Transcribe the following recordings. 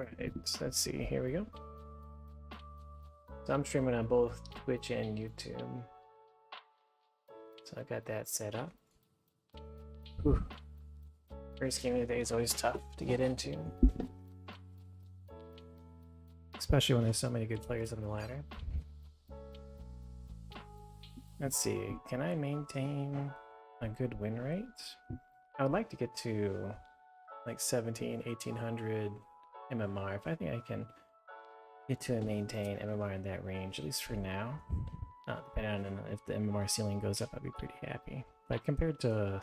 Alright, let's see. Here we go. So I'm streaming on both Twitch and YouTube. So I got that set up. Whew. First game of the day is always tough to get into. Especially when there's so many good players on the ladder. Let's see, can I maintain a good win rate? I would like to get to like 1800 MMR. If I think I can get to and maintain MMR in that range, at least for now. Depending on if the MMR ceiling goes up, I'd be pretty happy. But compared to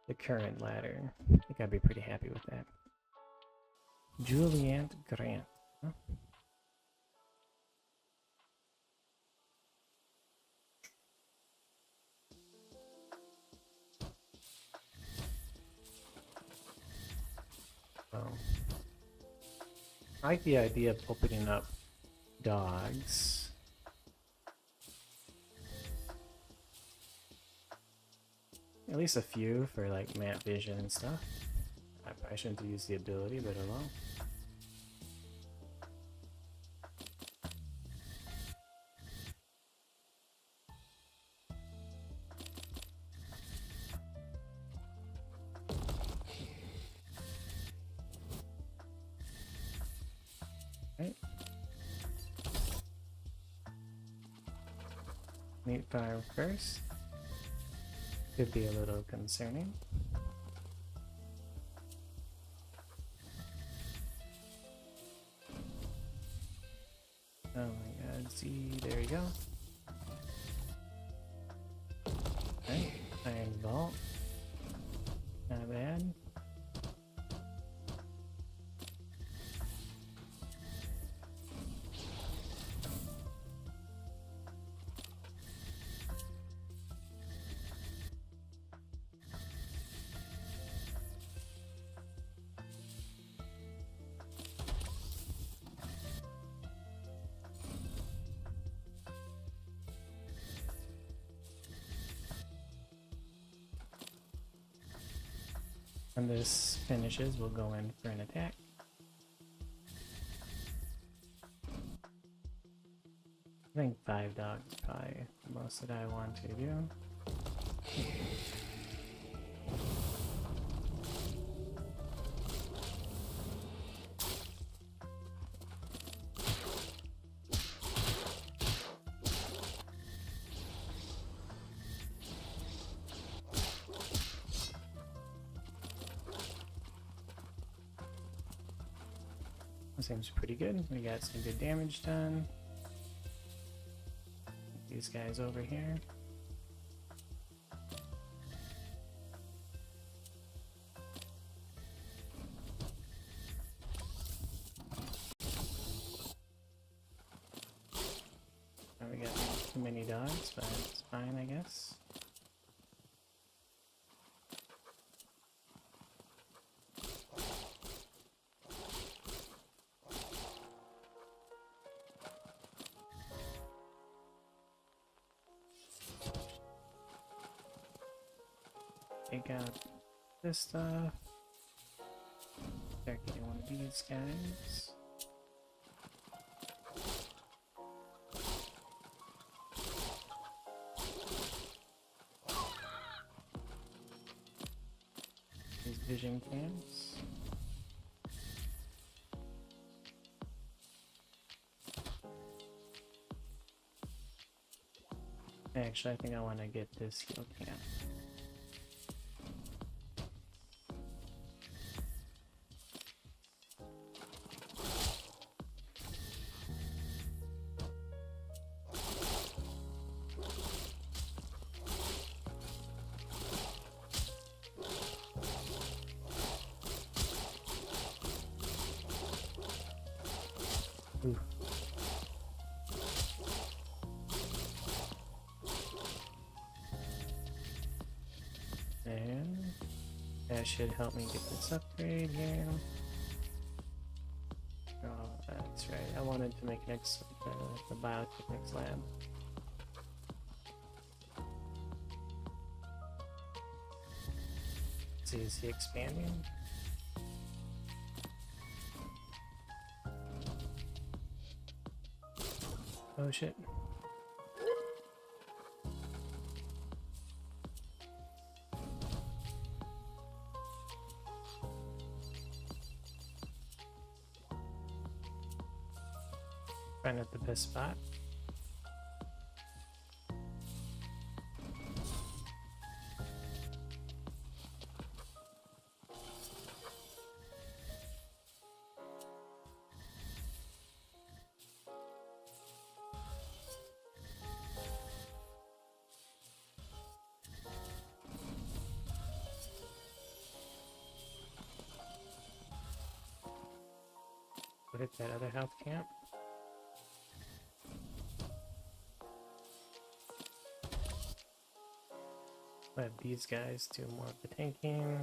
the current ladder, I think I'd be pretty happy with that. Juliet Grant. Huh? I like the idea of opening up dogs. At least a few for like map vision and stuff. I probably shouldn't use the ability, but oh well. Right. Meat fire first. Could be a little concerning. Oh my god, see, there we go. Right, iron vault. Not bad. When this finishes, we'll go in for an attack. I think 5 dogs is probably the most that I want to do. Seems pretty good. We got some good damage done. These guys over here. Now we got too many dogs, but it's fine, I guess. Take out this stuff. Start getting one of these guys. These vision cams. Actually, I think I want to get this heal cam. Ooh. And that should help me get this upgrade here. Oh, that's right. I wanted to make the biotechnics lab. Let's see, is he expanding? Oh shit. Find out the best spot. We'll hit that other health camp. Let these guys do more of the tanking.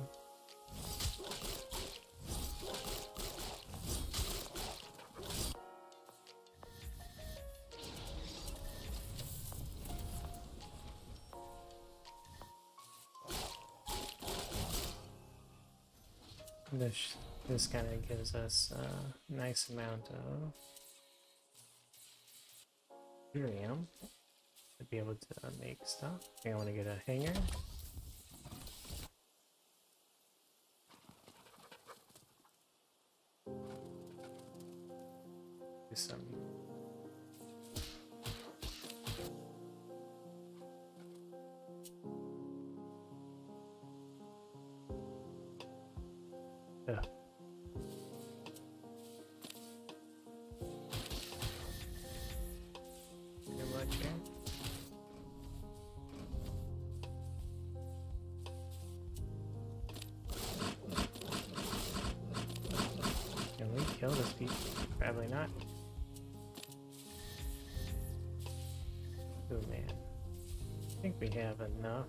This kind of gives us a nice amount of helium to be able to make stuff. I want to get a hanger. Do some. Ugh. Too much here. Can we kill this beast? Probably not. Oh man. I think we have enough.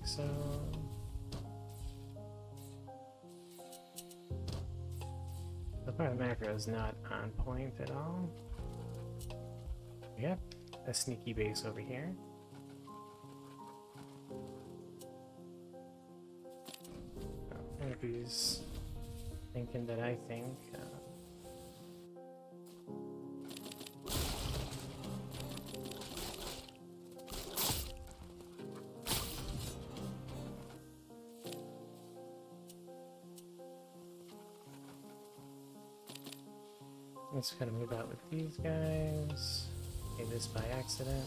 So the part of the macro is not on point at all. We have a sneaky base over here. He's thinking that I think. Let's kind of move out with these guys. Made this by accident.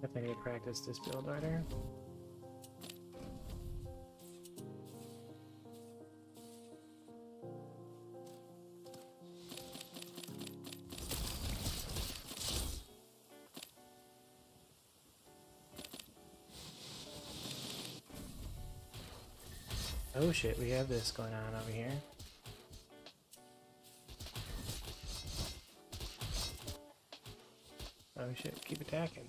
Definitely need to practice this build order. Oh shit, we have this going on over here. Oh shit, keep attacking.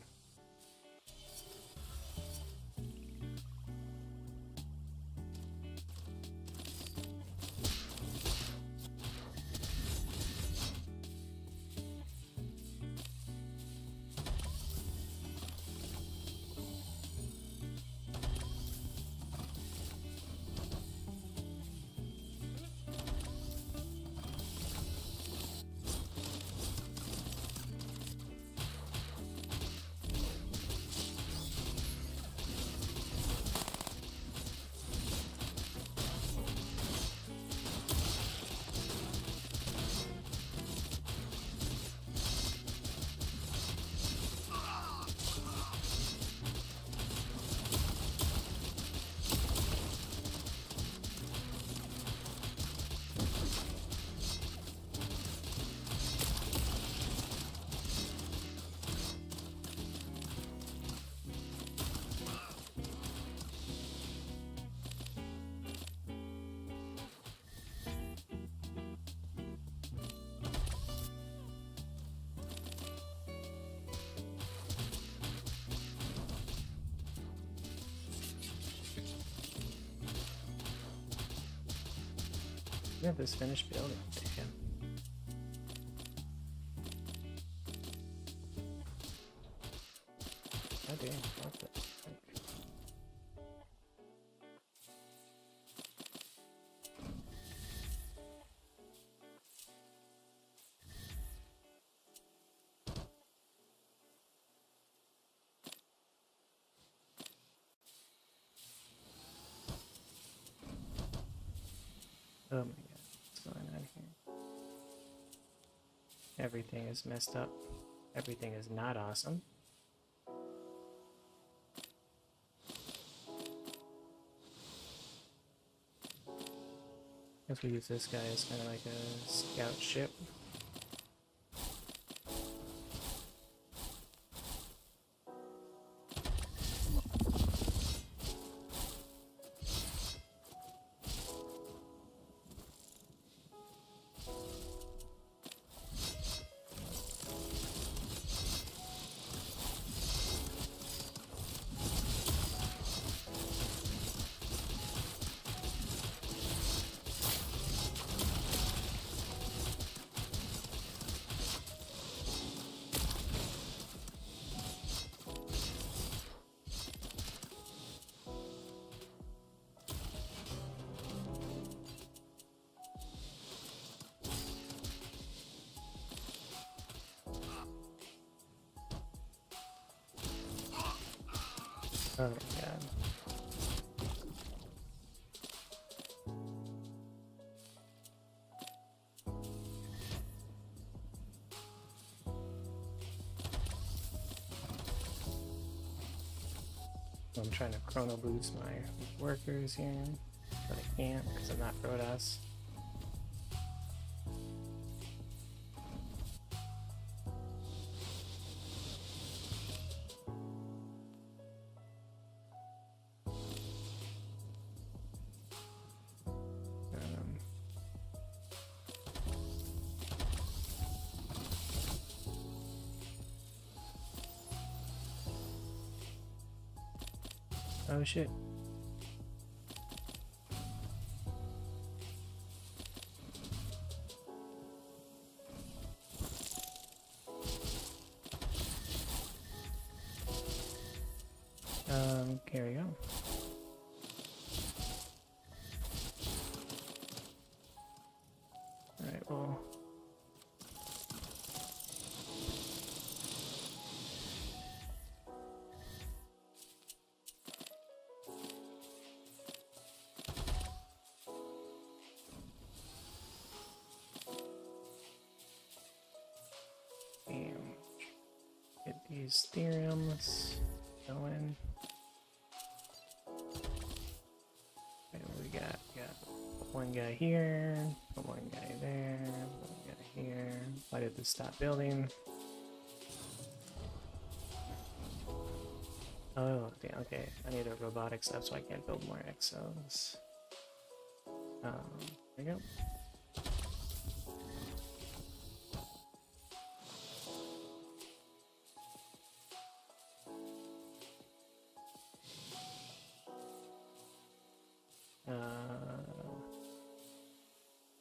We have this finished building. Damn. Oh damn, what the heck? Oh my god, what's going on here? Everything is messed up. Everything is not awesome. Guess we use this guy as kind of like a scout ship. Oh my god. I'm trying to chrono boost my workers here, but I can't because I'm not Protoss. Oh shit. Carry on. Alright, well. Damn. Get these theorems going. We got one guy here, one guy there, one guy here. Why did this stop building? Oh, damn, okay. I need a robotic stuff so I can't build more exos. There you go.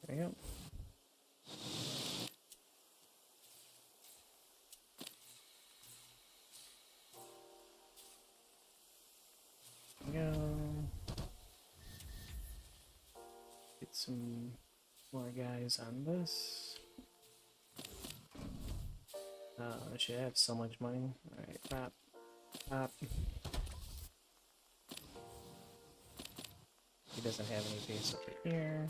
There you go. There you go. Get some more guys on this. I should have so much money. Alright, pop, pop. He doesn't have any base over here.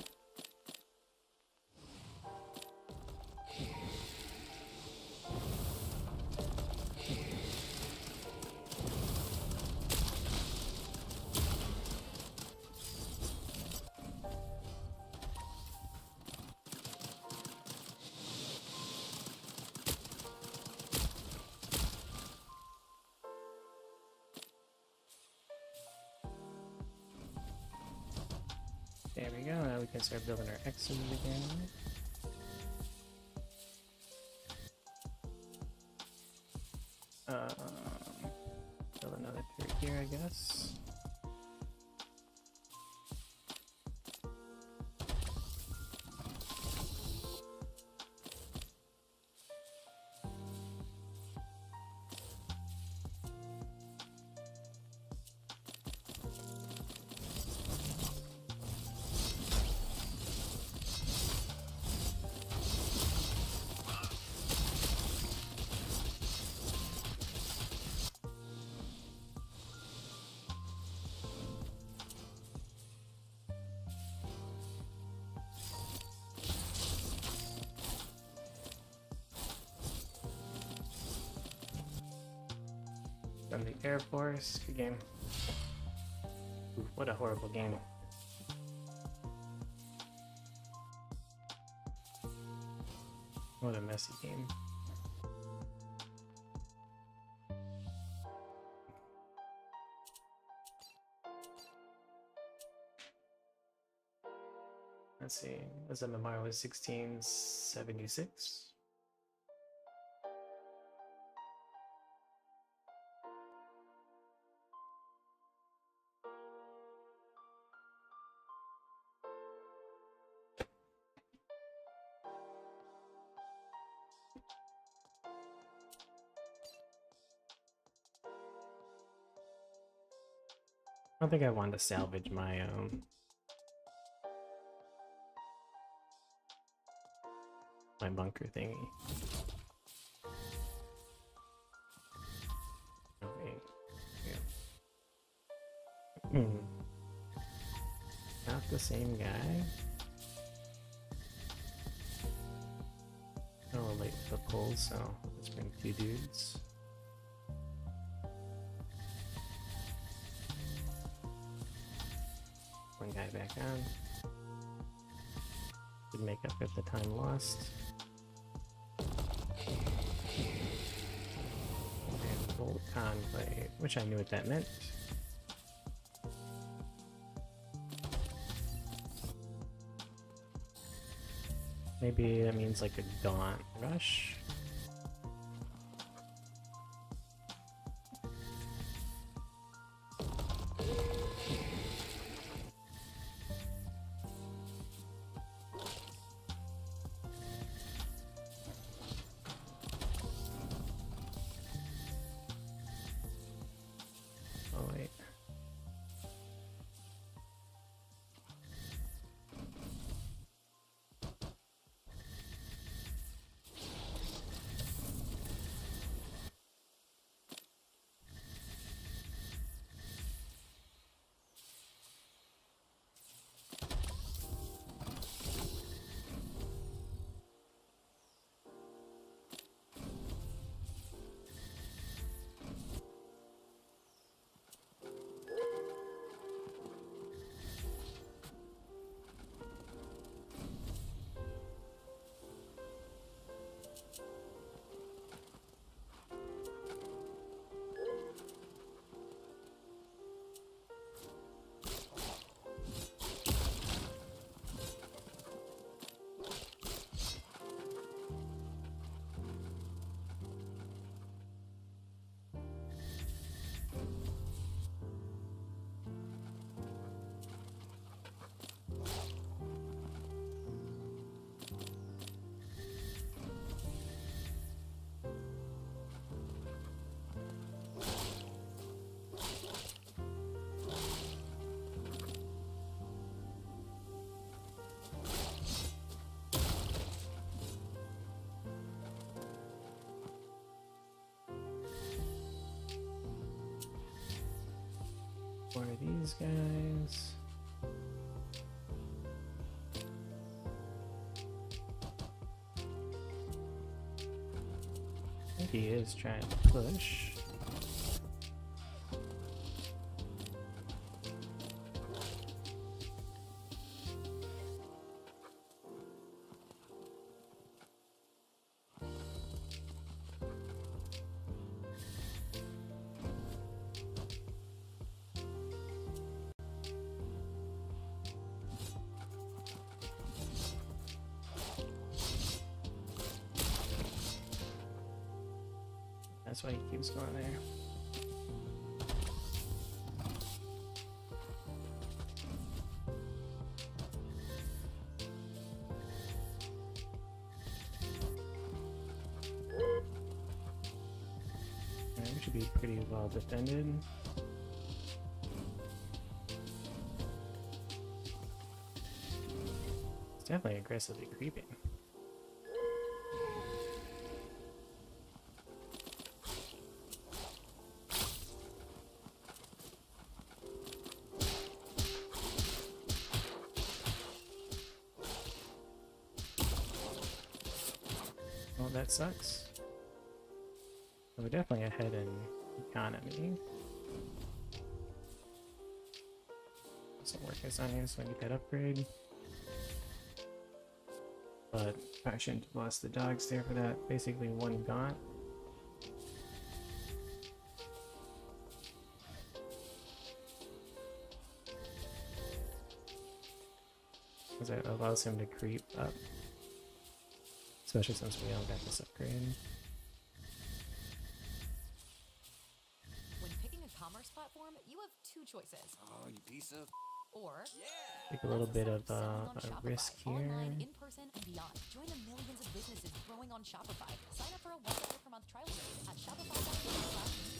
There we go, now we can start building our X's again. Build another turret here, I guess. From the Air Force, good game. Ooh, what a horrible game. What a messy game. Let's see, this MMR was 1676. I don't think I wanted to salvage my my bunker thingy. Okay. Yeah. Not the same guy. Oh, late for the pull, so let's bring two dudes. One guy back on. Could make up for the time lost. And Gold Convoy, which I knew what that meant. Maybe that means like a Gaunt Rush. Oh wait. these guys. I think he is trying to push. That's why he keeps going there. Alright, we should be pretty well defended. It's definitely aggressively creeping. Well, that sucks. We're definitely ahead in economy. Some work is on here, so I get that upgrade. But I shouldn't have lost the dogs there for that. Basically one gaunt. Because it allows him to creep up. Especially since we don't got this upgrade. When picking a commerce platform, you have two choices. Oh, you piece of... Or... Take a little bit of Selling a on Shopify, risk here. online, in person, and beyond. Join the millions of businesses growing on Shopify. Sign up for a $1 per month trial period at shopify.com/.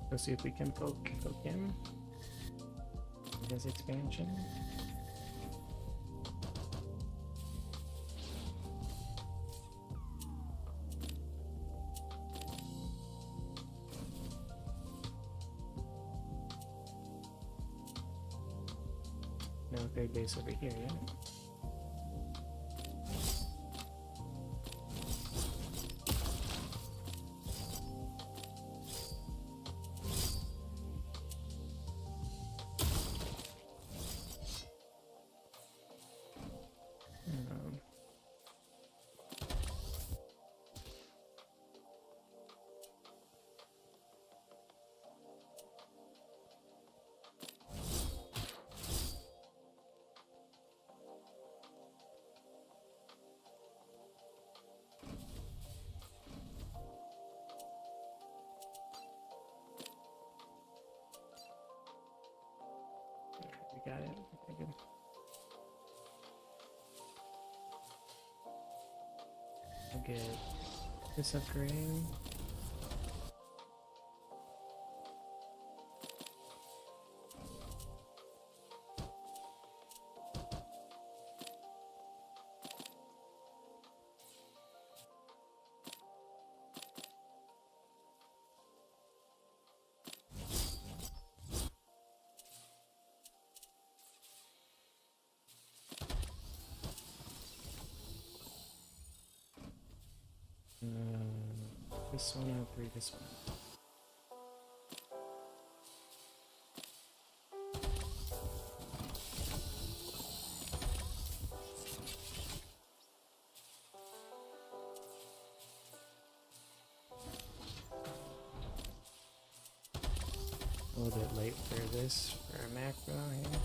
Let's see if we can poke him. His expansion. No third base over here yet. We got it. Okay, good. I'll get this upgrade. This one out, 3, this one out. A little bit late for this, for a macro here.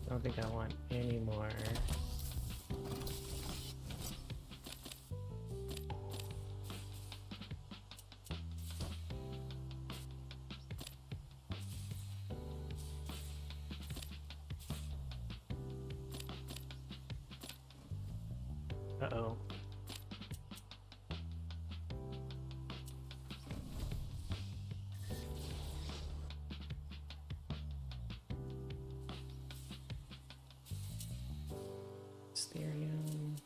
I don't think I want any more. Uh-oh. Mysterium.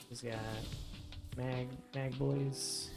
He's got mag boys.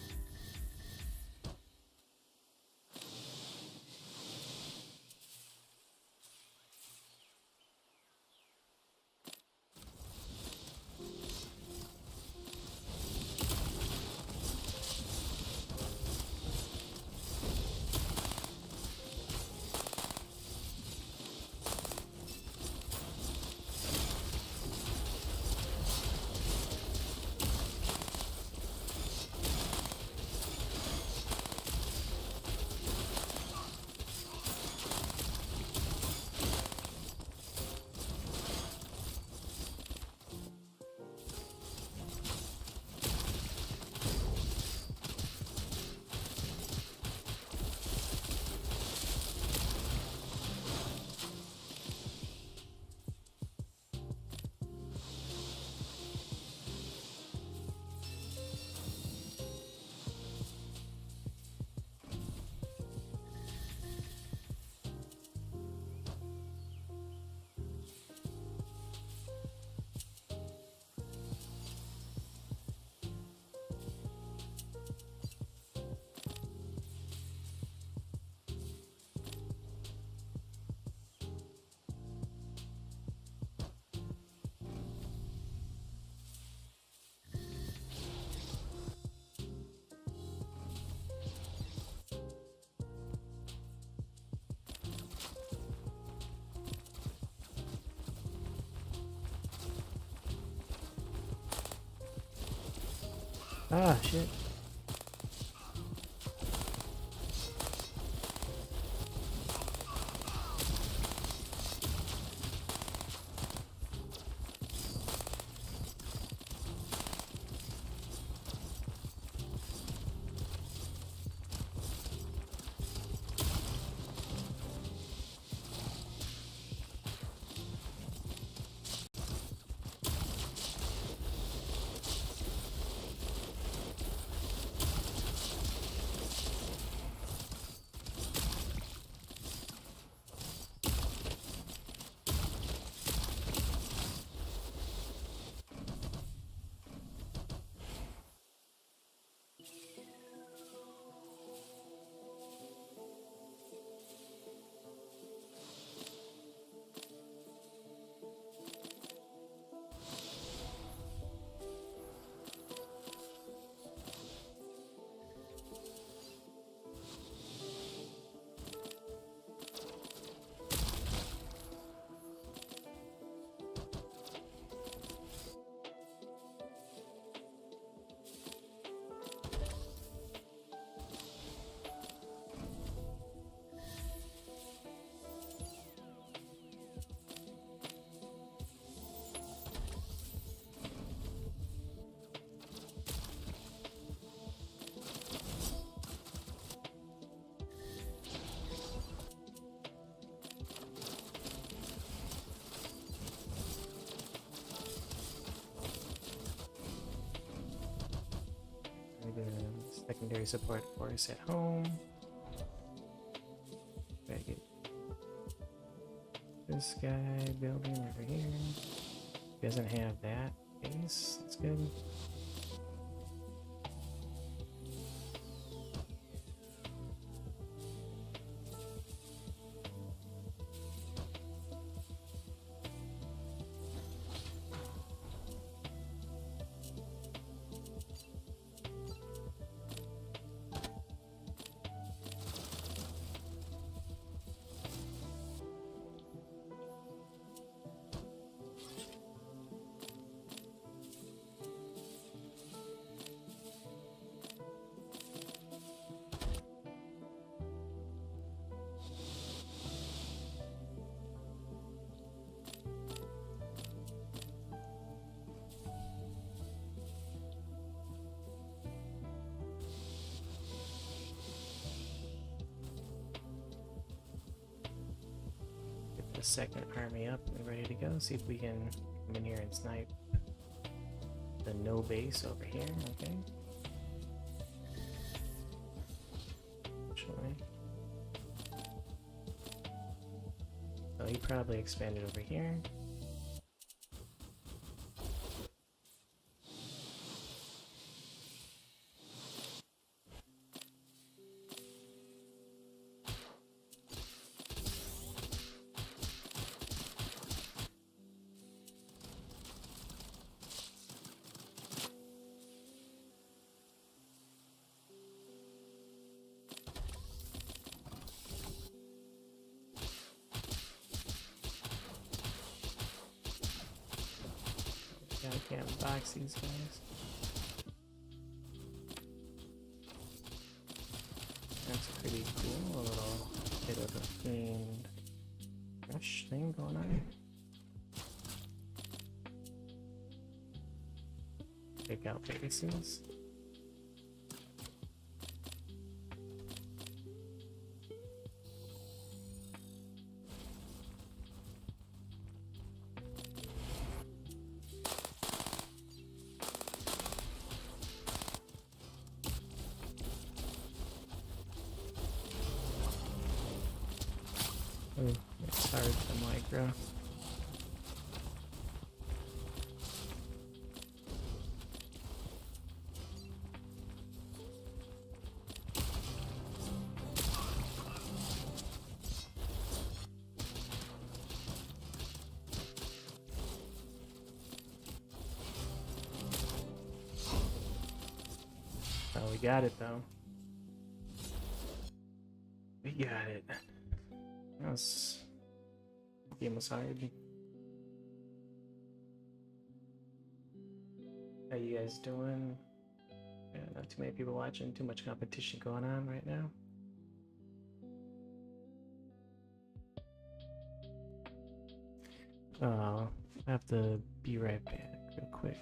Ah, shit. Secondary support force at home. Gotta get this guy building over here. Doesn't have that base. That's good. The second army up and ready to go. See if we can come in here and snipe the no base over here. Okay. Actually, so he probably expanded over here. I can't box these guys. That's pretty cool. A little bit of a fiend rush thing going on. Take out bases. Oh, it's hard to micro. Oh, we got it though. We got it. That was game was hard. How you guys doing? Yeah, not too many people watching. Too much competition going on right now. Oh, I have to be right back real quick.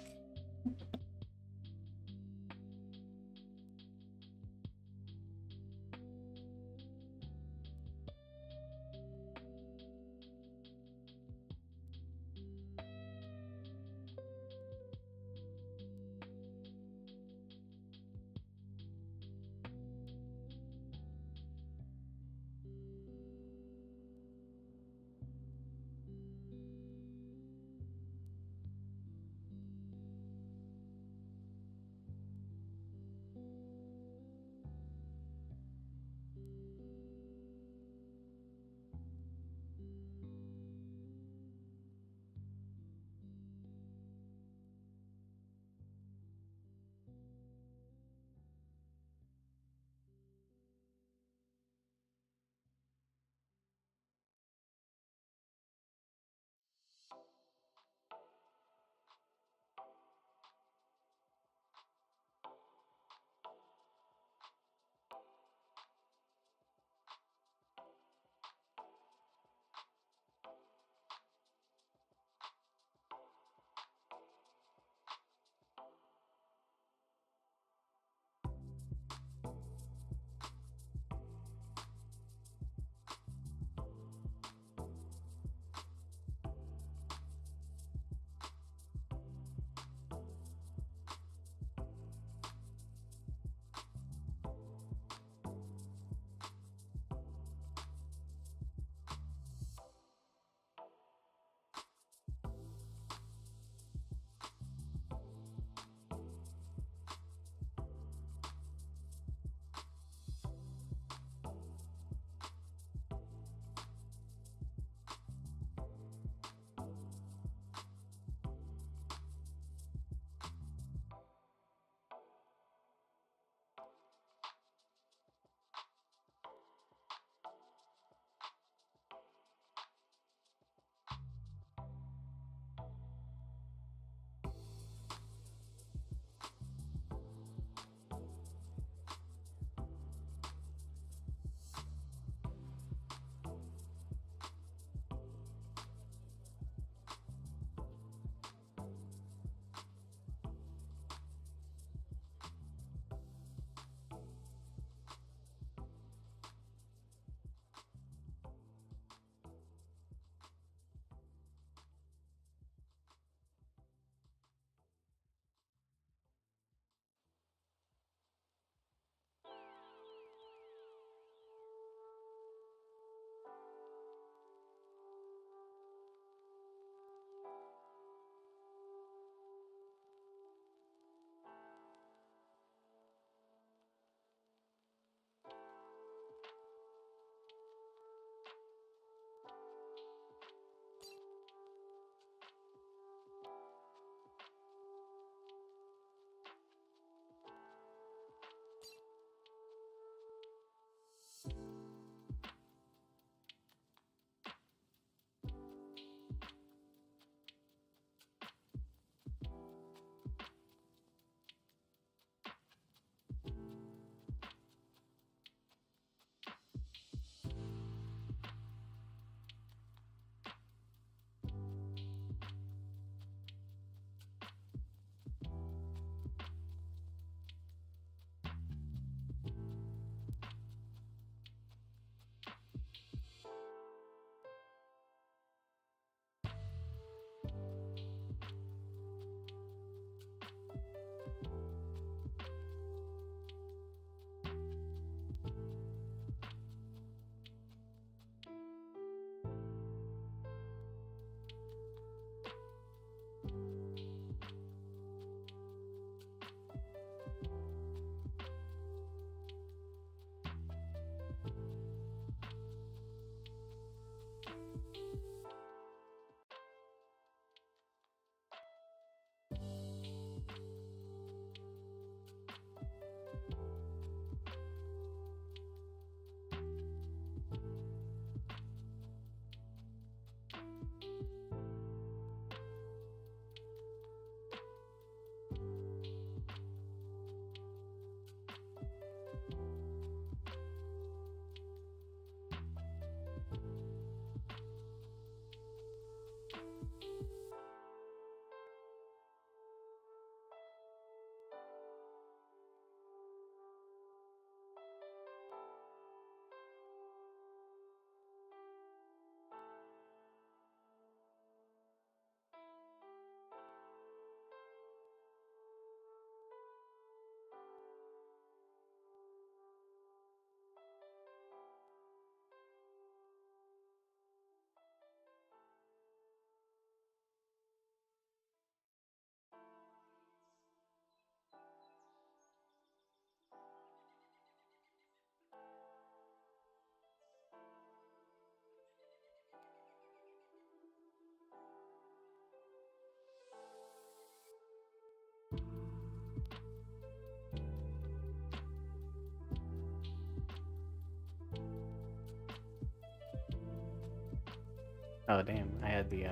Oh damn, I had the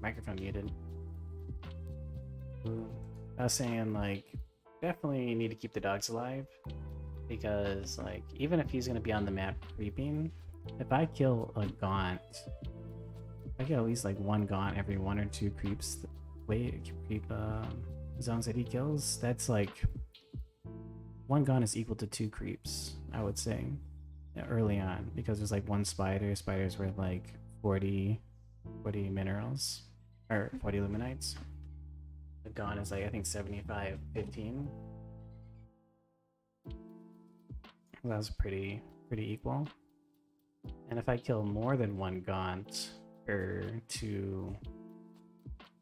microphone muted. I was saying like definitely need to keep the dogs alive because like even if he's gonna be on the map creeping, if I kill a gaunt, I get at least like one gaunt every 1 or 2 creeps. Creep zones that he kills. That's like 1 gaunt is equal to 2 creeps, I would say, early on, because there's like 1 spider. Spider's worth like 40 minerals or 40 luminites. The gaunt is like I think 75, 15. That was pretty equal. And if I kill more than 1 gaunt or 2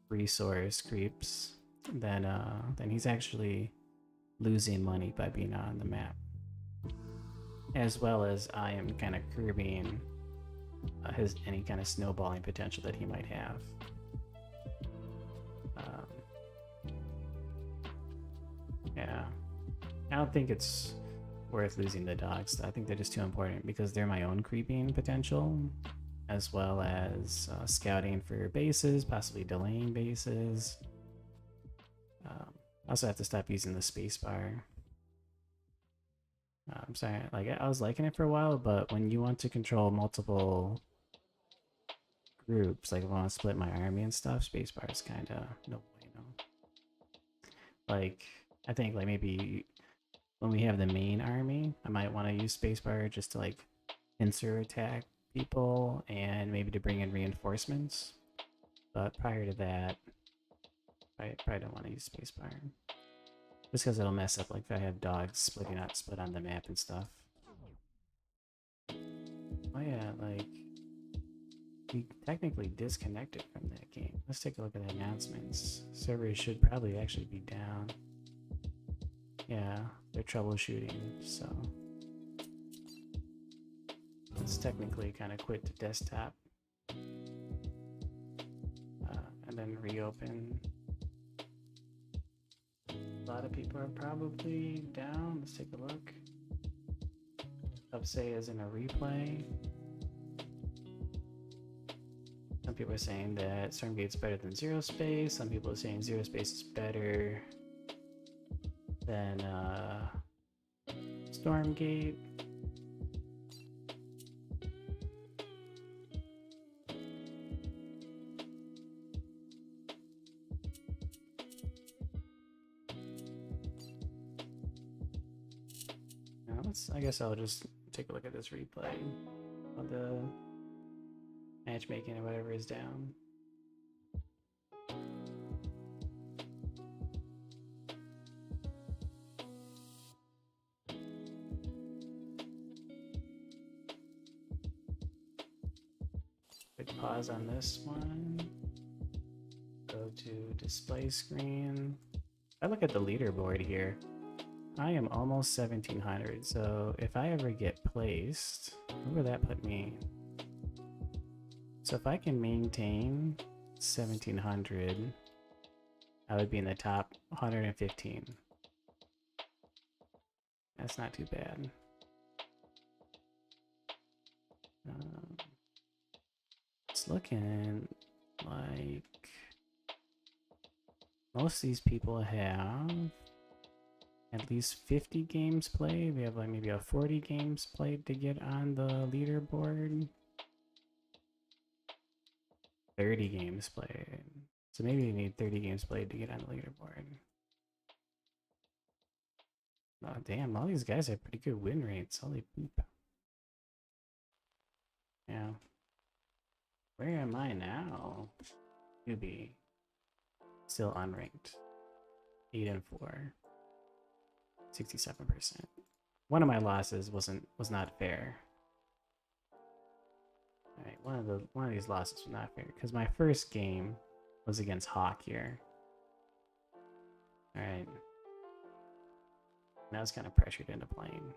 resource creeps, then he's actually losing money by being on the map, as well as I am kind of curbing his any kind of snowballing potential that he might have. Yeah, I don't think it's worth losing the dogs. I think they're just too important because they're my own creeping potential, as well as scouting for bases, possibly delaying bases. I also have to stop using the spacebar. I'm sorry, like I was liking it for a while, but when you want to control multiple groups, like if I want to split my army and stuff, spacebar is kind of no bueno. Like I think like maybe when we have the main army, I might want to use spacebar just to like pincer attack people and maybe to bring in reinforcements. But prior to that, I probably don't want to use spacebar. Just because it'll mess up like if I have dogs split on the map and stuff. Oh yeah, like we technically disconnected from that game. Let's take a look at the announcements. Servers should probably actually be down. Yeah, they're troubleshooting, so let's technically kind of quit to desktop and then reopen. A lot of people are probably down. Let's take a look. Upsay is in a replay. Some people are saying that Stormgate's better than Zero Space. Some people are saying Zero Space is better than Stormgate. I guess I'll just take a look at this replay of the matchmaking or whatever is down. Quick pause on this one. Go to display screen. I look at the leaderboard here. I am almost 1700, so if I ever get placed, where would that put me? So if I can maintain 1700, I would be in the top 115. That's not too bad. It's looking like most of these people have at least 50 games played. We have like maybe a 40 games played to get on the leaderboard. 30 games played. So maybe you need 30 games played to get on the leaderboard. Oh damn, all these guys have pretty good win rates. Holy poop. Yeah. Where am I now? QB. Still unranked. 8 and 4. 67%. One of my losses was not fair. Alright, one of these losses was not fair because my first game was against Hawk here. Alright. And I was kind of pressured into playing.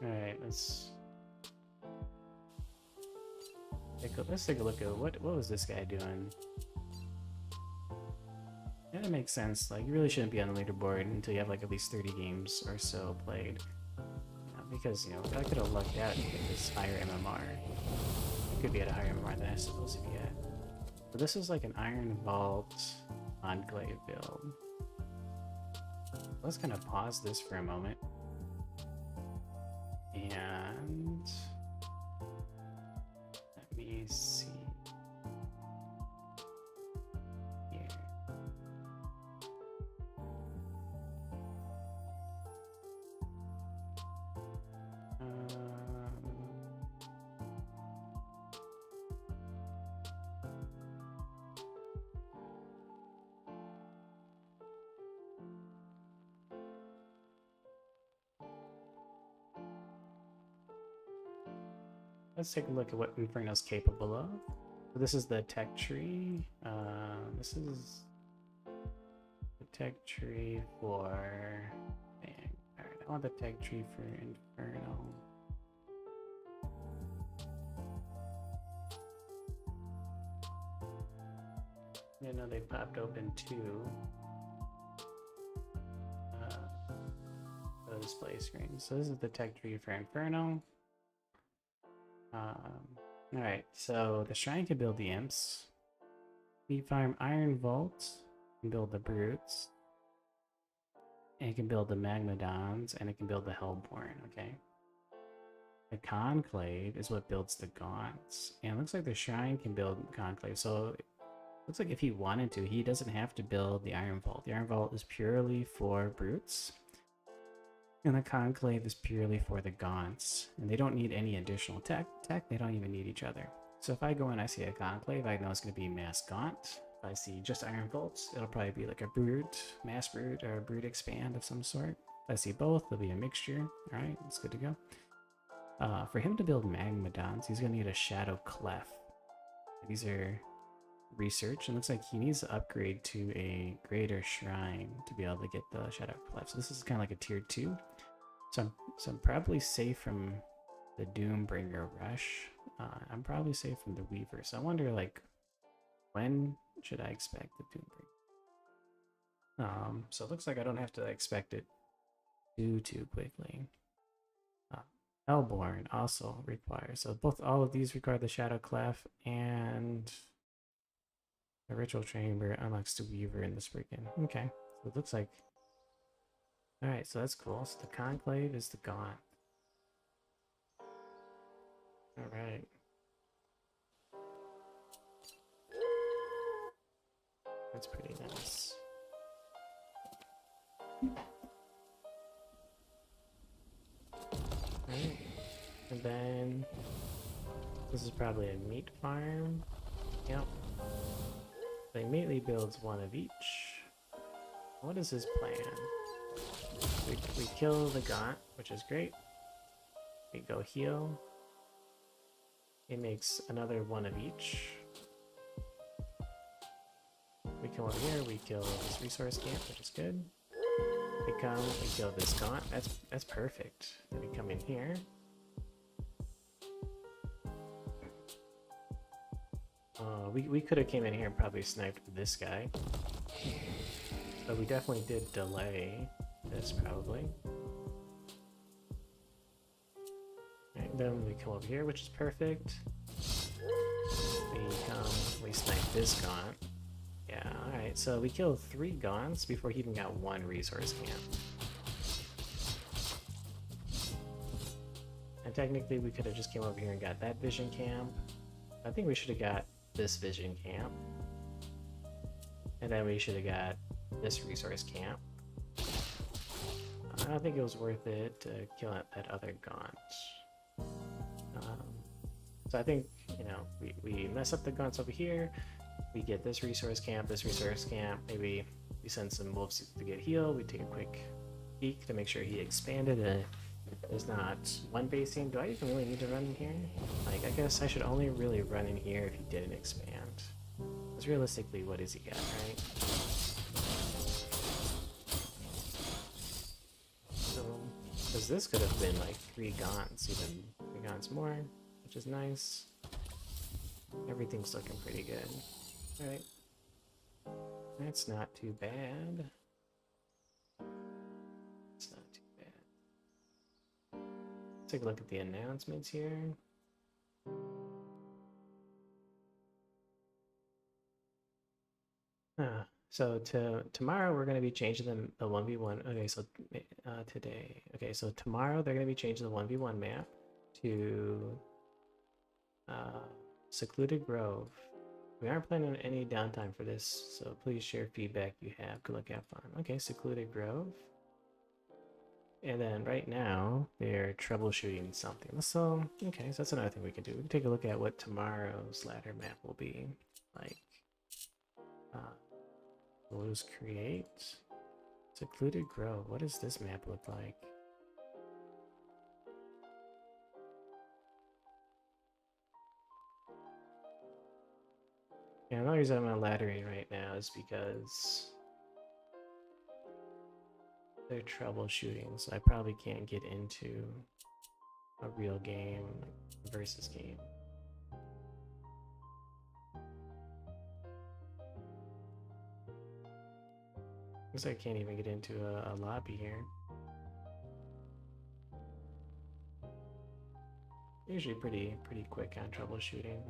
Alright, let's take a look at what was this guy doing? And it makes sense. Like, you really shouldn't be on the leaderboard until you have like at least 30 games or so played. Because, you know, I could have lucked out and get this higher MMR. I could be at a higher MMR than I'm supposed to be at. But this is like an Iron Vault Enclave build. Let's kind of pause this for a moment. And let me see here. Let's take a look at what Inferno's capable of. So this is the tech tree. This is the tech tree for Vanguard. I want the tech tree for Inferno. You know, they popped open two display screens. So this is the tech tree for Inferno. Alright, so the shrine can build the imps. We farm Iron Vault and build the brutes. And it can build the Magmadons, and it can build the Hellborn, okay? The Conclave is what builds the Gaunts. And it looks like the shrine can build Conclave, so it looks like if he wanted to, he doesn't have to build the Iron Vault. The Iron Vault is purely for brutes. And the Conclave is purely for the Gaunts. And they don't need any additional tech. They don't even need each other. So if I go and I see a Conclave, I know it's going to be Mass Gaunt. If I see just Iron Bolts, it'll probably be like a Brute, Mass Brute, or a Brute Expand of some sort. If I see both, it'll be a mixture. Alright, it's good to go. For him to build Magmadons, he's going to need a Shadow Clef. These are research, and looks like he needs to upgrade to a greater shrine to be able to get the Shadow Clef. So this is kind of like a tier 2. So I'm probably safe from the Doombringer Rush. I'm probably safe from the Weaver. So I wonder, like, when should I expect the Doombringer? So it looks like I don't have to expect it too quickly. Hellborn also requires. So all of these require the Shadow Clef, and the Ritual Chamber unlocks the Weaver in the Spriggan. Okay, so it looks like. Alright, so that's cool. So the Conclave is the Gaunt. Alright. That's pretty nice. Alright. And then this is probably a meat farm. Yep. So he immediately builds one of each. What is his plan? We kill the Gaunt, which is great. We go heal. He makes another one of each. We come over here, we kill this resource camp, which is good. We come, we kill this Gaunt. That's perfect. Then we come in here. We could have came in here and probably sniped this guy. But we definitely did delay this, probably. Right, then we come over here, which is perfect. We come, we snipe this Gaunt. Yeah, alright, so we killed 3 Gaunts before he even got 1 resource camp. And technically we could have just came over here and got that vision camp. I think we should have got this vision camp. And then we should have got this resource camp. I don't think it was worth it to kill that other Gaunt. So I think, you know, we mess up the Gaunts over here. We get this resource camp, maybe we send some wolves to get healed. We take a quick peek to make sure he expanded and there's not one basing. Do I even really need to run in here? Like, I guess I should only really run in here if he didn't expand. Because realistically, what is he got, right? So, because this could have been like 3 Gaunts, even 3 Gaunts more, which is nice. Everything's looking pretty good. Alright. That's not too bad. It's not too bad. Take a look at the announcements here. So tomorrow we're going to be changing the 1v1. Okay, so today. Okay, so tomorrow they're going to be changing the 1v1 map to Secluded Grove. We aren't planning on any downtime for this, so please share feedback you have. Good luck, have fun. Okay, Secluded Grove. And then right now they're troubleshooting something. So okay, so that's another thing we can do. We can take a look at what tomorrow's ladder map will be like. We'll just create Secluded Grove. What does this map look like? Yeah, the only reason I'm not laddering right now is because they're troubleshooting, so I probably can't get into a real game versus game. Looks like I can't even get into a lobby here. Usually pretty quick on troubleshooting.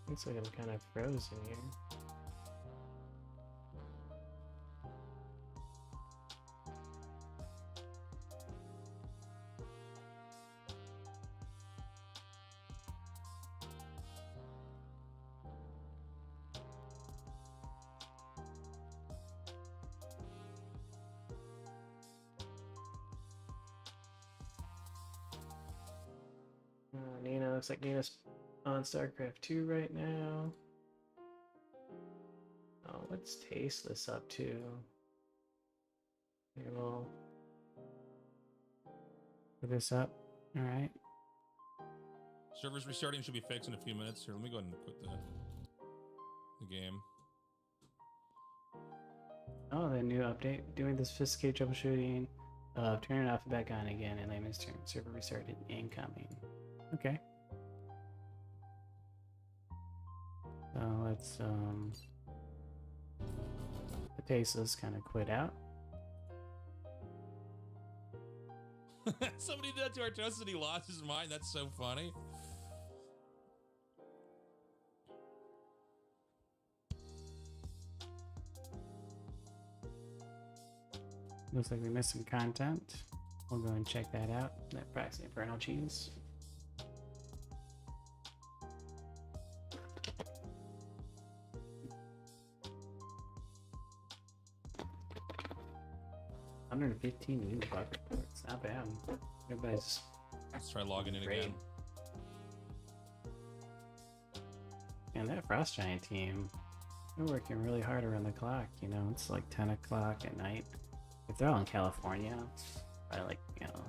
Looks like I'm kind of frozen here. Nina, looks like Nina's on StarCraft 2 right now. Oh, what's Tasteless up to? Here, we'll put this up. All right. Servers restarting should be fixed in a few minutes. Here, let me go ahead and quit the game. Oh, the new update. Doing the sophisticated troubleshooting. Turn it off and back on again in layman's terms. Server restarted. Incoming. Okay. So let's the Tasteless kind of quit out. Somebody did that to our toast and he lost his mind. That's so funny. Looks like we missed some content. We'll go and check that out. That Proxy Infernal Cheese. $115 new bug reports. Not bad. Everybody's Let's try logging in great. again. And that Frost Giant team, they're working really hard around the clock. You know, it's like 10 o'clock at night. If they're all in California, it's probably like, you know,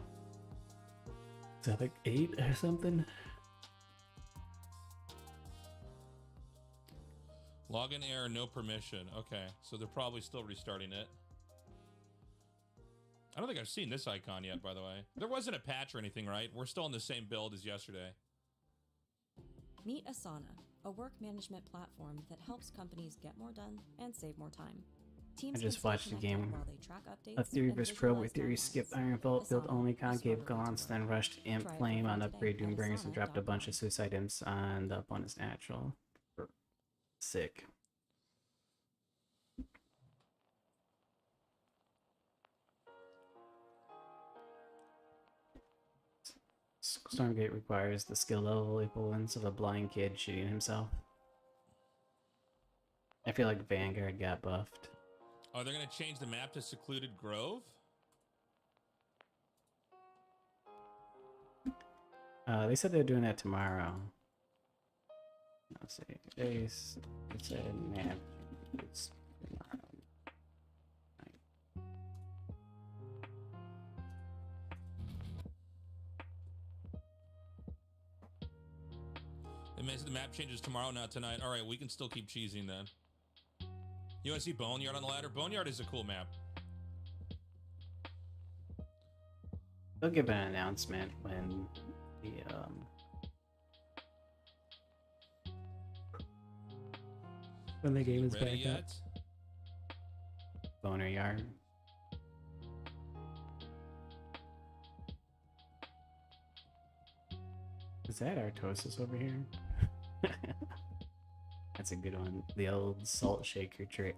is that like 8 or something? Login error, no permission. Okay, so they're probably still restarting it. I don't think I've seen this icon yet, by the way. There wasn't a patch or anything, right? We're still on the same build as yesterday. Meet Asana, a work management platform that helps companies get more done and save more time. Teams I just can watched stay a connected game while they track updates of Theory and vs. Pro where visualize Theory timelines. skipped Iron Vault, built Asana, only a concave smarter gaunts, way to then rushed Imp Try it Flame for on free upgrade today at Doombringers and dropped a bunch of asana.com. suicide imps on the opponent's natural. Sick. Stormgate requires the skill level equivalence of a blind kid shooting himself. I feel like Vanguard got buffed. Oh, they're going to change the map to Secluded Grove? They said they're doing that tomorrow. Let's see. They said map. It's tomorrow. They mentioned the map changes tomorrow, not tonight. All right, we can still keep cheesing then. You want to see Boneyard on the ladder? Boneyard is a cool map. They'll give an announcement when the game is Ready back up. yet? Boner yard. Is that Artosis over here? That's a good one. The old salt shaker trick.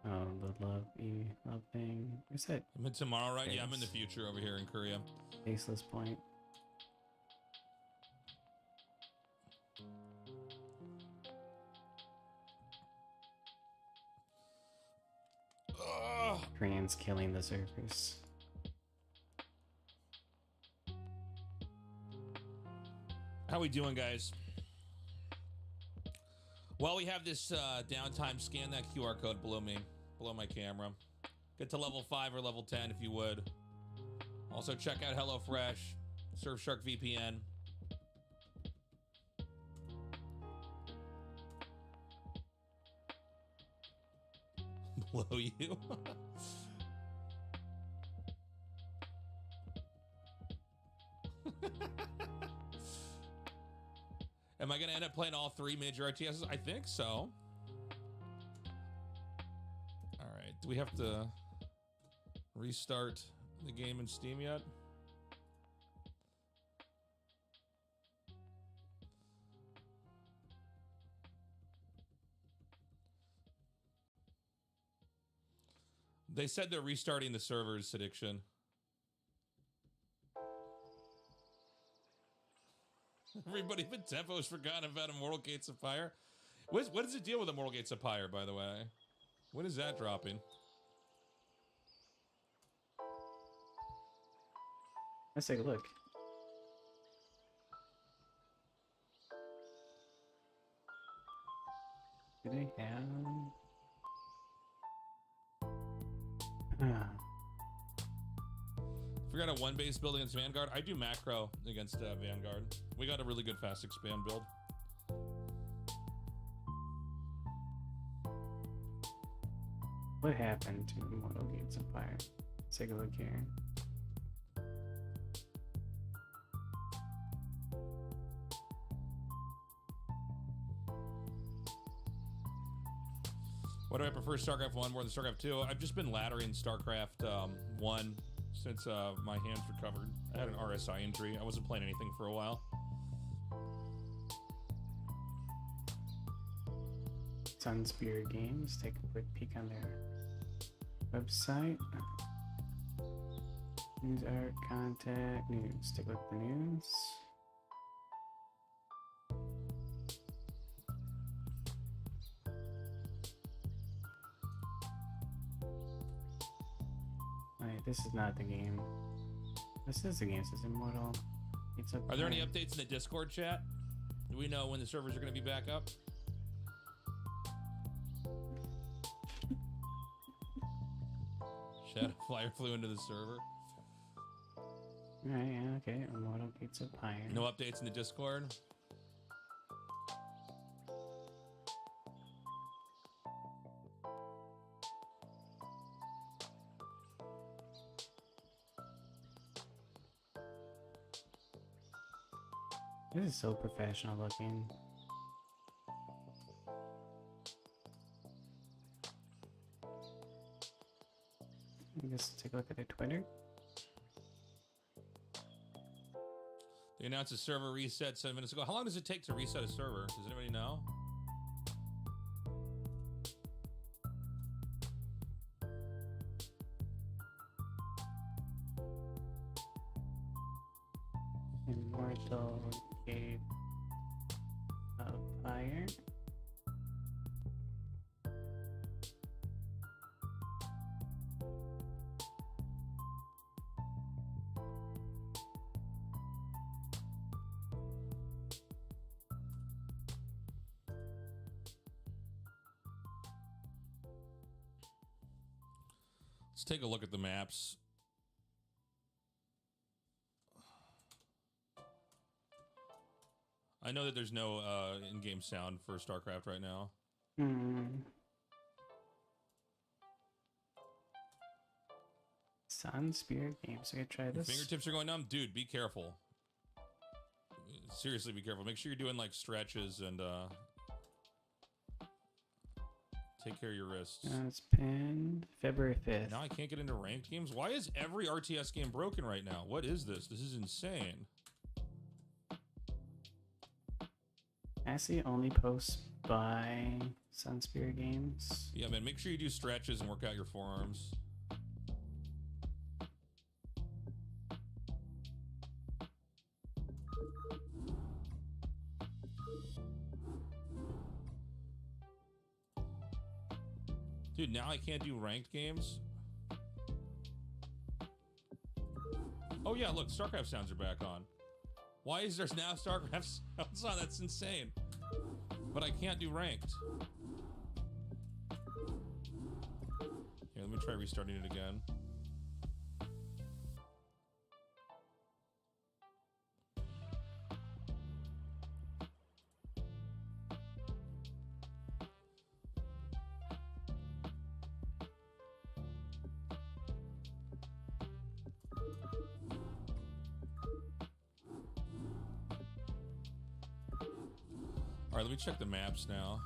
Oh, the love thing. Where's that I'm in tomorrow, right? Yeah, I'm in the future over here in Korea. faceless point? Ugh. Koreans killing the surfers. How we doing, guys? While we have this downtime, scan that QR code below me, below my camera. Get to level 5 or level 10 if you would. Also check out HelloFresh, Surfshark VPN. Below you. Am I going to end up playing all 3 major RTSs? I think so. All right. Do we have to restart the game in Steam yet? They said they're restarting the servers, Sediction. Everybody but Tempo's forgotten about Immortal Gates of Fire. What is the deal with Immortal Gates of Fire, by the way? When is that dropping? Let's take a look. Do they have? Forgot a 1-base build against Vanguard. I do macro against Vanguard. We got a really good fast expand build. What happened to Immortal Gates of Fire? Let's take a look here. Why do I prefer StarCraft 1 more than StarCraft 2? I've just been laddering StarCraft 1 since my hands recovered. I had an RSI injury. I wasn't playing anything for a while. Sunspear Games. Take a quick peek on their website. News, art, contact, news. Take a look at the news. Alright, this is not the game. This is the game. This is Immortal. It's Are there any updates in the Discord chat? Do we know when the servers are going to be back up? Shadow Flyer flew into the server. Alright, yeah, okay. Immortal Gates of Fire. No updates in the Discord? This is so professional looking. I guess take a look at their Twitter. They announced a server reset 7 minutes ago. How long does it take to reset a server? Does anybody know? Immortal Gate of Fire. Let's take a look at the maps. I know that there's no in-game sound for StarCraft right now. Sun Spirit Games. I gotta try Your this. fingertips are going numb? Dude, be careful. Seriously, be careful. Make sure you're doing like stretches and take care of your wrists. It's pinned February 5th. Now I can't get into ranked games. Why is every RTS game broken right now? What is this? This is insane. Ashley only posts by Sun Spirit Games. Yeah, man, make sure you do stretches and work out your forearms. Dude, now I can't do ranked games? Oh yeah, look, StarCraft sounds are back on. Why is there now StarCraft sounds on? That's insane. But I can't do ranked. Here, let me try restarting it again. All right, let me check the maps now.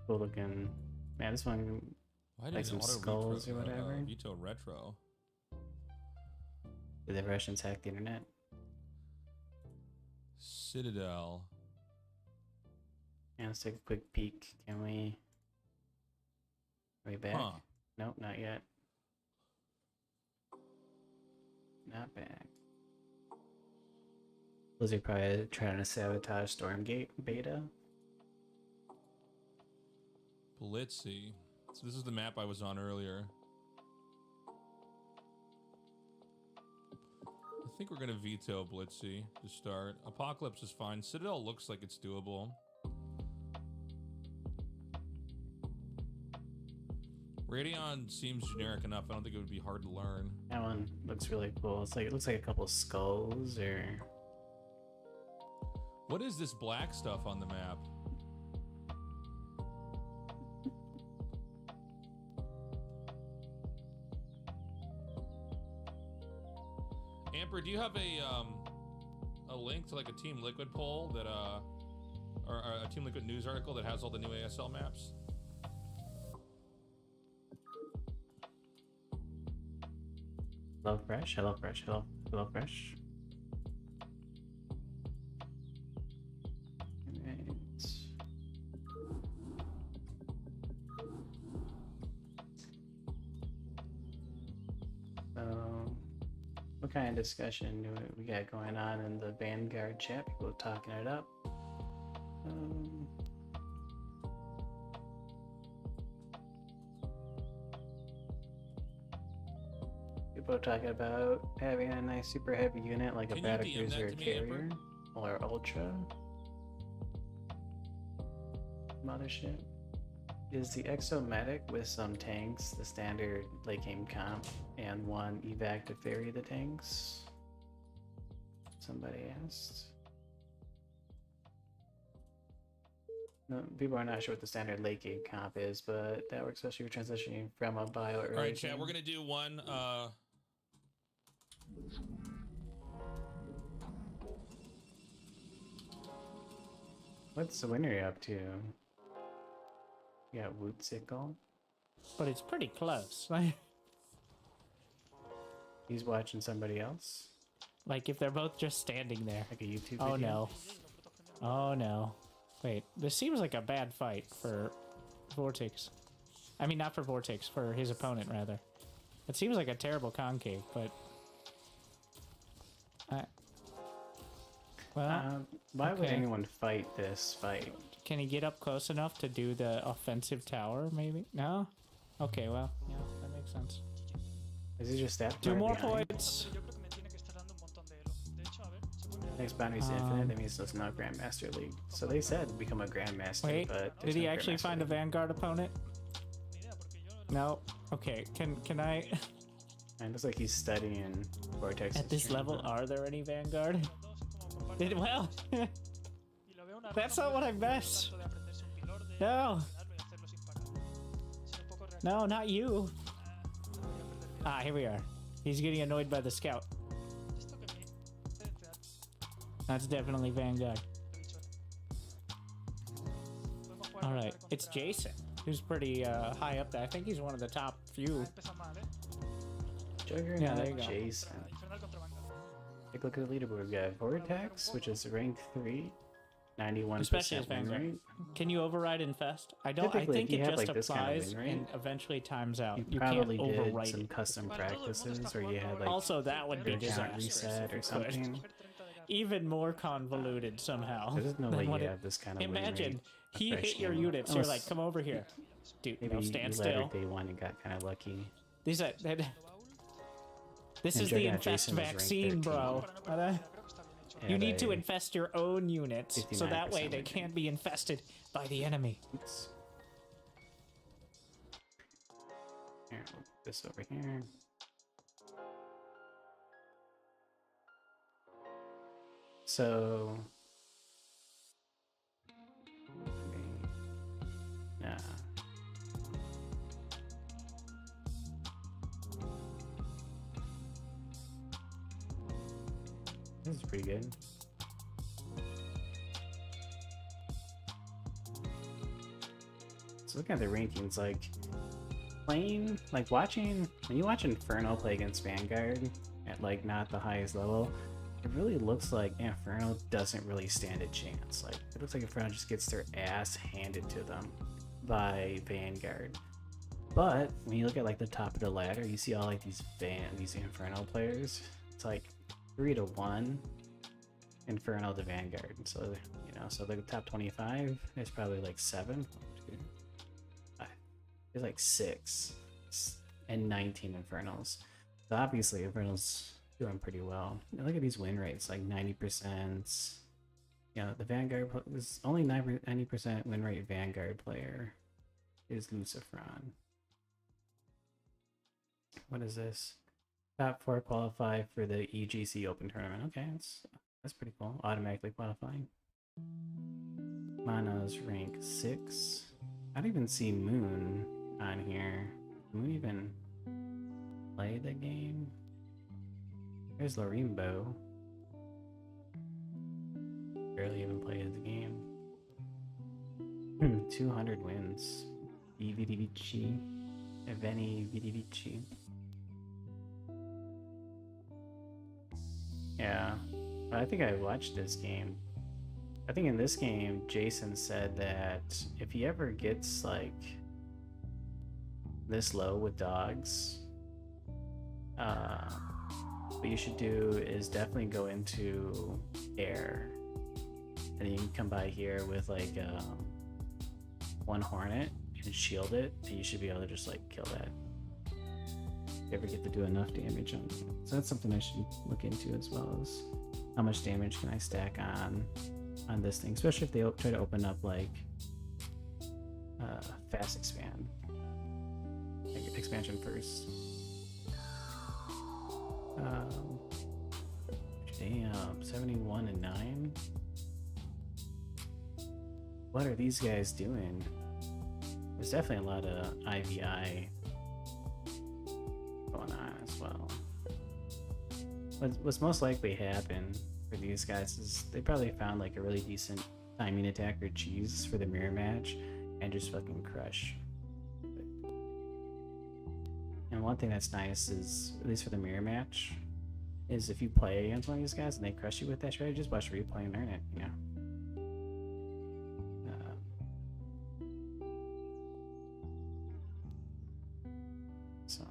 Cool looking. Man, this one Why like did some auto skulls or whatever. Veto retro. Did the Russians hack the internet? Citadel. Yeah, let's take a quick peek. Can we? Are we back? Huh. Nope, not yet. Not back. Blizzard probably trying to sabotage Stormgate beta. Blitzy. So this is the map I was on earlier. I think we're gonna veto Blitzy to start. Apocalypse is fine. Citadel looks like it's doable. Radeon seems generic enough. I don't think it would be hard to learn. That one looks really cool. It's like it looks like a couple of skulls or. What is this black stuff on the map? Amper, do you have a link to like a Team Liquid poll that or a Team Liquid news article that has all the new ASL maps? Hello Fresh, hello Fresh, hello Fresh. What kind of discussion do we got going on in the Vanguard chat? People talking it up. People talking about having a nice super heavy unit like a battlecruiser or carrier or ultra. Mothership. Is the Exomatic with some tanks the standard late game comp and one evac to ferry the tanks? Somebody asked. No, people are not sure what the standard late game comp is, but that works especially for transitioning from a bio early. All right, chat, game. we're gonna do one. What's the winner up to? You got Woodsickle. But it's pretty close. He's watching somebody else. Like if they're both just standing there. Like a YouTube Oh video. no. Oh no. Wait, this seems like a bad fight for Vortex. I mean, not for Vortex, for his opponent, rather. It seems like a terrible concave, but... well, why would okay. anyone fight this fight? Can he get up close enough to do the offensive tower, maybe? No? Okay, well, yeah, that makes sense. Is he just that 2 far more behind? points! Next boundary's infinite. That means there's no Grandmaster League. So they said become a Grandmaster, Wait, but did he actually find a Vanguard opponent? No. Okay, can I... And it looks like he's studying Vortex. At this level, are there any Vanguard? Well, that's not what I meant. No. No, not you. Ah, here we are. He's getting annoyed by the scout. That's definitely Vanguard. Alright, it's Jason, who's pretty high up there. I think he's one of the top few. Juggernaut, Yeah, there you go. Jason. Take a look at the leaderboard. We got Vortex, which is rank 3, 91% Especially as win Vanguard. rate. Can you override Infest? I don't. Typically, I think if you it have, just like, this kind of applies win rate, and eventually times out. You You probably can't did overwrite some it. custom practices, or you had like Also, that would be account disastrous. reset or if you could. something. Even more convoluted somehow. There's no than way what you it- have this kind of win Imagine rate. he fresh hit your game. units. You're Unless- like, come over here, dude. Maybe No, stand you let her still. day one and got kind of lucky. These are. This And is the Juggernaut infest Jason was ranked vaccine, 13. bro. You Had need to a- infest your own units, so that way 59% they win can't be infested by the enemy. Oops. Here, we'll put this over here. So, nah. This is pretty good. So looking at the rankings, like playing, like watching, when you watch Inferno play against Vanguard at like not the highest level, it really looks like Inferno doesn't really stand a chance. Like it looks like Inferno just gets their ass handed to them by Vanguard. But when you look at like the top of the ladder, you see all like these Inferno players. It's like 3-1 Inferno to Vanguard. So you know, so the top 25 is probably like 7. There's like 6 and 19 Infernos. So obviously Inferno's doing pretty well. And look at these win rates, like 90%. You know, the Vanguard was only 90% win rate Vanguard player is Lucifron. What is this? Top 4 qualify for the EGC Open Tournament. Okay, that's pretty cool. Automatically qualifying. Mana's rank 6. I don't even see Moon on here. Can we even play the game? There's Lorimbo. Barely even played the game. 200 wins. Vidivici. Eveni Vidivici. Yeah. I think I watched this game. I think in this game, Jason said that if he ever gets like this low with dogs, what you should do is definitely go into air, and then you can come by here with like 1 Hornet and shield it, and you should be able to just like kill that. If you ever get to do enough damage on it. So that's something I should look into, as well as how much damage can I stack on this thing, especially if they try to open up like fast expand, like expansion first. Damn, 71 and 9. What are these guys doing? There's definitely a lot of IVI going on as well. What's most likely happen for these guys is they probably found like a really decent timing attack or cheese for the mirror match and just fucking crush. And one thing that's nice is, at least for the mirror match, is if you play against one of these guys and they crush you with that strategy, just watch the replay and learn it, you know? So,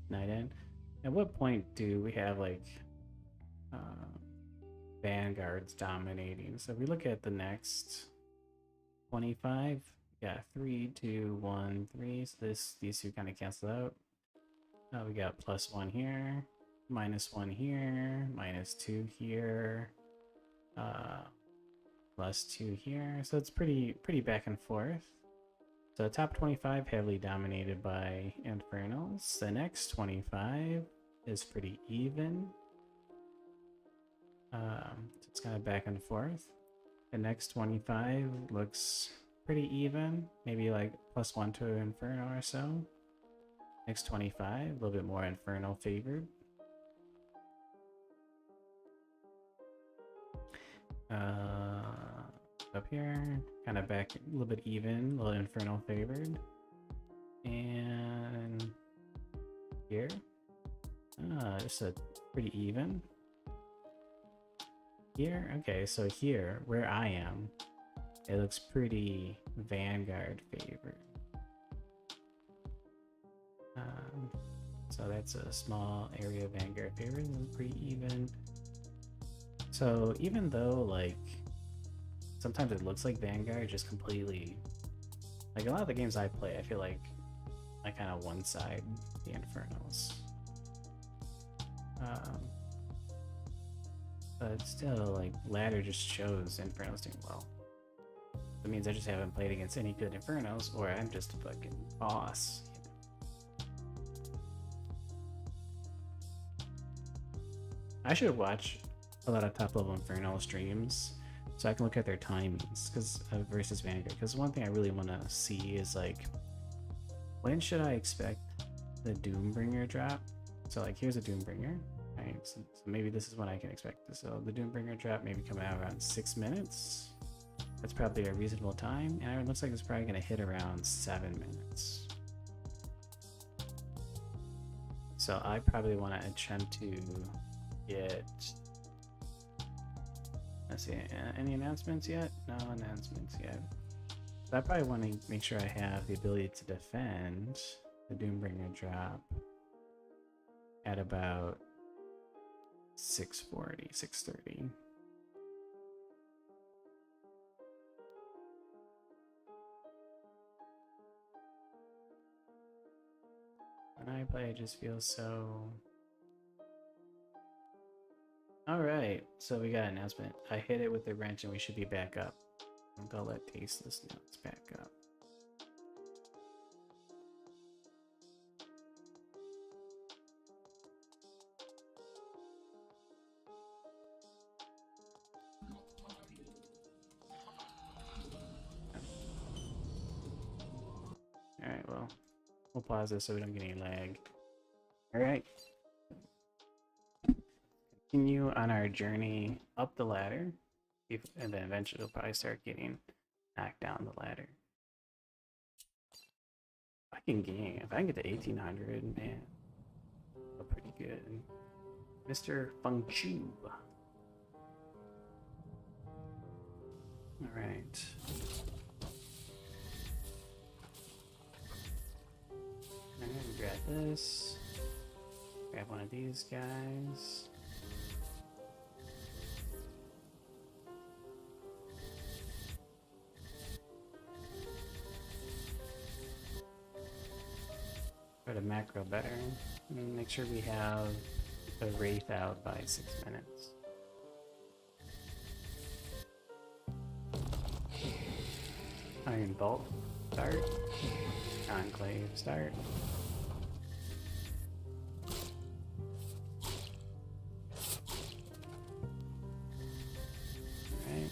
night end. At what point do we have like Vanguards dominating? So if we look at the next 25, yeah, 3, 2, 1, 3. So these two kind of cancel out. We got +1 here, -1 here, -2 here, +2 here. So it's pretty back and forth. So top 25 heavily dominated by Infernals. The next 25 is pretty even. So it's kind of back and forth. The next 25 looks pretty even, maybe like +1 to Inferno or so. Next 25, a little bit more Inferno favored. Up here, kind of back a little bit even, a little Inferno favored. And here, just a pretty even. Here, okay, so here, where I am, it looks pretty Vanguard favored. So that's a small area of Vanguard favored, pretty even. So even though like sometimes it looks like Vanguard just completely, like a lot of the games I play, I feel like I kind of one side the Infernals. But still, like ladder just shows Infernals doing well. That means I just haven't played against any good Infernos, or I'm just a fucking boss. I should watch a lot of top level Inferno streams so I can look at their timings because versus Vanguard. Because one thing I really want to see is like, when should I expect the Doombringer drop? So like, here's a Doombringer. Right, so maybe this is when I can expect this. So the Doombringer drop maybe coming out around 6 minutes. That's probably a reasonable time, and it looks like it's probably going to hit around 7 minutes. So I probably want to attempt to get. Let's see, any announcements yet? No announcements yet. So I probably want to make sure I have the ability to defend the Doombringer drop at about 6:40, 6:30. When I play, it just feels so. Alright, so we got an announcement. I hit it with the wrench and we should be back up. I'm gonna let Tasteless know it's back up. Alright, well, we'll pause this so we don't get any lag. Alright. Continue on our journey up the ladder, and then eventually we'll probably start getting knocked down the ladder. If I can get to 1800, man, that's pretty good. Mr. Feng Chu. Alright. I'm gonna grab this. Grab one of these guys. Try to macro better. Make sure we have the Wraith out by 6 minutes. Iron Bolt, start. Conclave, start. Alright.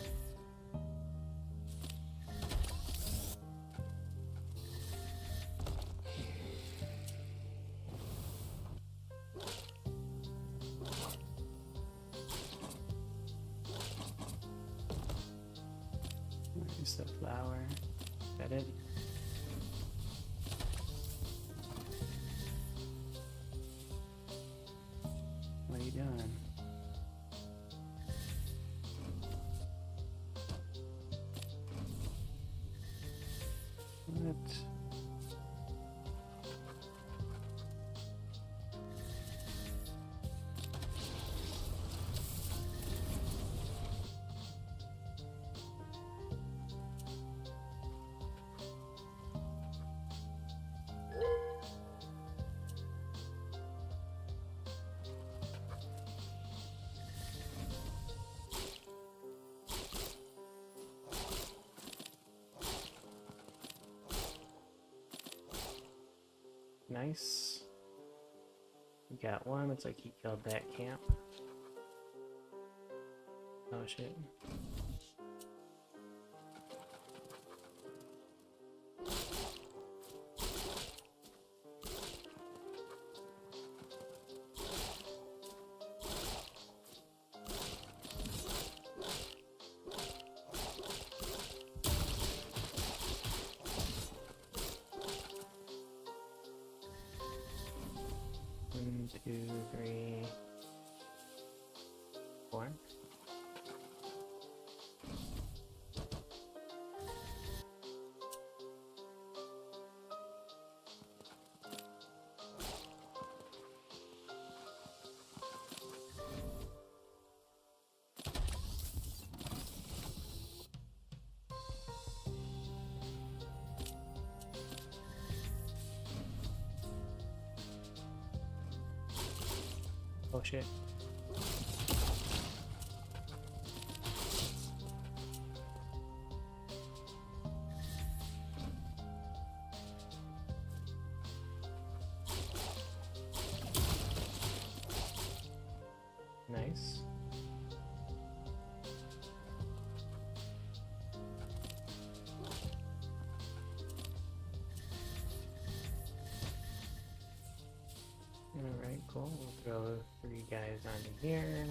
Use the flower. Is that it? What are you doing? What? nice. We got one. Looks like he killed that camp. Oh shit. One, two, three, four. Oh shit. Nice. Alright, cool. We'll throw 3 guys onto here.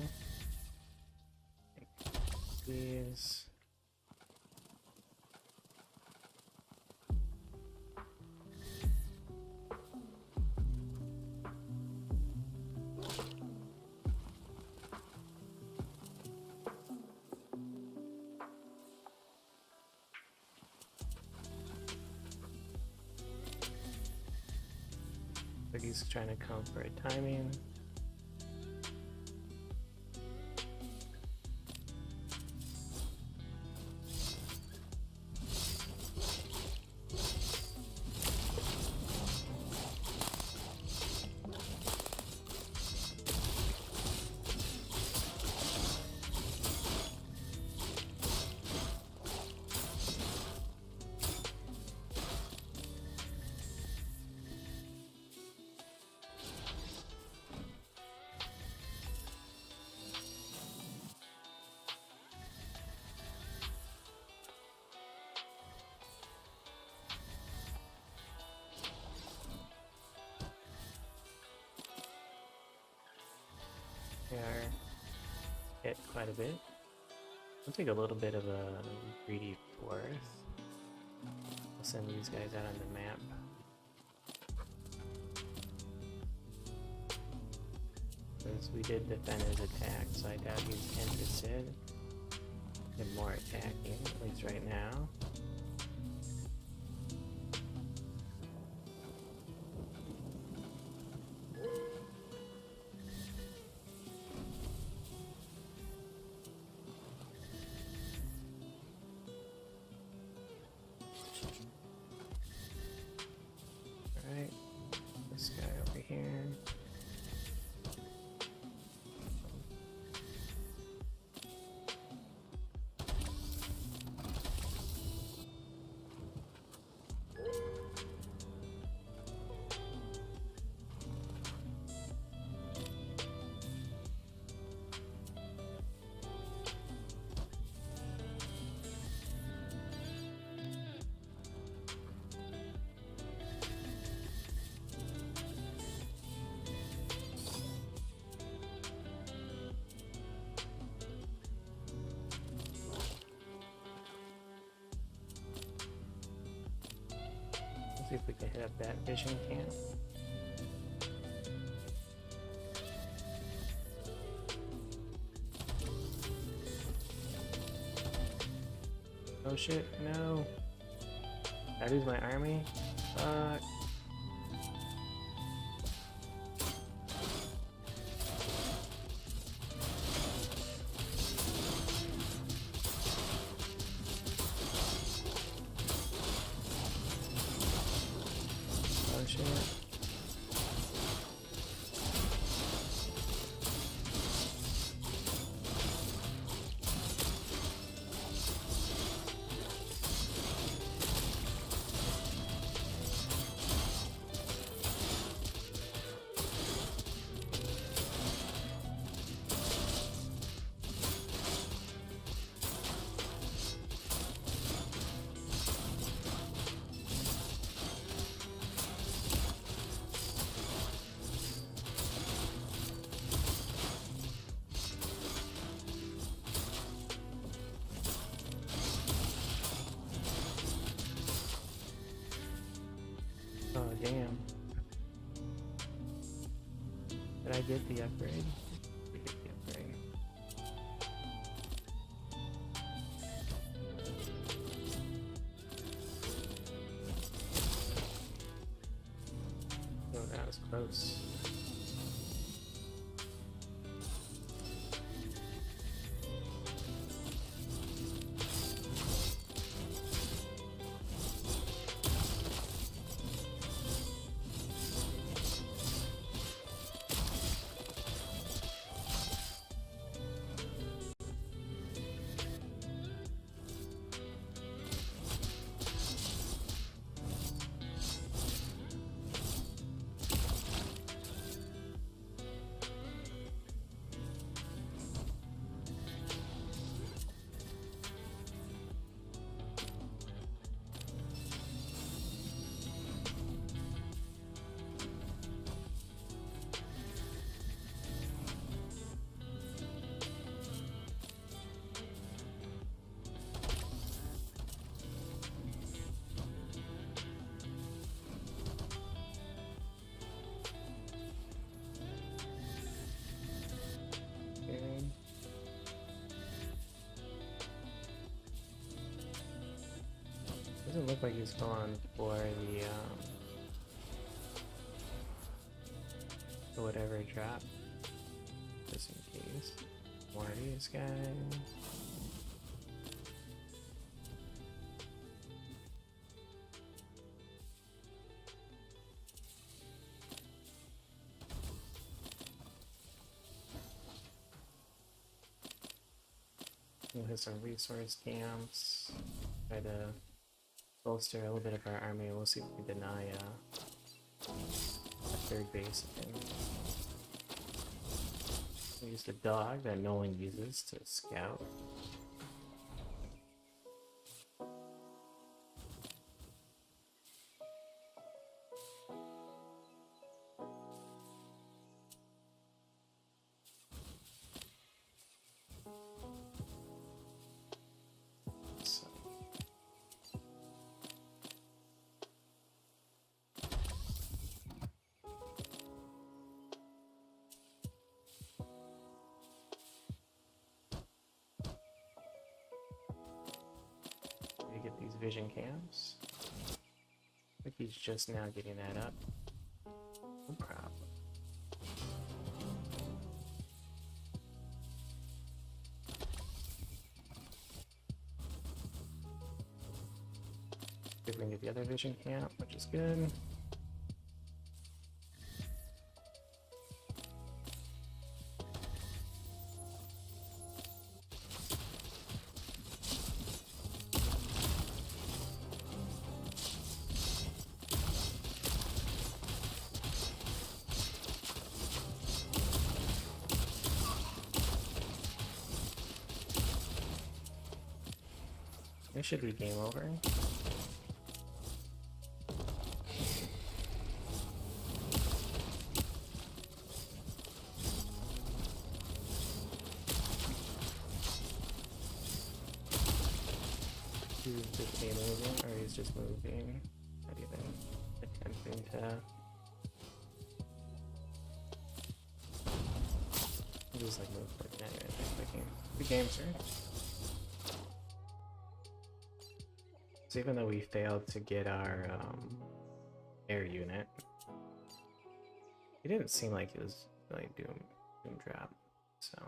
These. Like he's trying to come for a timing. They are hit quite a bit. I'll take a little bit of a greedy fourth. I'll send these guys out on the map. Because we did defend his attack, so I doubt he's interested in more attacking, at least right now. Alright, this guy over here. Let's see if we can hit up that vision camp. Oh shit, no. Did I lose my army? Fuck. Oh shit. get the upgrade? We get the upgrade. Oh, that was close. Doesn't look like he's gone for the whatever drop. Just in case. More of these guys. We'll hit some resource camps. Try to bolster a little bit of our army. We'll see if we can deny a third base again. We use the dog that no one uses to scout. Get these vision cams. I think he's just now getting that up. No problem. See if we can get the other vision camp, which is good. This should be game over. He's just moving, or he's just moving. Not even attempting to. I'll just like move like that. The game's right. So even though we failed to get our air unit, it didn't seem like it was really doom drop. So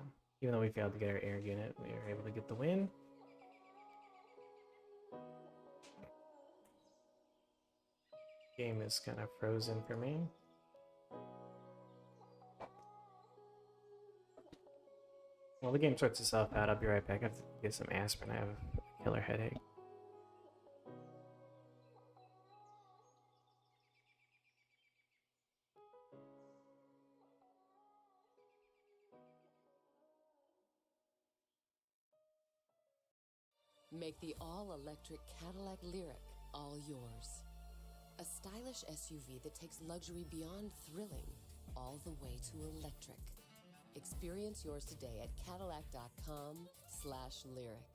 even though we failed to get our air unit, we were able to get the win. Game is kind of frozen for me. Well, the game sorts itself out. I'll be right back. I have to get some aspirin. I have a killer headache. Make the all-electric Cadillac Lyric all yours. A stylish SUV that takes luxury beyond thrilling, all the way to electric. Experience yours today at Cadillac.com/lyric.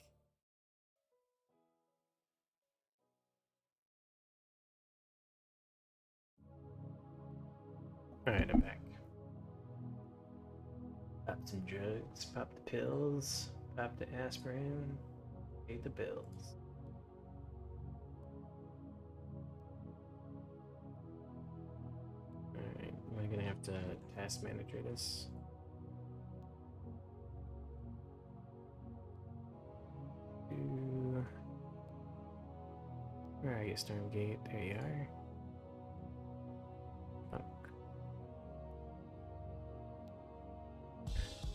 Alright, I'm back. some drugs, pop the pills, pop the aspirin, pay the bills. Alright, am I gonna have to task manager this? Where are you, Stormgate? There you are. Fuck.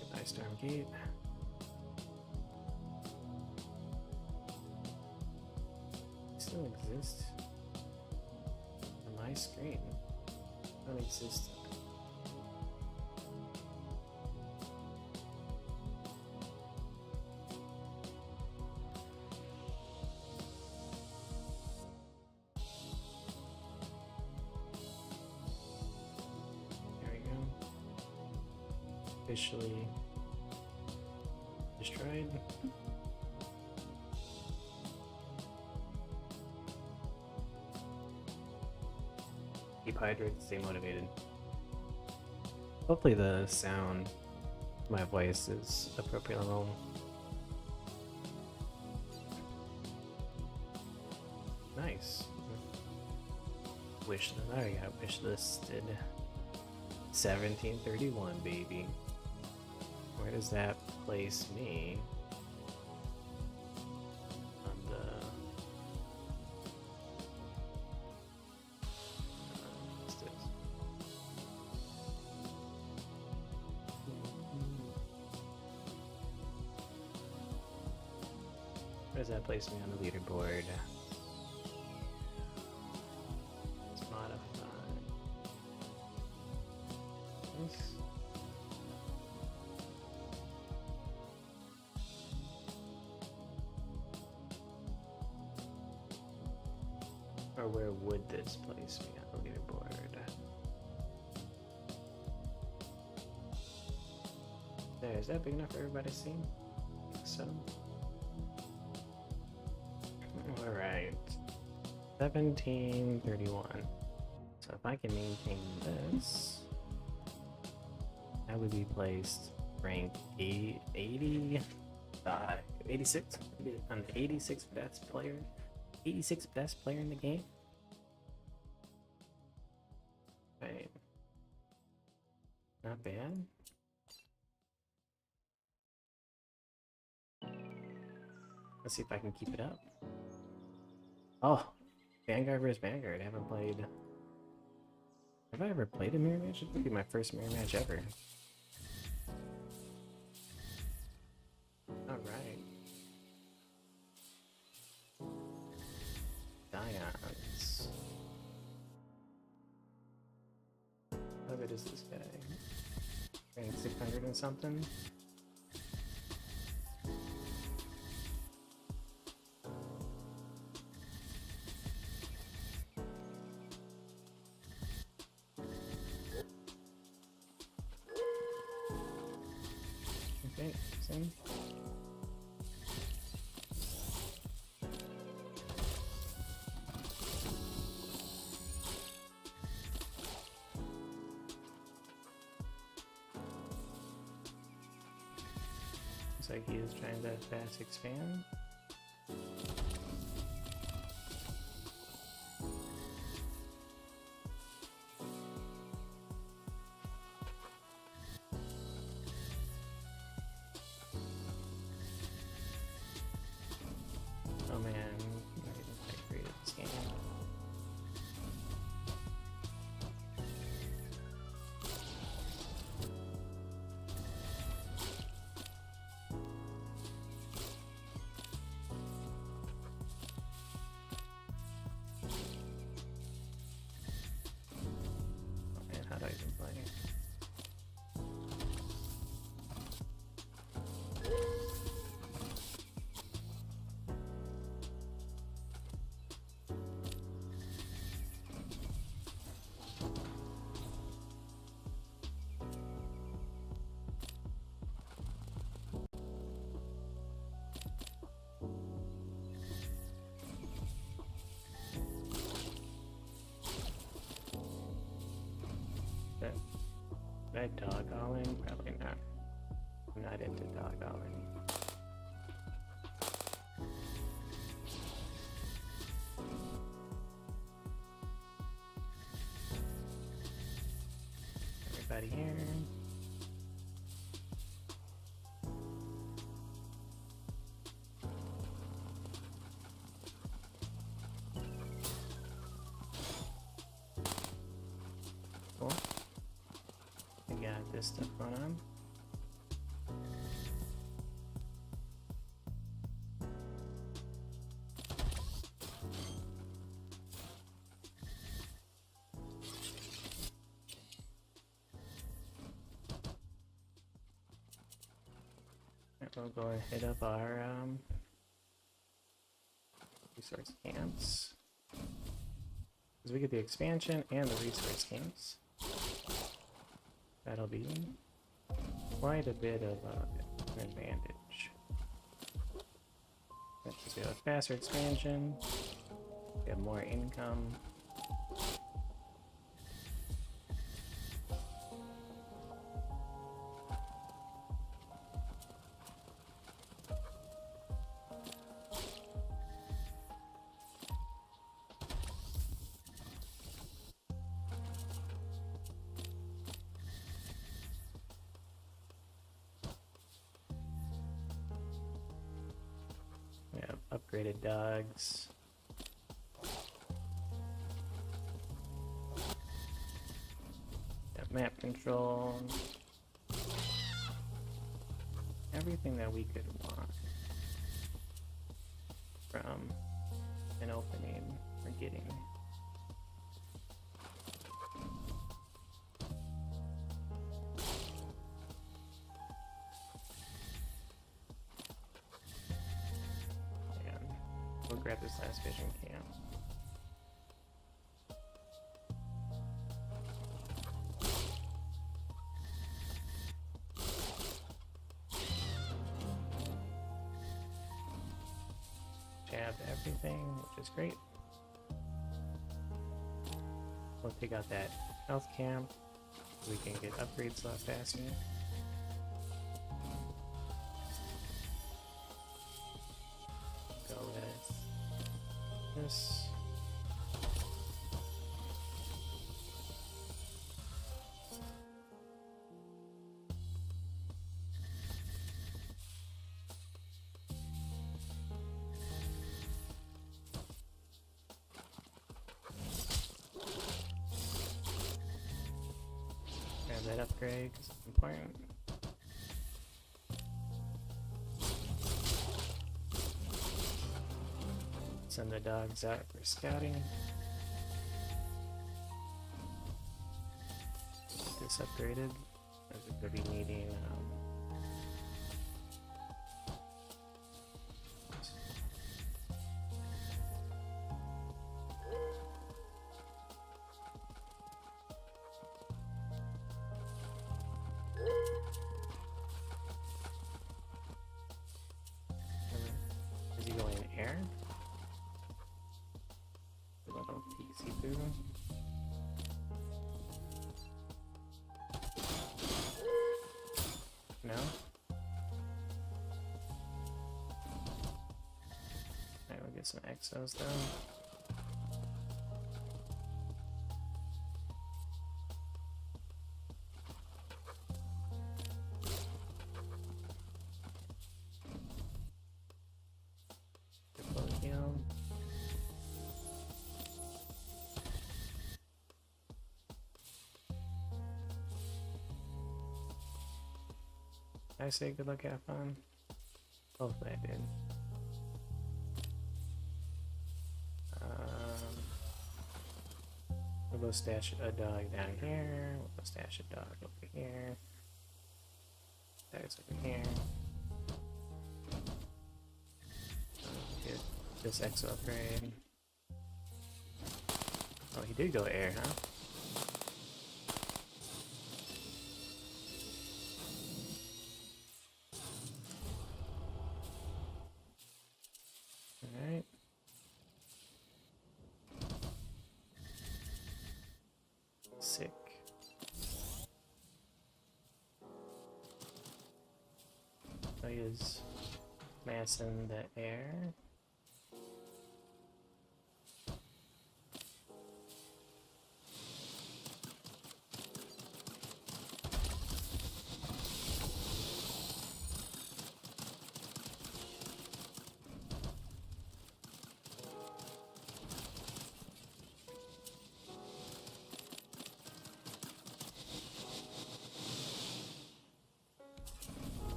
Goodbye, Stormgate. Still exist on my screen. Don't exist. There we go. Officially destroyed. Keep hydrated, stay motivated. Hopefully the sound of my voice is appropriate level. Nice. Wish list. I got wish listed. 1731, baby. Where does that place me? On the what's this? Where does that place me on the leaderboard? Spotify. Nice. Or where would this place me on the leaderboard? There, is that big enough for everybody to see? I think so. Alright. 1731. So if I can maintain this, I would be placed rank 80, 86? I'm the 86th best player. 86th best player in the game. Right. Not bad. Let's see if I can keep it up. Oh, Vanguard versus Vanguard. I haven't played. Have I ever played a mirror match? It would be my first mirror match ever. Alright. Dions. How good is this guy? Rank 600 and something? Okay, same. Looks like he is trying to fast expand. Oh man, I created this game. Oh man, how do I even play? Did I dog all in? Probably not. I'm not into dog already. Everybody here. Cool. We got this stuff going on. We'll go and hit up our resource camps. Because we get the expansion and the resource camps. That'll be quite a bit of an advantage. Because we have a faster expansion, we have more income. We have upgraded dogs. Got map control. Everything that we could want from an opening we're getting. We'll grab this last fishing camp. Jab everything, which is great. We'll take out that health camp so we can get upgrades a lot faster. Go with this. Grab that upgrade because it's important. Send the dogs out for scouting. Get this upgraded. As we're going to be needing is he going in air? A little PC food. No? Alright, we'll get some exos though. Did I say good luck, have fun? Hopefully I did. We'll go stash a dog down here. We'll go stash a dog over here. Dogs over here. Get this exo upgrade. Oh, he did go air, huh? Alright. Sick. his mass in the air.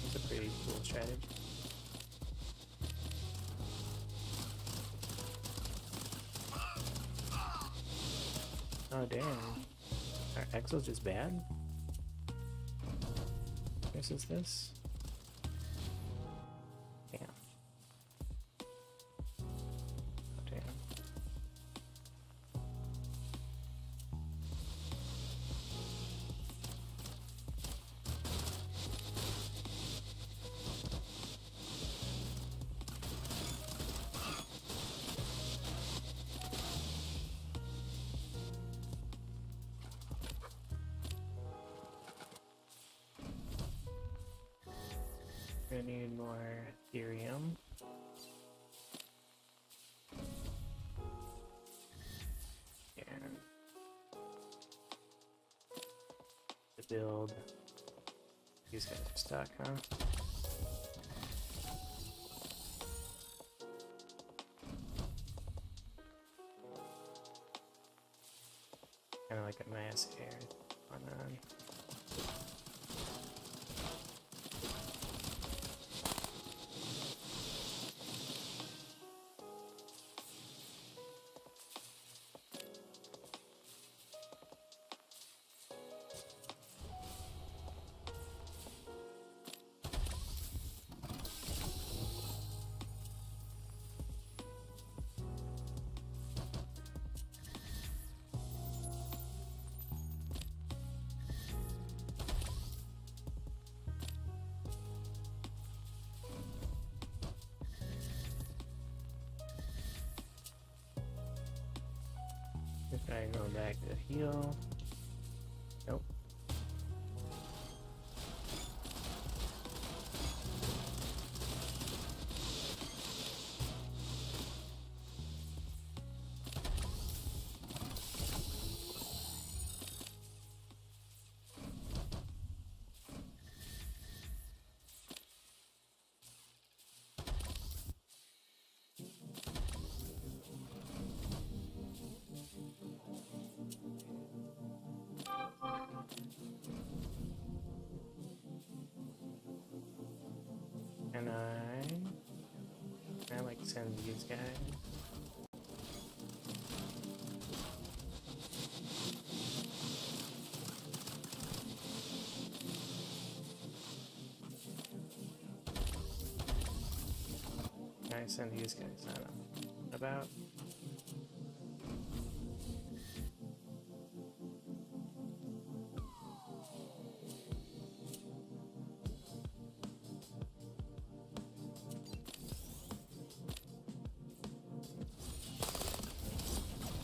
It's a pretty cool strategy. Oh damn. Are Exos just bad? Versus this? Damn. Oh damn. Gonna need more Ethereum. And to build. These guys are stuck, huh? Kind of like a mass air on. This guy going back to heal. Nope. And I like to send these guys. I send these guys, I don't know, about.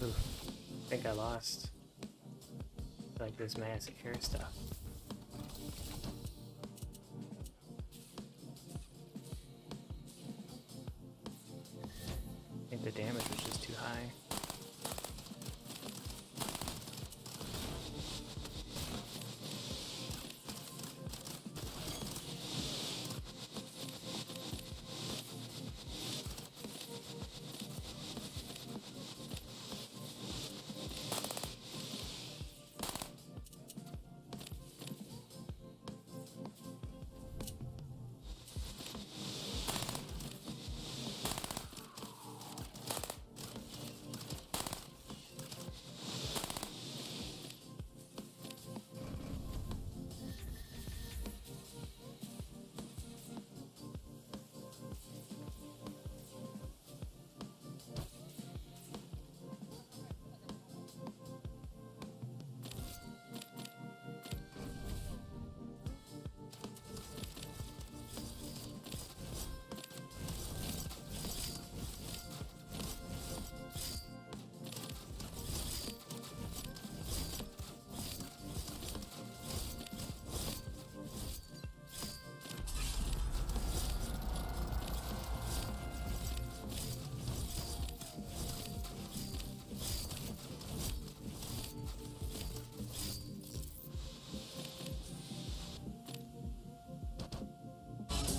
Oof, I think I lost like this mass air stuff. I think the damage was just too high.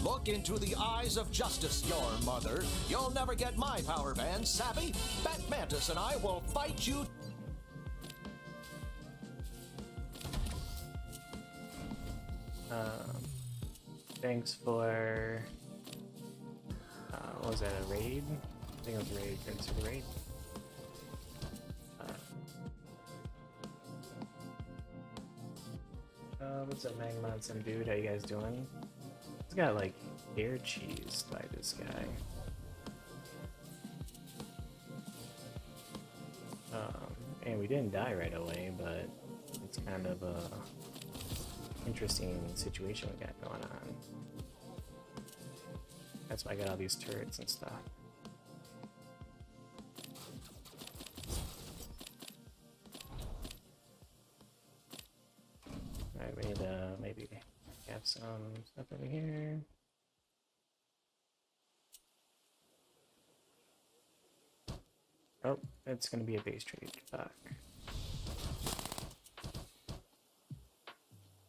Look into the eyes of justice, your mother. You'll never get my power band, savvy? Bat Mantis and I will fight you. Thanks for what was that, a raid? I think it was a raid. Thanks for the raid. What's up, Magma? Some dude, how you guys doing? He's got like air cheese by this guy. And we didn't die right away, but it's kind of a interesting situation we got going on. That's why I got all these turrets and stuff. Alright, we need to maybe have some stuff over here. Oh, it's gonna be a base trade. Fuck.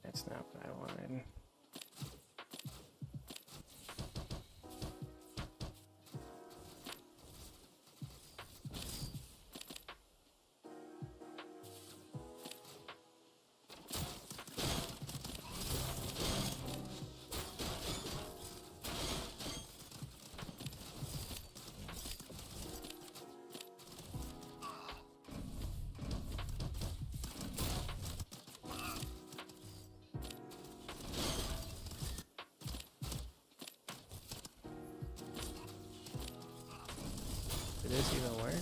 That's not what I wanted. Did this even work?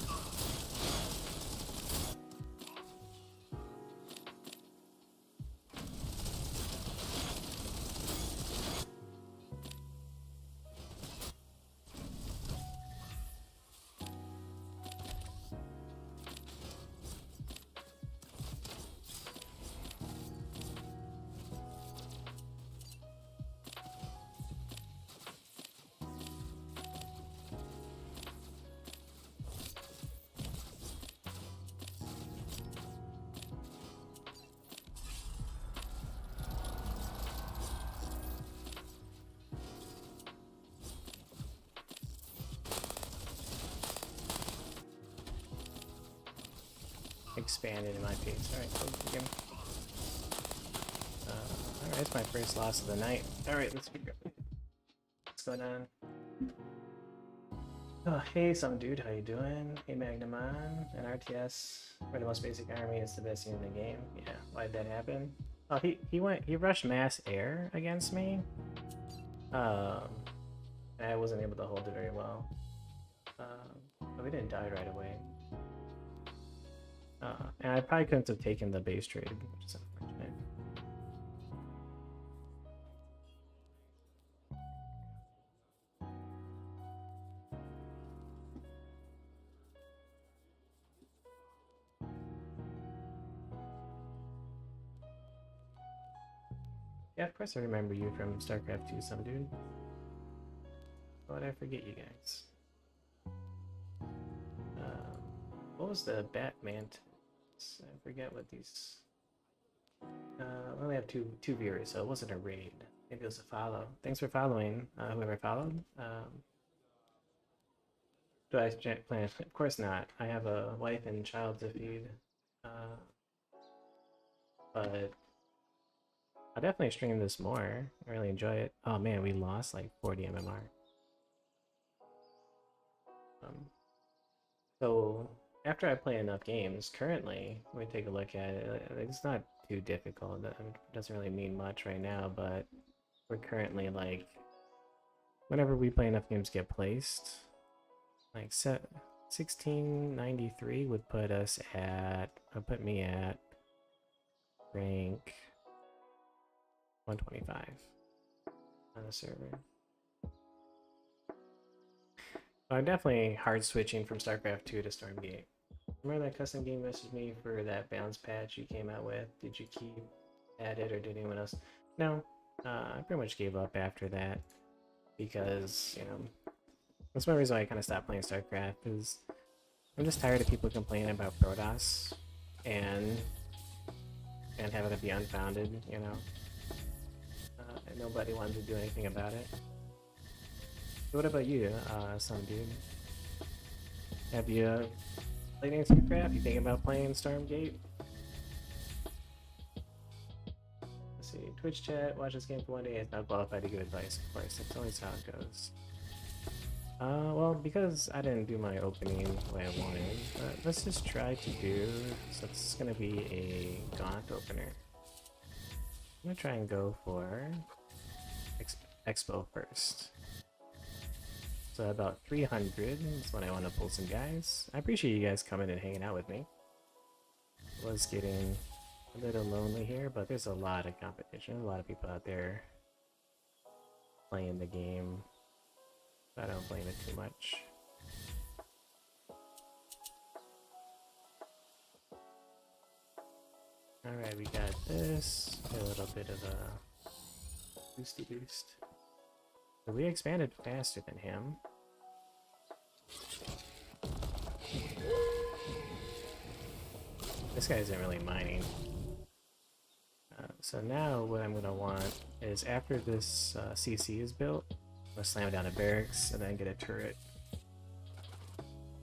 Expanded in my pace. Alright, let's begin. Alright, it's my first loss of the night. Alright, let's begin. What's going on? Oh, hey, some dude, how you doing? Hey, Magnamon, an RTS for the most basic army is the best unit in the game. Yeah, why'd that happen? Oh, he rushed mass air against me. I wasn't able to hold it very well. But we didn't die right away. And I probably couldn't have taken the base trade, which is unfortunate. Yeah, of course I remember you from StarCraft 2, some dude. Why would I forget you guys? What was the Batman? I forget what these. We only have two viewers, so it wasn't a raid. Maybe it was a follow. Thanks for following, whoever followed. Do I plan? Of course not. I have a wife and child to feed. But I'll definitely stream this more. I really enjoy it. Oh man, we lost like 40 MMR. So after I play enough games, currently, let me take a look at it. It's not too difficult. It doesn't really mean much right now, but we're currently like, whenever we play enough games get placed, like 1693 would put us at, put me at rank 125 on the server. I'm definitely hard switching from StarCraft 2 to Stormgate. Remember that custom game messaged me for that bounce patch you came out with? Did you keep at it or did anyone else? No, I pretty much gave up after that because, you know, that's one reason why I kind of stopped playing StarCraft, is I'm just tired of people complaining about Protoss and having it be unfounded, you know? And nobody wanted to do anything about it. What about you, some dude? Have you played any StarCraft? You thinking about playing Stormgate? Let's see. Twitch chat, watch this game for 1 day, is not qualified to give advice, of course. That's always how it goes. Well, because I didn't do my opening the way I wanted, let's just try to do, so it's gonna be a Gaunt opener. I'm gonna try and go for Expo first. So about 300 is when I want to pull some guys. I appreciate you guys coming and hanging out with me. I was getting a little lonely here, but there's a lot of competition. A lot of people out there playing the game. I don't blame it too much. Alright, we got this. A little bit of a boosty boost. But we expanded faster than him. This guy isn't really mining. So now what I'm going to want is after this CC is built, I'm going to slam down a barracks and then get a turret.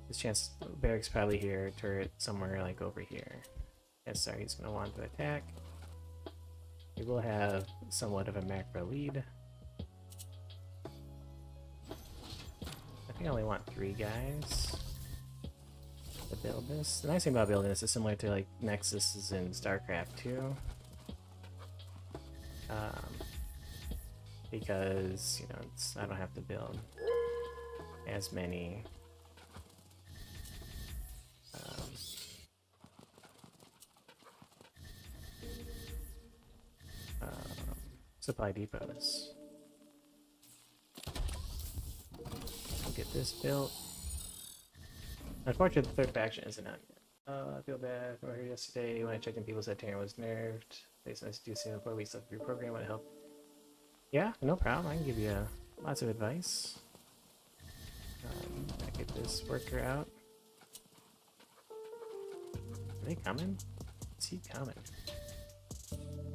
This chance barracks probably here, turret somewhere like over here. Yes, sorry, he's going to want to attack. We will have somewhat of a macro lead. I think I only want 3 guys to build this. The nice thing about building this is similar to like Nexus is in StarCraft 2. Because, you know, I don't have to build as many supply depots. Get this built. Unfortunately, the 3rd faction isn't out yet. I feel bad. We were here yesterday when I checked in, people said Terran was nerfed. They said do so 4 weeks left of your program. Want to help? Yeah, no problem. I can give you lots of advice. I get this worker out. Are they coming? Is he coming?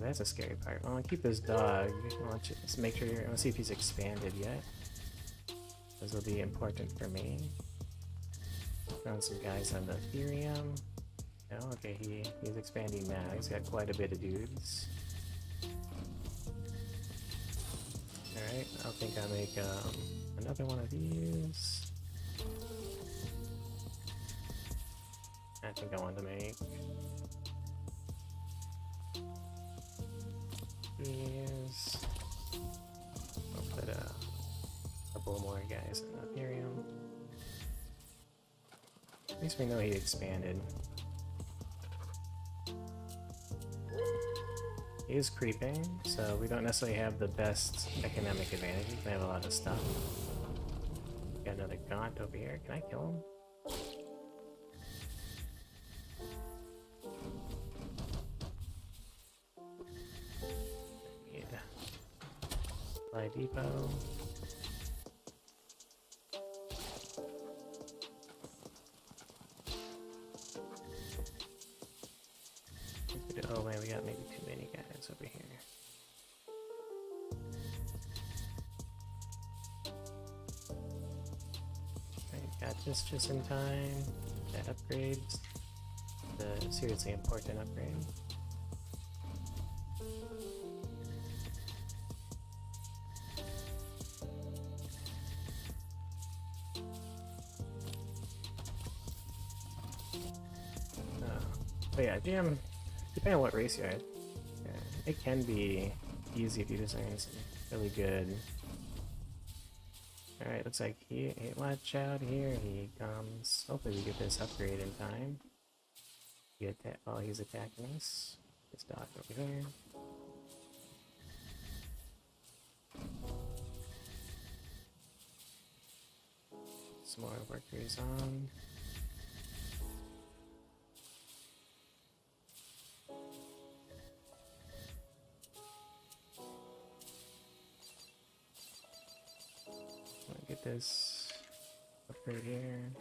That's a scary part. I want to keep this dog. I want you to make sure. I want to see if he's expanded yet. This will be important for me. Found some guys on the Ethereum. No, okay, he's expanding now. He's got quite a bit of dudes. Alright, I think I'll make another one of these. I think I want to make these. I'll put a couple more guys in Ethereum. At least we know he expanded. He is creeping, so we don't necessarily have the best economic advantage. We have a lot of stuff. Got another Gaunt over here. Can I kill him? Need supply depot. Oh man, we got maybe too many guys over here. Alright, got this just in time. That upgrades. The seriously important upgrade. But yeah, GM, depending on what race you're at, it can be easy if you design some really good. Alright, looks like he watch out, here he comes. Hopefully we get this upgrade in time. Get that while he's attacking us. This dog over here. Some more workers on. Get this upgrade here.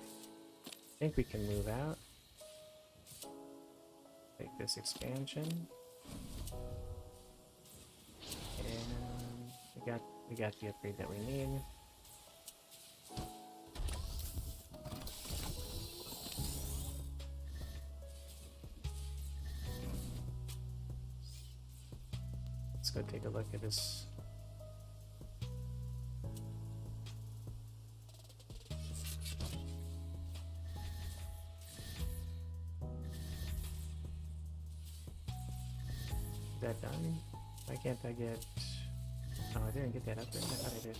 I think we can move out. Take this expansion. And we got the upgrade that we need. Let's go take a look at this. Is that done? Why can't I get... Oh, I didn't get that up there. I thought I did.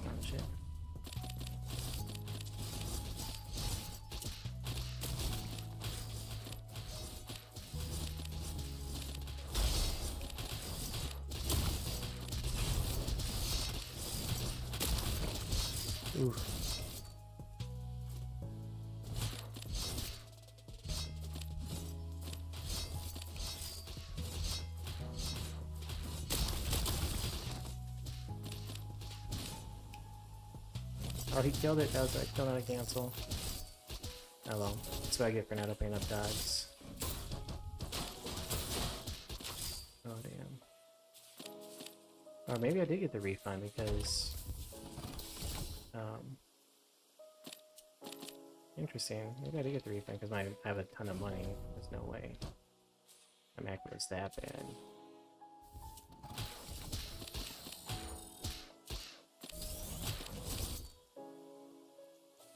Oh, shit. Oof. Oh, he killed it. That was like still not a cancel. Oh well. That's what I get for not opening up dogs. Oh damn. Or maybe I did get the refund because interesting. Maybe I did get the refund because I have a ton of money. There's no way my macro is that bad.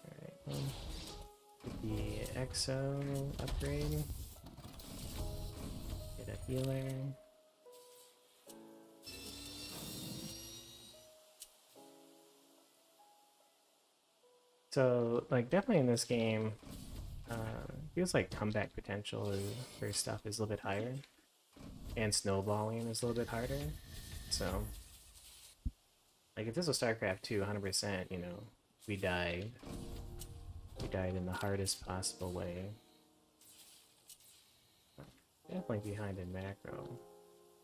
Alright, get the Exo upgrade. Get a healer. So, like, definitely in this game, feels like comeback potential for stuff is a little bit higher, and snowballing is a little bit harder. So, like, if this was StarCraft 2, 100%, you know, we died. We died in the hardest possible way. Definitely behind in macro,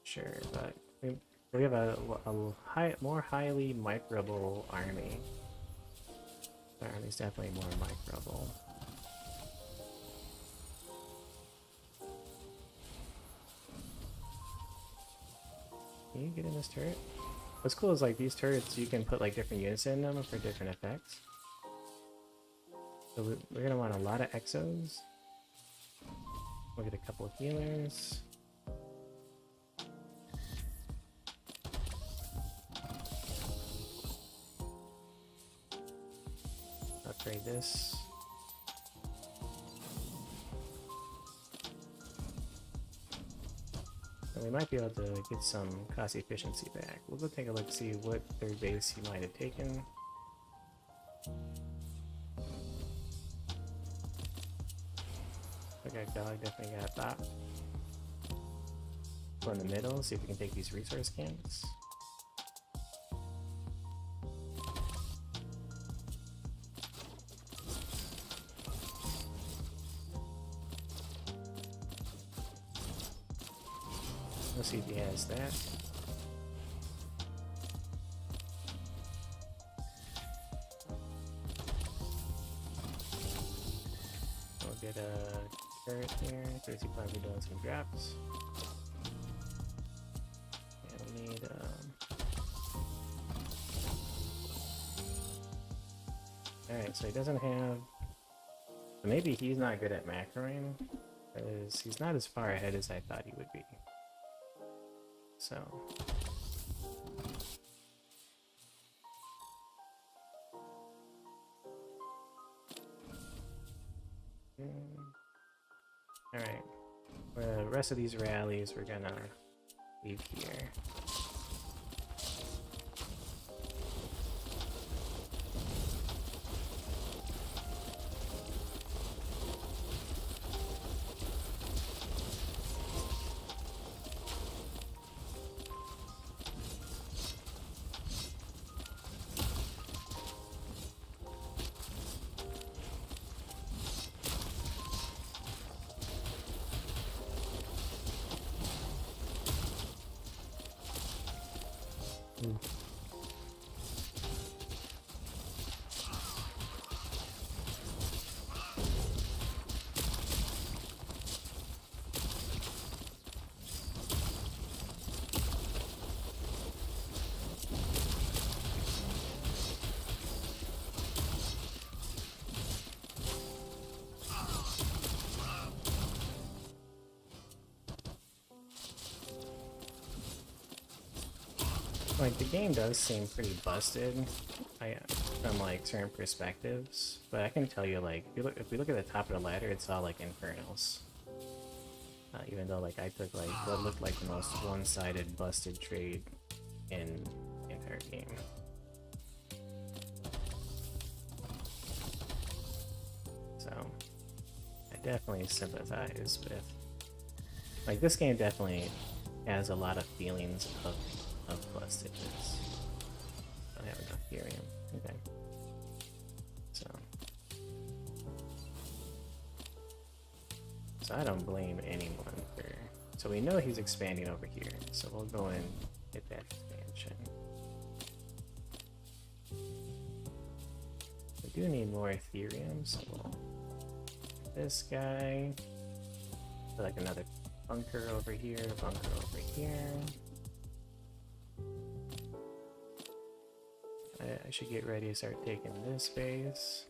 sure, but we have a more highly microable army. Our army's definitely more microable. Can you get in this turret? What's cool is like these turrets, you can put like different units in them for different effects. So we're gonna want a lot of exos. We'll get a couple of healers. Upgrade this. And we might be able to get some cost efficiency back. We'll go take a look, see what third base he might have taken. Okay, dog definitely got that. Go in the middle, see if we can take these resource camps. Let's see if he has that. We'll get a turret here, because he probably doing some drops. And we need alright, so he doesn't have, maybe he's not good at macroing, because he's not as far ahead as I thought he would be. So alright, the rest of these rallies we're gonna leave here. Like, the game does seem pretty busted from, like, certain perspectives, but I can tell you, like, if we look at the top of the ladder, it's all, like, infernals. Even though, like, I took, like, what looked like the most one-sided busted trade in the entire game. So, I definitely sympathize with... Like, this game definitely has a lot of feelings of bustedness. I don't have enough helium. Okay. So I don't blame anyone for... So we know he's expanding over here, so we'll go and hit that expansion. We do need more Ethereum, so we'll get this guy. Put like another bunker over here, bunker over here. I should get ready to start taking this base.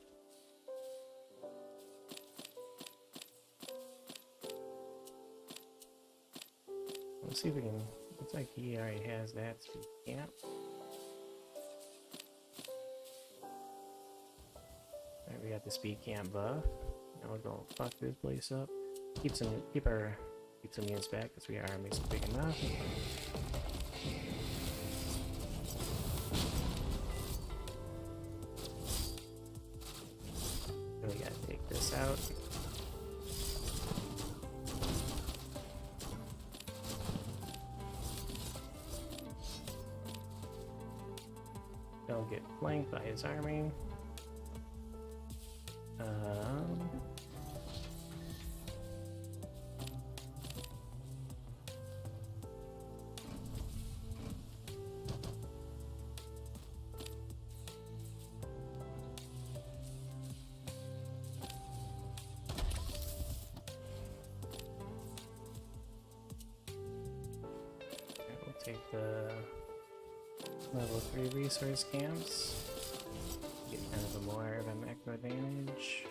Let's see if we can... Looks like he already has that speed camp. Alright, we got the speed camp buff. Now we're gonna fuck this place up. Keep some units back because our army's big enough. Really gotta take this out. Don't get flanked by his army. We'll take the level 3 resource camps. Get kind of a more of a macro advantage.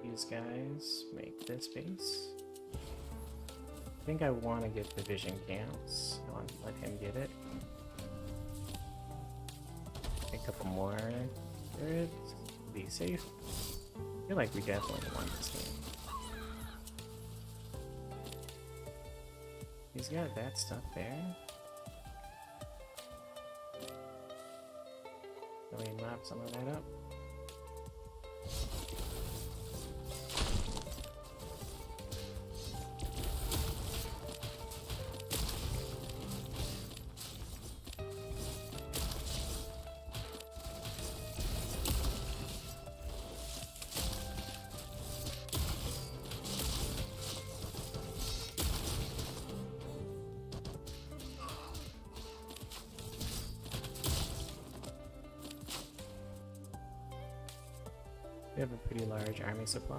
These guys make this base. I think I want to get division camps. I want to let him get it. A couple more. Good. Be safe. I feel like we definitely won this game. He's got that stuff there. Can we map some of that up? We have a pretty large army supply.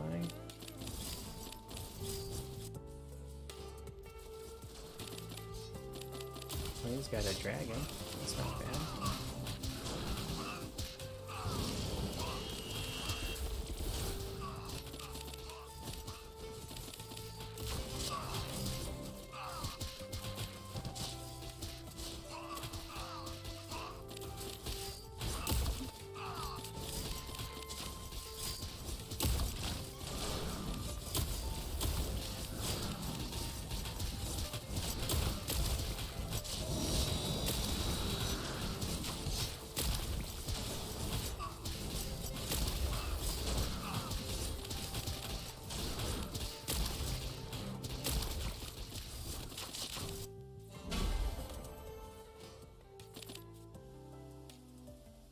Well, he's got a dragon. That's not bad.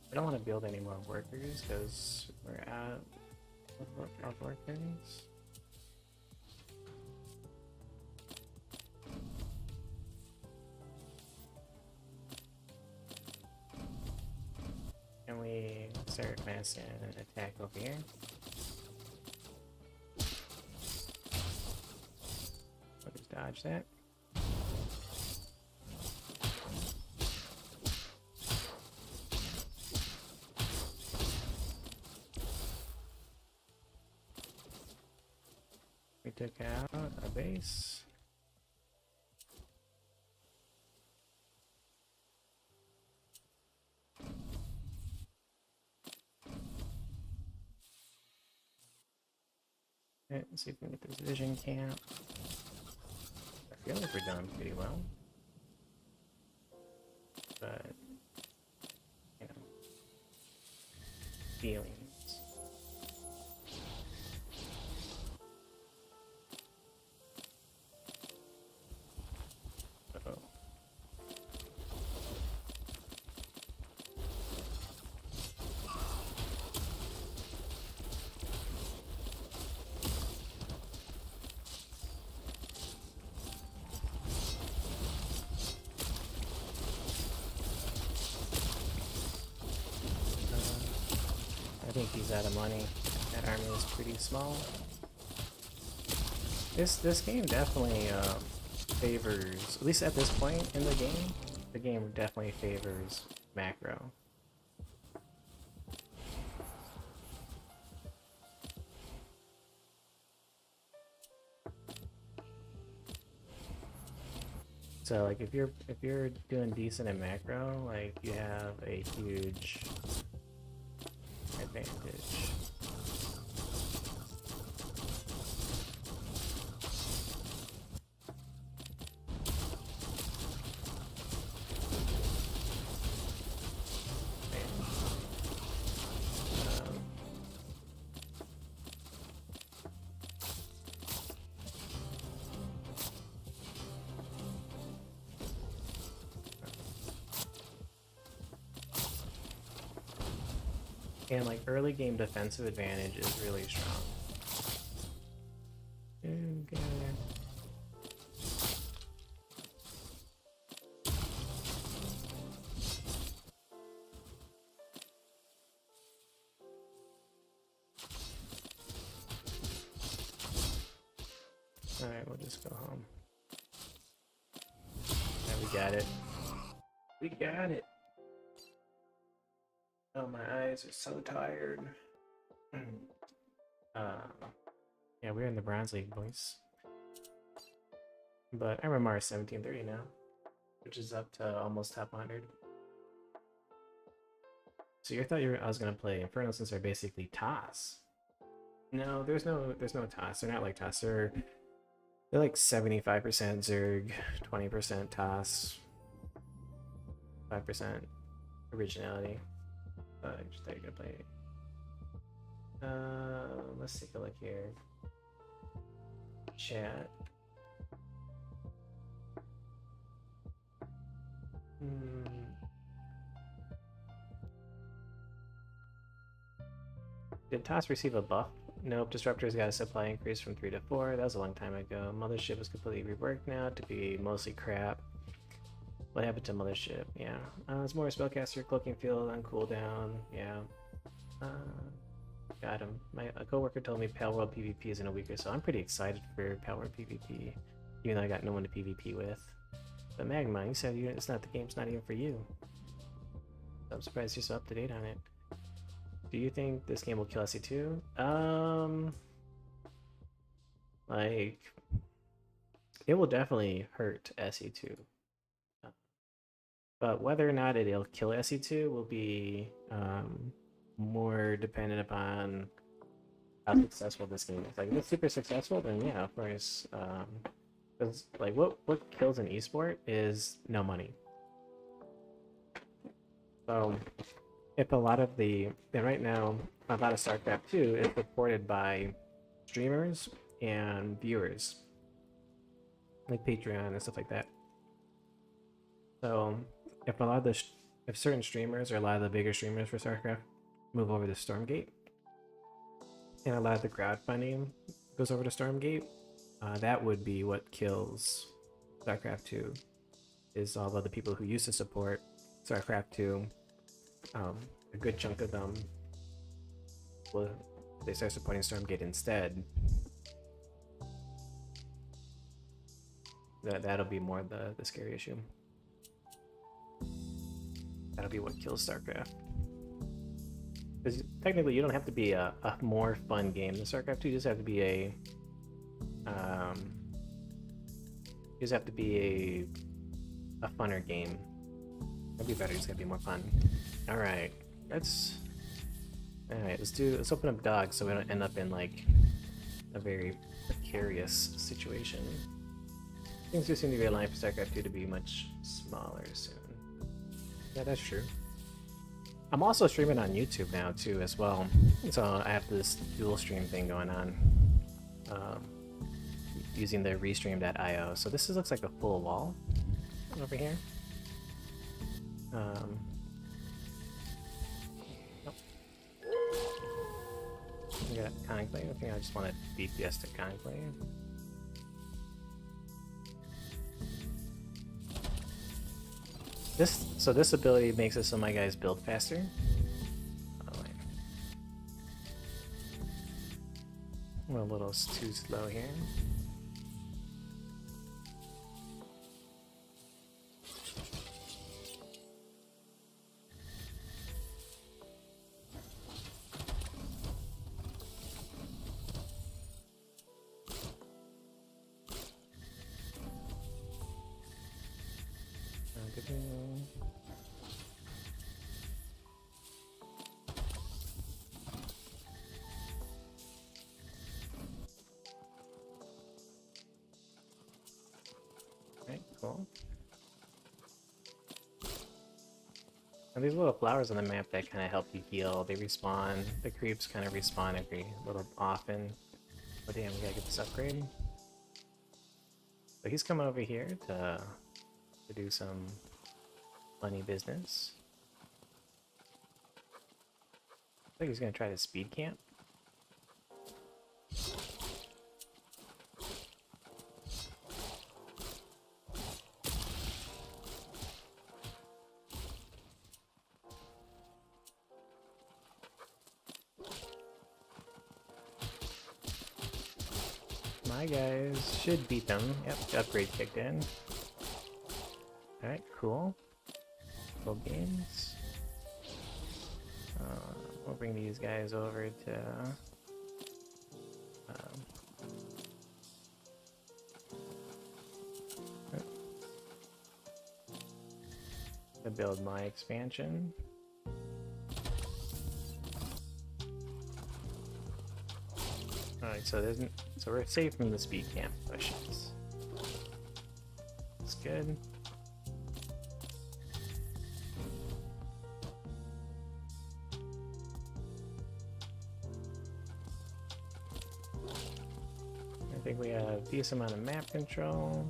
I don't want to build any more workers because we're out of workers. Can we start massing an attack over here? I'll just dodge that. We took out a base. Okay, let's see if we can get this vision camp. I feel like we're doing pretty well. But, you know, feelings. Uh-oh. I think he's out of money. That army is pretty small. This game definitely favors, at least at this point in the game definitely favors macro. So like if you're doing decent in macro, like you have a huge advantage. And like early game defensive advantage is really strong. Ooh, get out of there. Alright, we'll just go home. Yeah, we got it. We got it. Oh, my eyes are so tired. Yeah, we're in the Bronze League, boys. But MMR is 1730 now, which is up to almost top 100. So you thought I was gonna play Inferno since they're basically TOS. No, there's no TOS. They're not like TOS. They're like 75% Zerg, 20% TOS, 5% originality. I just thought you were gonna play. Let's take a look here. Chat. Did TOS receive a buff? Nope. Disruptors got a supply increase from 3 to 4. That was a long time ago. Mothership is completely reworked now to be mostly crap. What happened to Mothership? Yeah. It's more spellcaster, cloaking field on cooldown. Yeah. Got him. A coworker told me Pale World PvP is in a week or so. I'm pretty excited for Pale World PvP, even though I got no one to PvP with. But Magma, you said it's not the game's not even for you. So I'm surprised you're so up to date on it. Do you think this game will kill SE2? Like, it will definitely hurt SE2. But whether or not it'll kill SE2 will be more dependent upon how successful this game is. Like, if it's super successful, then yeah, of course. Because like, what kills an esport is no money. So, if a lot of and right now, a lot of StarCraft 2 is supported by streamers and viewers, like Patreon and stuff like that. So, if a lot of if certain streamers or a lot of the bigger streamers for StarCraft move over to Stormgate, and a lot of the crowdfunding goes over to Stormgate, that would be what kills StarCraft 2. Is all of the people who used to support StarCraft 2. A good chunk of them will they start supporting Stormgate instead. That'll be more the scary issue. That'll be what kills StarCraft. Because technically, you don't have to be a more fun game than StarCraft 2. You just have to be a funner game. That'd be better. Just gotta be more fun. All right, let's open up dogs so we don't end up in like a very precarious situation. Things do seem to be aligned for StarCraft 2 to be much smaller soon. Yeah, that's true. I'm also streaming on YouTube now too as well. So I have this dual stream thing going on. Using the restream.io. So this looks like a full wall over here. Nope. We got Conclave. I think I just want to DPS to Conclave. This ability makes it so my guys build faster. Oh wait. We're a little too slow here. Alright, cool. And these little flowers on the map that kind of help you heal, they respawn. The creeps kind of respawn every little often. Oh damn, we gotta get this upgrade. So he's coming over here to do some funny business. I think he's gonna try to speed camp. My guys should beat them. Yep, the upgrade kicked in. Alright, cool. Full games. We'll bring these guys over to build my expansion. Alright, so we're safe from the speed camp pushes. That's good. I think we have a decent amount of map control.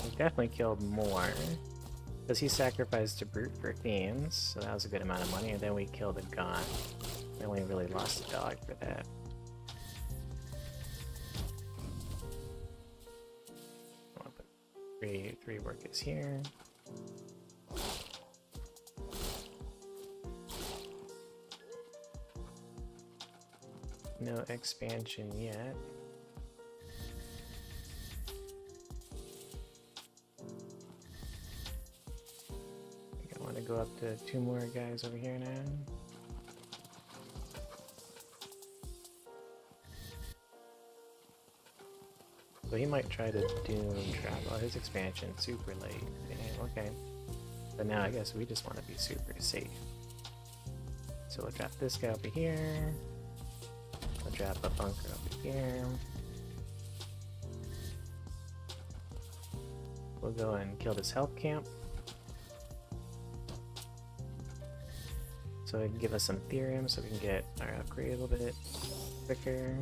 We definitely killed more. Because he sacrificed a brute for themes, so that was a good amount of money, and then we killed a god. We only really lost a dog for that. I'll put three workers here. No expansion yet. Go up to 2 more guys over here now. So he might try to doom travel. His expansion super late. Damn, okay. But now I guess we just want to be super safe. So we'll drop this guy over here. We'll drop a bunker over here. We'll go and kill this health camp. So it can give us some Therium so we can get our upgrade a little bit quicker.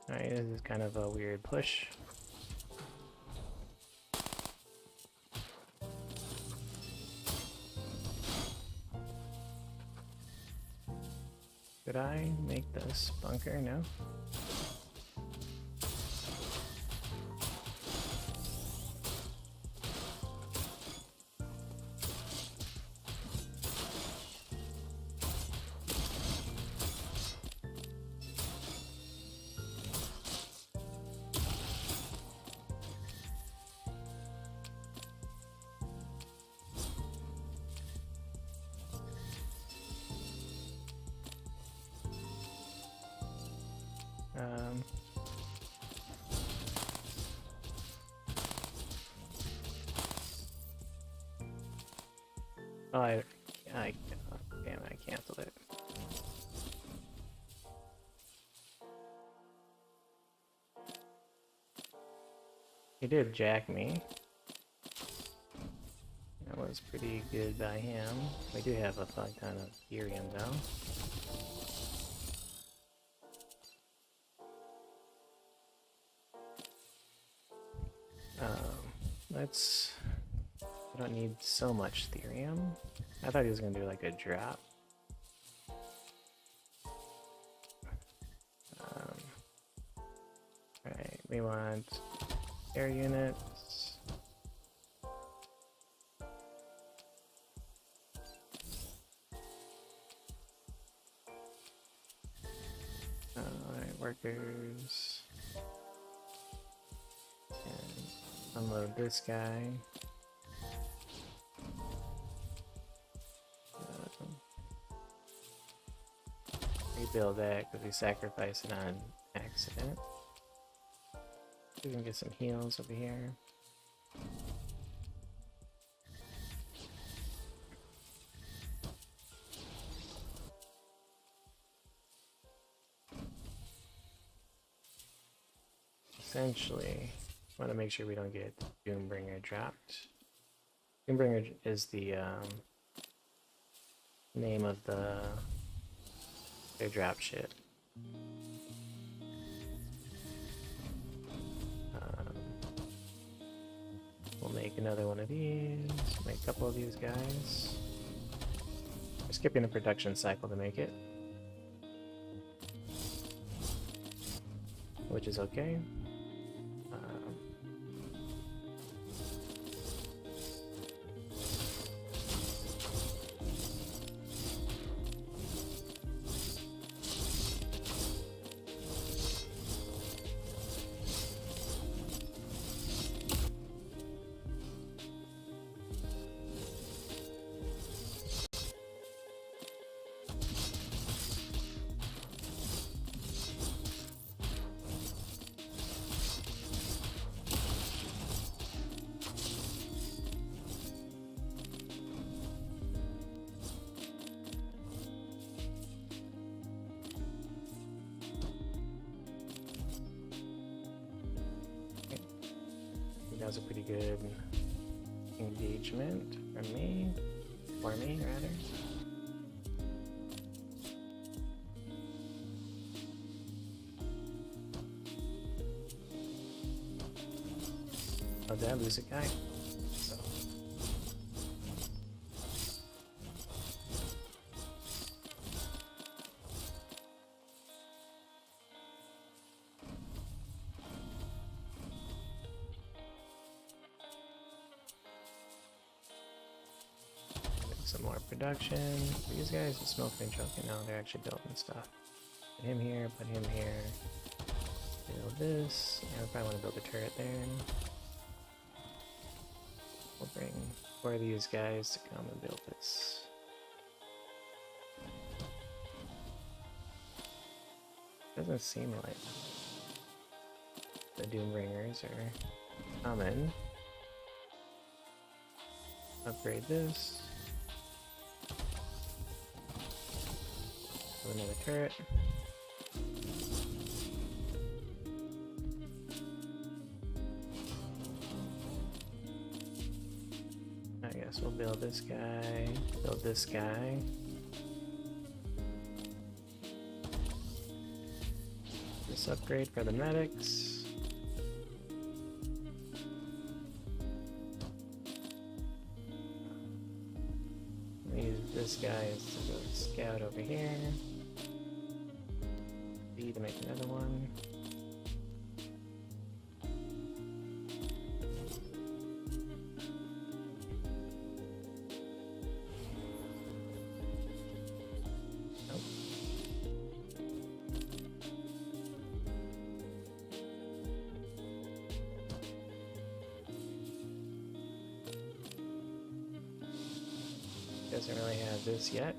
Alright, this is kind of a weird push. Could I make this bunker? No? one. Oh, damn, I canceled it. He did jack me. That was pretty good by him. We do have a fuck ton of Ethereum though. Let's... I don't need so much Ethereum. I thought he was gonna do like a drop. Right, we want air units. Alright, workers. And unload this guy. Rebuild that because we sacrificed it on accident. We can get some heals over here. Essentially, want to make sure we don't get Doombringer dropped. Doombringer is the name of their drop ship. We'll make another one of these, make a couple of these guys. We're skipping the production cycle to make it, which is okay. That was a pretty good engagement for me, rather. Oh, did I lose a guy? So. Some more production. These guys are smoking and choking now. They're actually building stuff. Put him here, put him here. Build this. Yeah, I probably want to build a turret there. We'll bring 4 of these guys to come and build this. Doesn't seem like the Doombringers are coming. Upgrade this. Another turret. I guess we'll build this guy, build this guy. This upgrade for the medics. Use this guy to go scout over here. B to make another one. Nope. Doesn't really have this yet.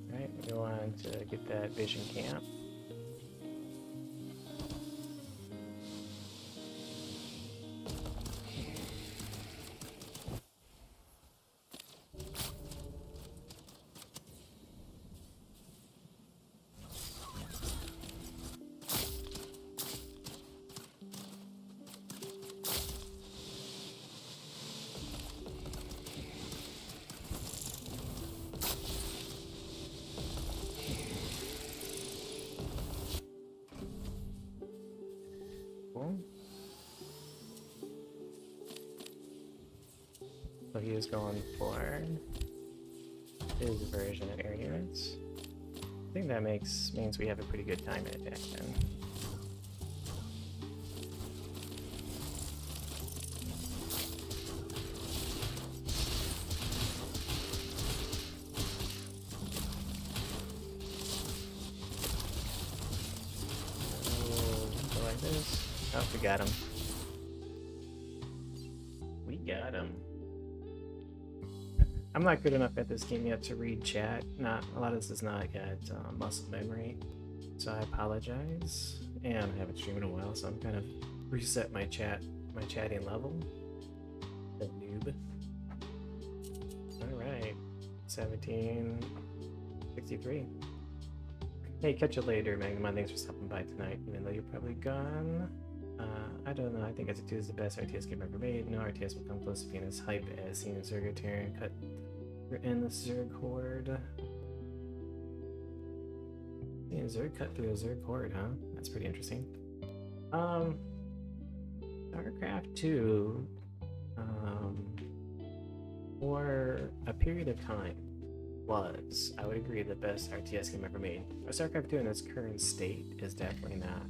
Right, we want to get that vision camp. he is going for his version of air units. I think that means we have a pretty good time in attack then. Go like this. Oh, we got him. We got him. I'm not good enough at this game yet to read chat. A lot of this is not yet muscle memory, so I apologize. And I haven't streamed in a while, so I'm kind of reset my chatting level. The noob. All right, 1763. Hey, catch you later, Magnum. Thanks for stopping by tonight, even though you're probably gone. I don't know. I think SO2 is the best RTS game ever made. No RTS will come close to being as hype as seeing Zerg Terran cut in the Zerg Horde. Seeing Zerg cut through a Zerg Horde, huh? That's pretty interesting. StarCraft 2, for a period of time, was, I would agree, the best RTS game ever made. StarCraft 2 in its current state is definitely not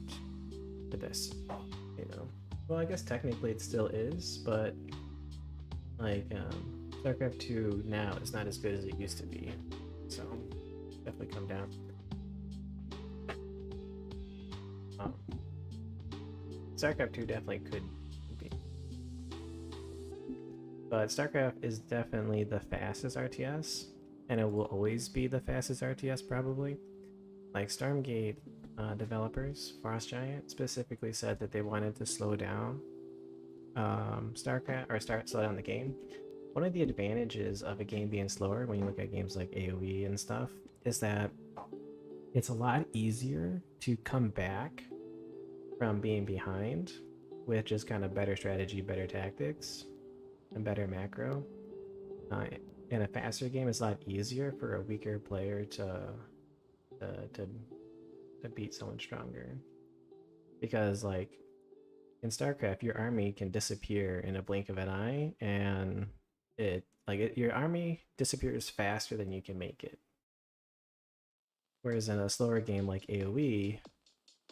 the best, you know. Well, I guess technically it still is, but like StarCraft 2 now is not as good as it used to be, so definitely come down. StarCraft 2 definitely could be, but StarCraft is definitely the fastest RTS, and it will always be the fastest RTS probably. Like Stormgate developers, Frost Giant, specifically said that they wanted to slow down StarCraft, or slow down the game. One of the advantages of a game being slower, when you look at games like AoE and stuff, is that it's a lot easier to come back from being behind with just kind of better strategy, better tactics, and better macro. In a faster game, it's a lot easier for a weaker player to beat someone stronger, because like in StarCraft, your army can disappear in a blink of an eye, and your army disappears faster than you can make it. Whereas in a slower game like AoE,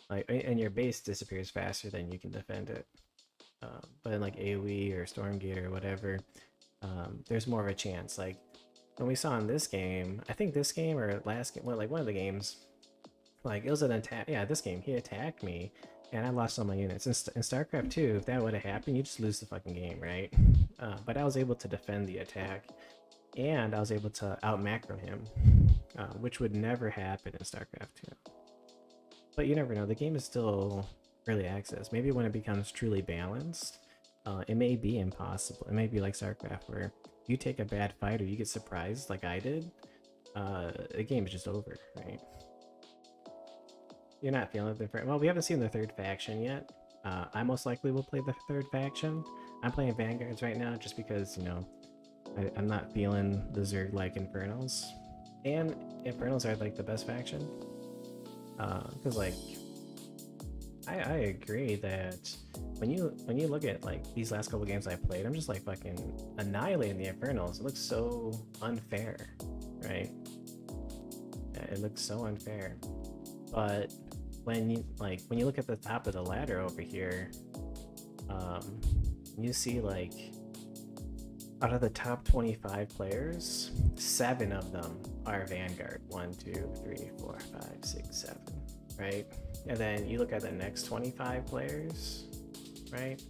and your base disappears faster than you can defend it. But in like AoE or Stormgate or whatever, there's more of a chance. Like when we saw in this game, I think this game or last game, well, like one of the games, like it was an attack. Yeah, this game, he attacked me and I lost all my units. In StarCraft 2, if that would have happened, you just lose the fucking game, right? But I was able to defend the attack, and I was able to out macro him, which would never happen in StarCraft 2. But you never know. The game is still early access. Maybe when it becomes truly balanced, it may be impossible. It may be like StarCraft, where you take a bad fight or you get surprised like I did, the game is just over, right? You're not feeling it. Well, we haven't seen the third faction yet. I most likely will play the third faction. I'm playing Vanguards right now just because, you know, I'm not feeling the Zerg-like Infernals. And Infernals are like the best faction. Because like I agree that when you look at like these last couple games I played, I'm just like fucking annihilating the Infernals. It looks so unfair, right? It looks so unfair. But when you look at the top of the ladder over here, you see like out of the top 25 players, 7 of them are Vanguard. 1, 2, 3, 4, 5, 6, 7, right? And then you look at the next 25 players, right?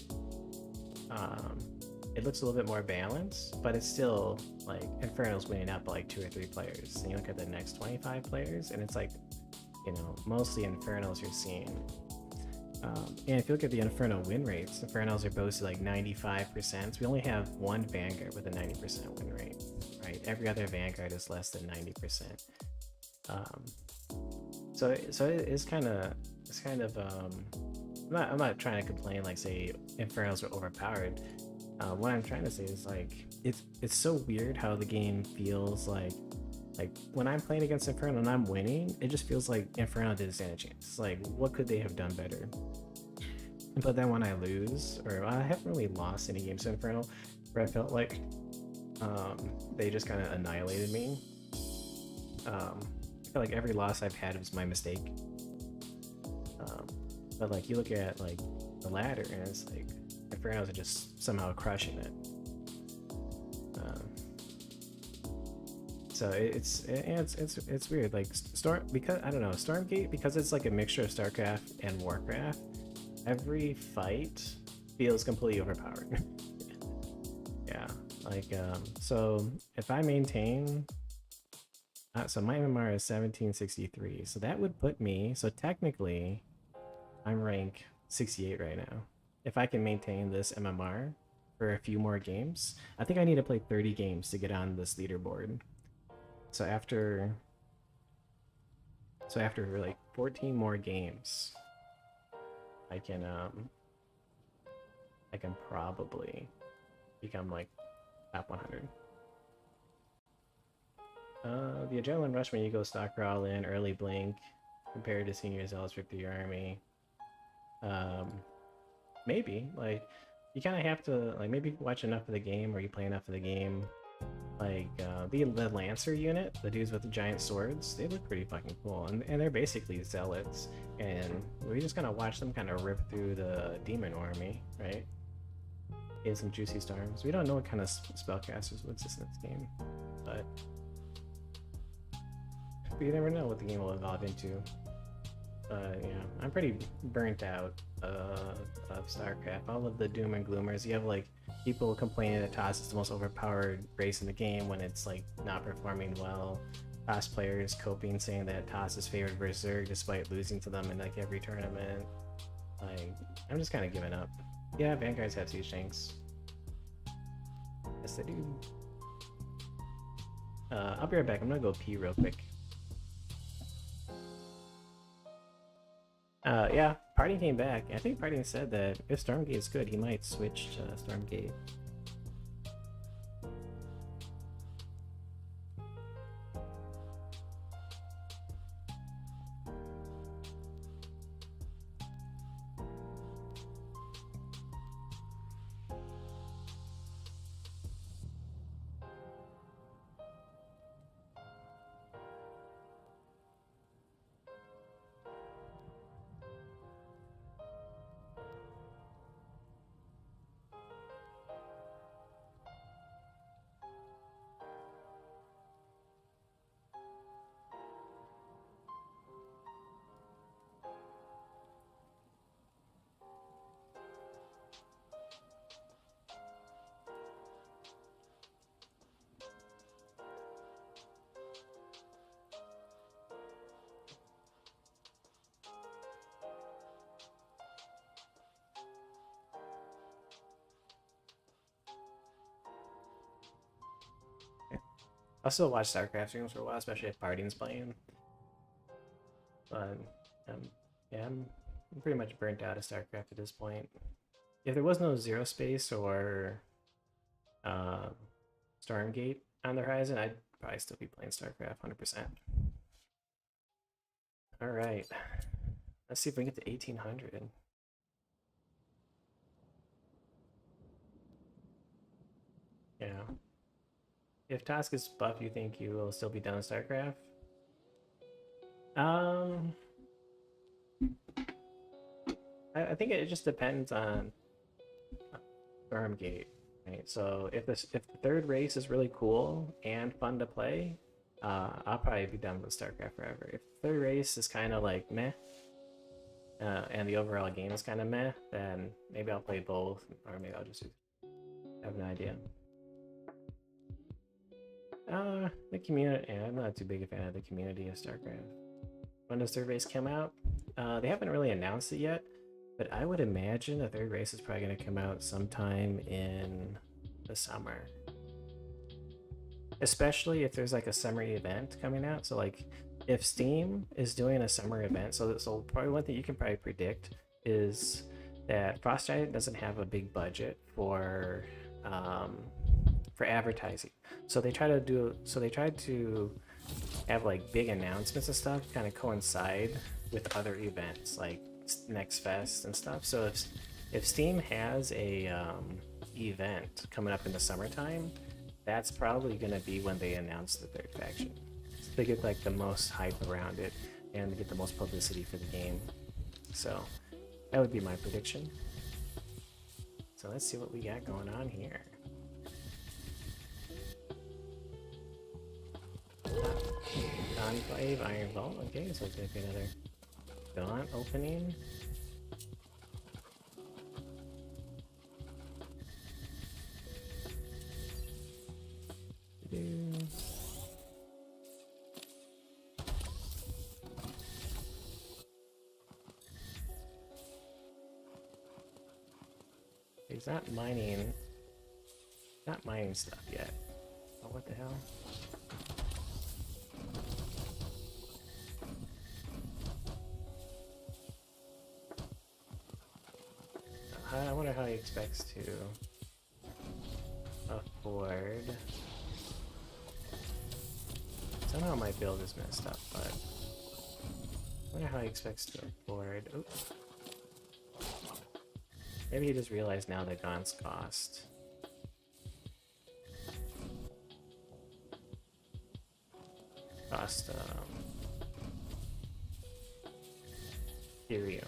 It looks a little bit more balanced, but it's still like Infernal's winning out by like 2 or 3 players. And you look at the next 25 players, and it's like, you know, mostly Infernals you're seeing. And if you look at the Inferno win rates, Infernals are both like 95%. So we only have one Vanguard with a 90% win rate, right? Every other Vanguard is less than 90%. So it's kind of I'm not trying to complain like say Infernals are overpowered. What I'm trying to say is like it's so weird how the game feels like when I'm playing against Inferno and I'm winning, it just feels like Inferno didn't stand a chance. It's like, what could they have done better? But then when I lose, or I haven't really lost any games to Inferno, where I felt like they just kind of annihilated me. I feel like every loss I've had was my mistake. But like you look at like the ladder and it's like Infernos are just somehow crushing it. So it's weird. Like because I don't know, Stormgate, because it's like a mixture of StarCraft and Warcraft. Every fight feels completely overpowered. Yeah, like so if I maintain, so my MMR is 1763, so that would put me, so technically I'm rank 68 right now. If I can maintain this MMR for a few more games, I think I need to play 30 games to get on this leaderboard. So after like 14 more games, I can probably become like top 100. The adrenaline rush when you go stalker all in, early blink, compared to senior zealots with the army. Maybe like you kind of have to like maybe watch enough of the game, or you play enough of the game. Like the Lancer unit, the dudes with the giant swords, they look pretty fucking cool, and they're basically zealots, and we just kind of watch them kind of rip through the demon army, right? Get some juicy storms. We don't know what kind of spellcasters would exist in this game, but you never know what the game will evolve into. Yeah, I'm pretty burnt out of StarCraft. All of the doom and gloomers. You have like people complaining that TOS is the most overpowered race in the game when it's like not performing well. TOS players coping, saying that TOS is favored versus Zerg despite losing to them in like every tournament. Like, I'm just kind of giving up. Yeah, Vanguards have siege tanks. Yes, they do. I'll be right back. I'm gonna go pee real quick. Yeah, Party came back. I think Party said that if Stormgate is good, he might switch to Stormgate. I'll still watch StarCraft streams for a while, especially if Party's playing. But yeah, I'm pretty much burnt out of StarCraft at this point. If there was no Zero Space or Stormgate on the horizon, I'd probably still be playing StarCraft 100%. All right, let's see if we can get to 1800. Yeah. If Task is buff, you think you will still be done with StarCraft? I think it just depends on Stormgate, right? So if the third race is really cool and fun to play, I'll probably be done with StarCraft forever. If the third race is kind of like meh, and the overall game is kind of meh, then maybe I'll play both, or maybe I'll just have no idea. The community, yeah, I'm not too big a fan of the community of StarCraft. When does third race come out? They haven't really announced it yet, but I would imagine the third race is probably going to come out sometime in the summer. Especially if there's like a summer event coming out. So like if Steam is doing a summer event, so probably one thing you can probably predict is that Frost Giant doesn't have a big budget for advertising. So they tried to have like big announcements and stuff kind of coincide with other events like Next Fest and stuff. So if Steam has a event coming up in the summertime, that's probably gonna be when they announce the third faction. So they get like the most hype around it and they get the most publicity for the game. So that would be my prediction. So let's see what we got going on here. Conclave, Iron Vault. Okay, so it's gonna be another Gaunt opening. He's not mining stuff yet. Oh, what the hell? I wonder how he expects to afford. Somehow my build is messed up, but I wonder how he expects to afford. Oops. Maybe he just realized now that Gaunt's cost. Ethereum.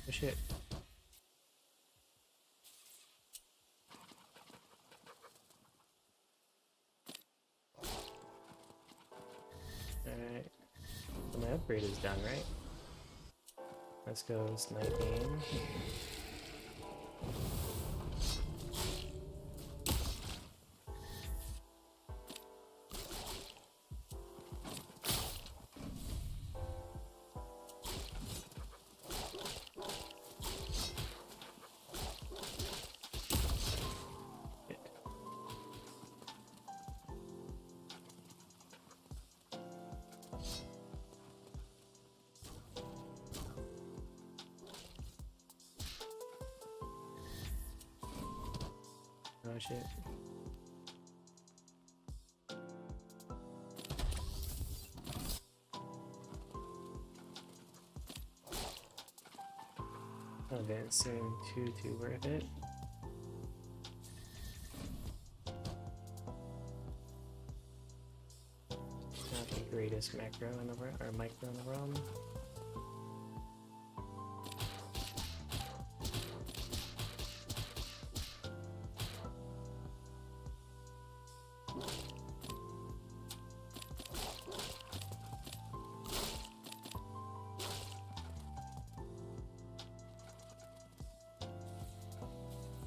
Oh shit. Alright. So my upgrade is done, right? Let's go sniping. Oh shit. Advancing too worth it. Not the greatest macro in the world, or micro in the realm.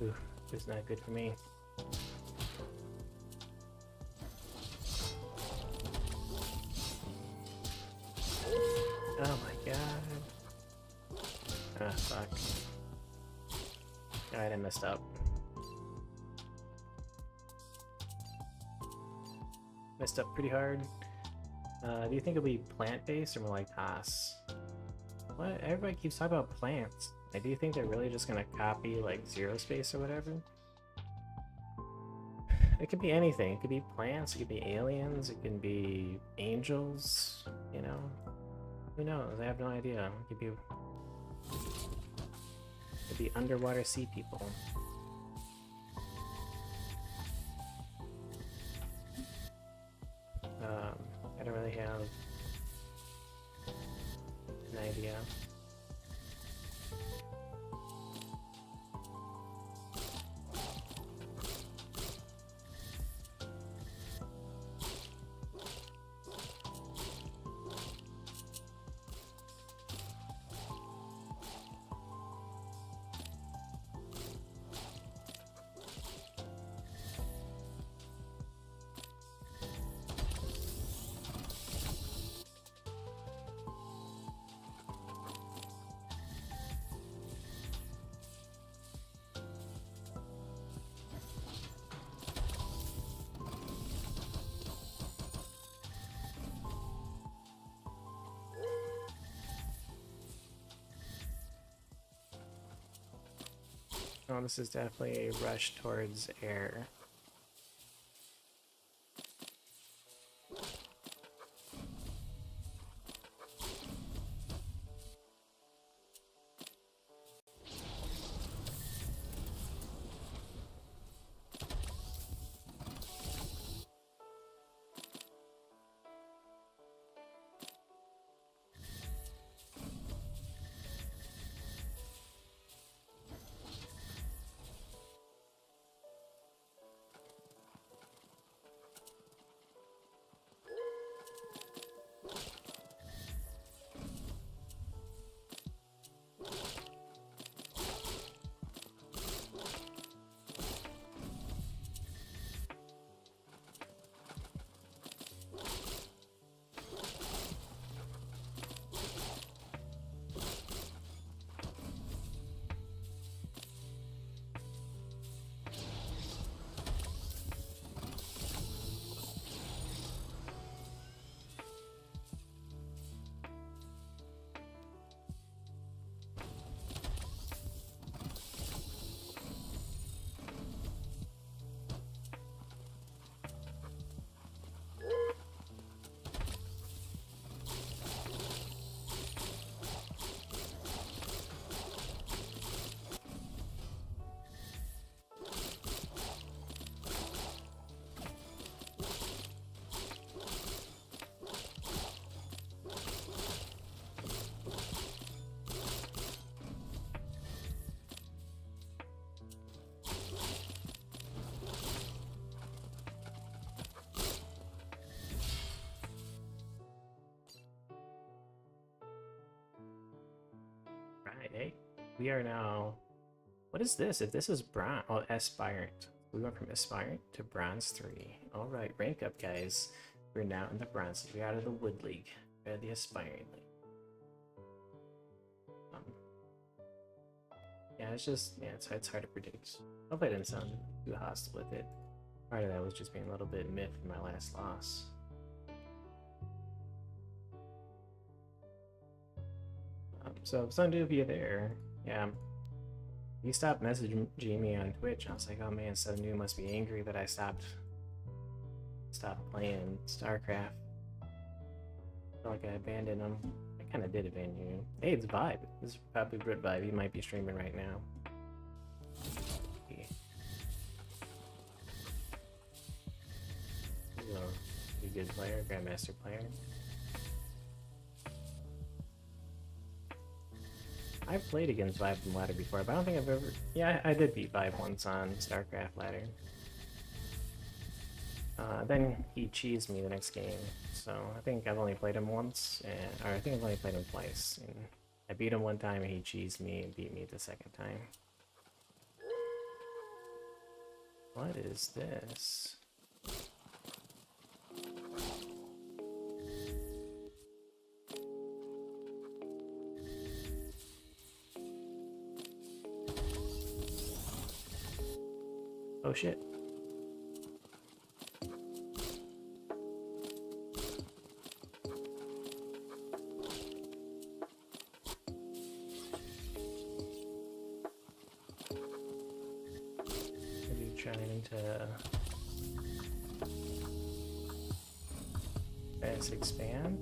Ooh, it's not good for me. Oh my god. Ah, fuck. Alright, I messed up. Messed up pretty hard. Do you think it'll be plant-based or more like Haas? What? Everybody keeps talking about plants. Like, do you think they're really just gonna copy, like, Zero Space or whatever? It could be anything. It could be plants, it could be aliens, it can be angels, you know? Who knows? I have no idea. It could be underwater sea people. I don't really have an idea. Oh, this is definitely a rush towards air. Right, hey, we are now. What is this? If this is bronze, oh, aspirant. We went from aspirant to bronze 3. All right, rank up, guys. We're now in the bronze. We're out of the wood league. We're at the aspirant league. Yeah, it's just it's hard to predict. Hope I didn't sound too hostile with it. Part of that was just being a little bit miffed from my last loss. So Sundu, if you're there, yeah. You stopped messaging me on Twitch. I was like, oh man, Sundu must be angry that I stopped playing StarCraft. I feel like I abandoned him. I kind of did abandon you. Hey, it's Vibe. This is probably Brit Vibe. He might be streaming right now. Yeah. He's a good player, Grandmaster player. I've played against Vibe in ladder before, but I don't think I've ever... Yeah, I did beat Vibe once on StarCraft ladder. Then he cheesed me the next game, so I think I've only played him once, or I think I've only played him twice. And I beat him one time and he cheesed me and beat me the second time. What is this? Oh shit. Maybe trying to fast expand.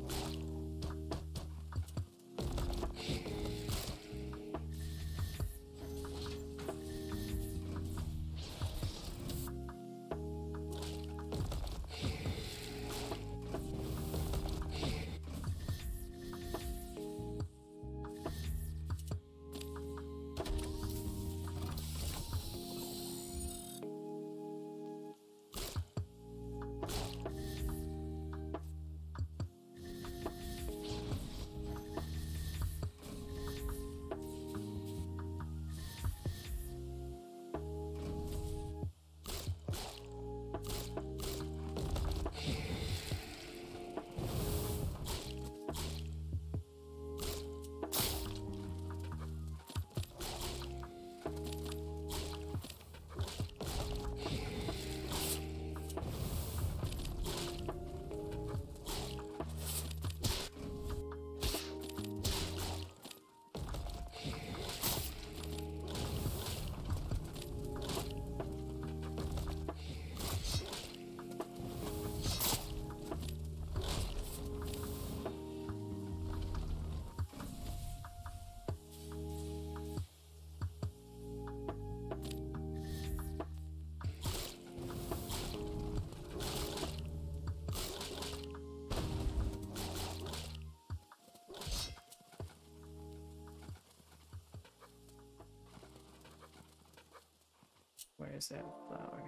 Where's that flower?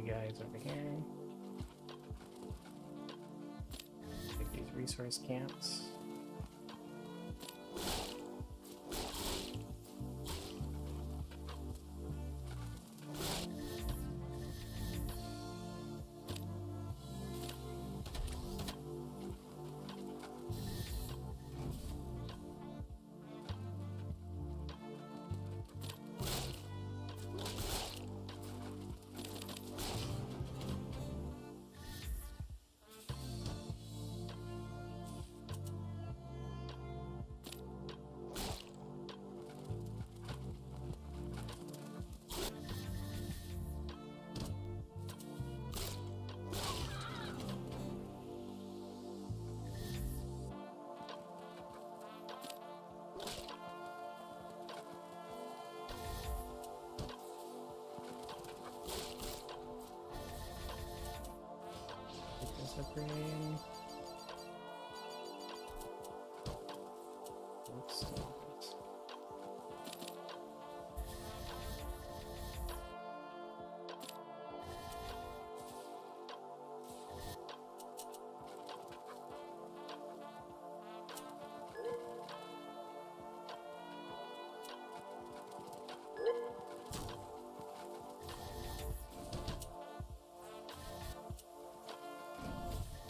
Guys over here. Take these resource camps. Green. Oops.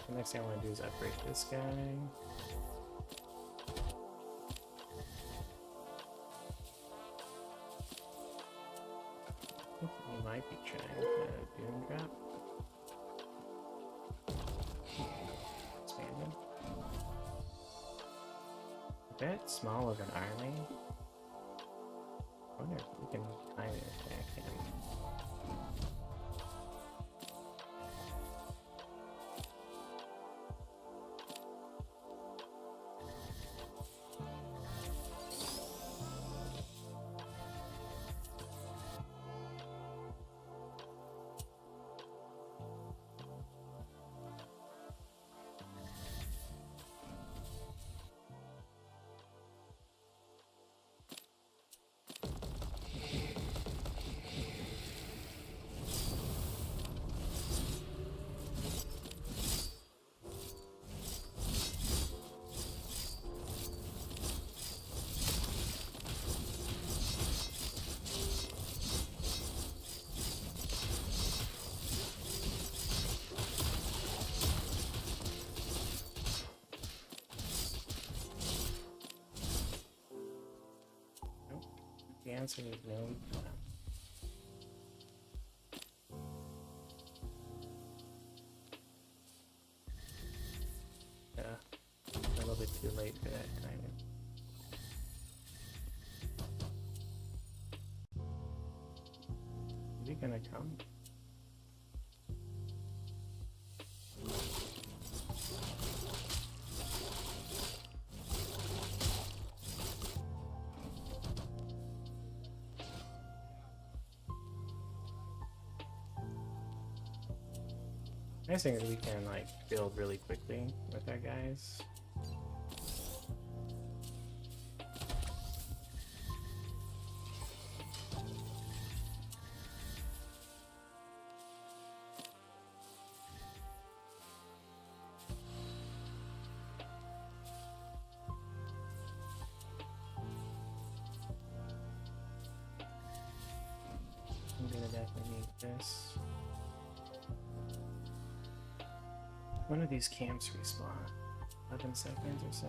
The next thing I want to do is upgrade this guy. I think he might be trying a doom drop. Expanded. A bit small of an army. I wonder if we can kind of attack him. The answer is no. Yeah, a little bit too late for that timing. Is he gonna come? Nice thing is we can like build really quickly with our guys. I'm gonna definitely need this. One of these camps respawn 11 seconds or so.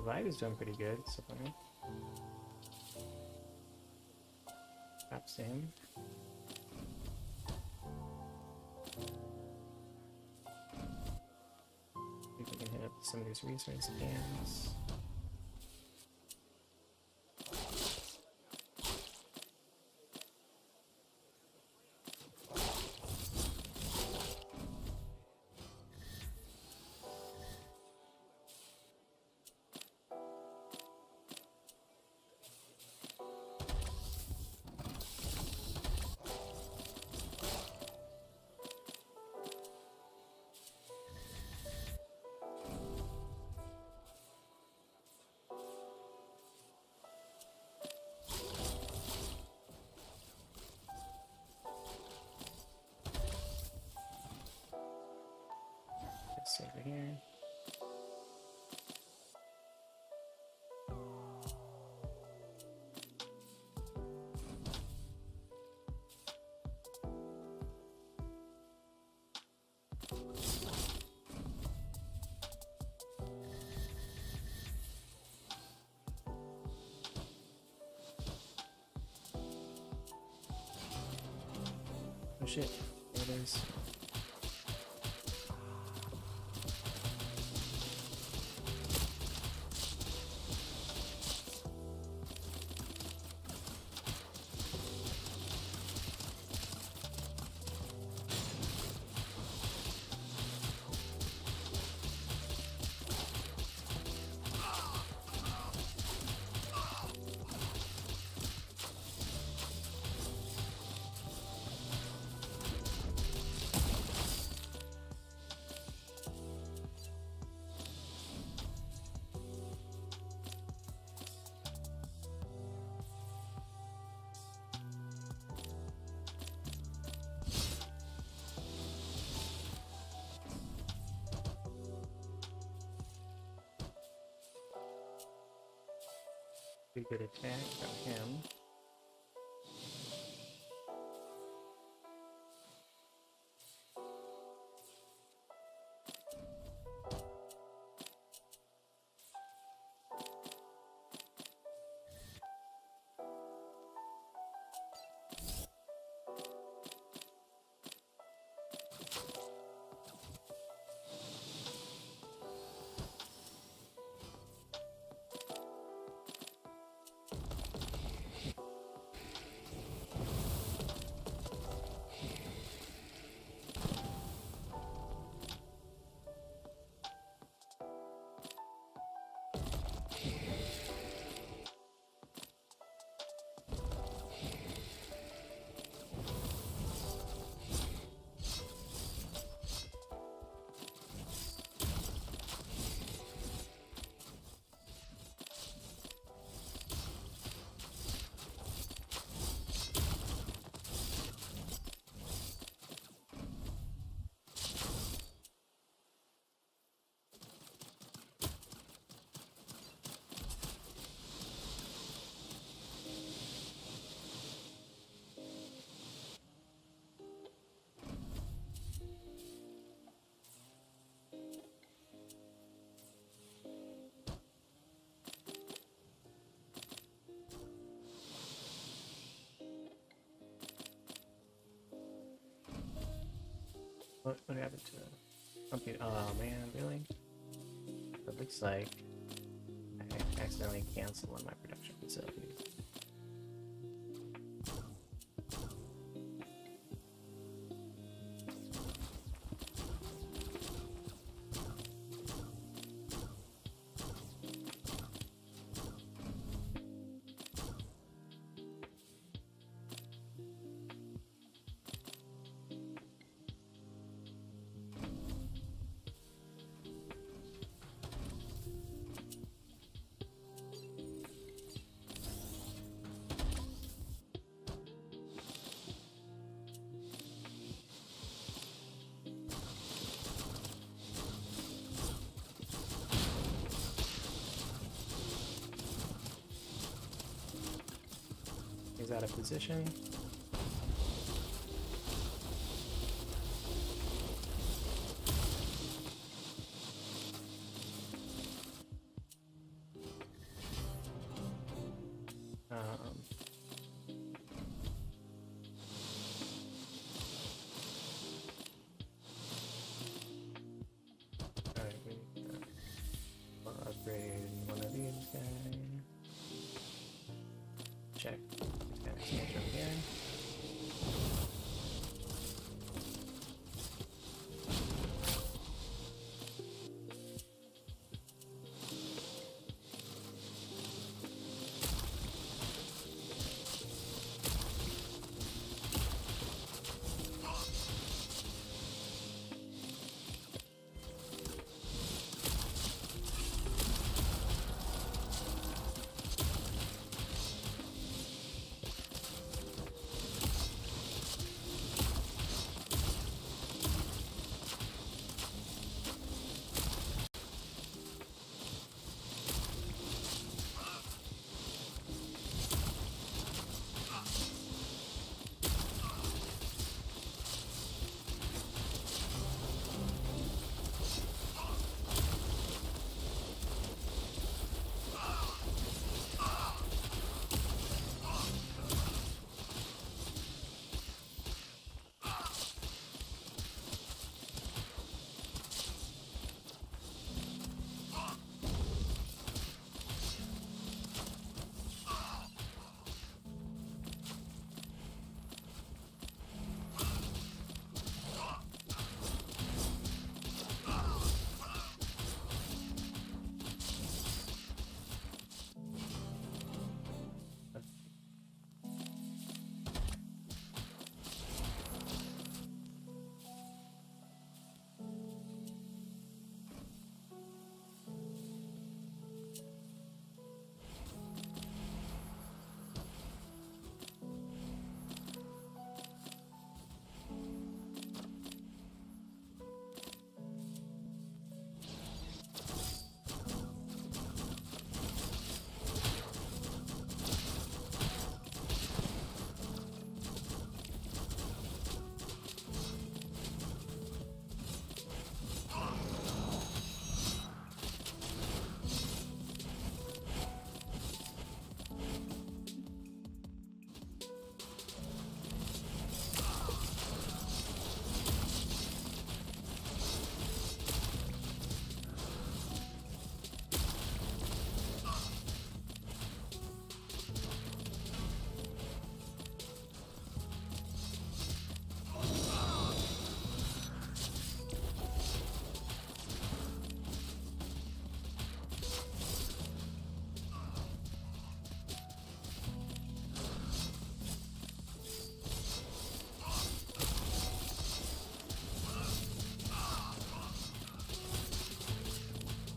Revive is doing pretty good so far. Perhaps him. See if we can hit up some of these resource scans. This over here. Oh shit, there it is. Pretty good attack from him. What happened to it? Okay, oh man, really? It looks like I accidentally canceled one of my production facilities. He's out of position. check. Expand expansion over here.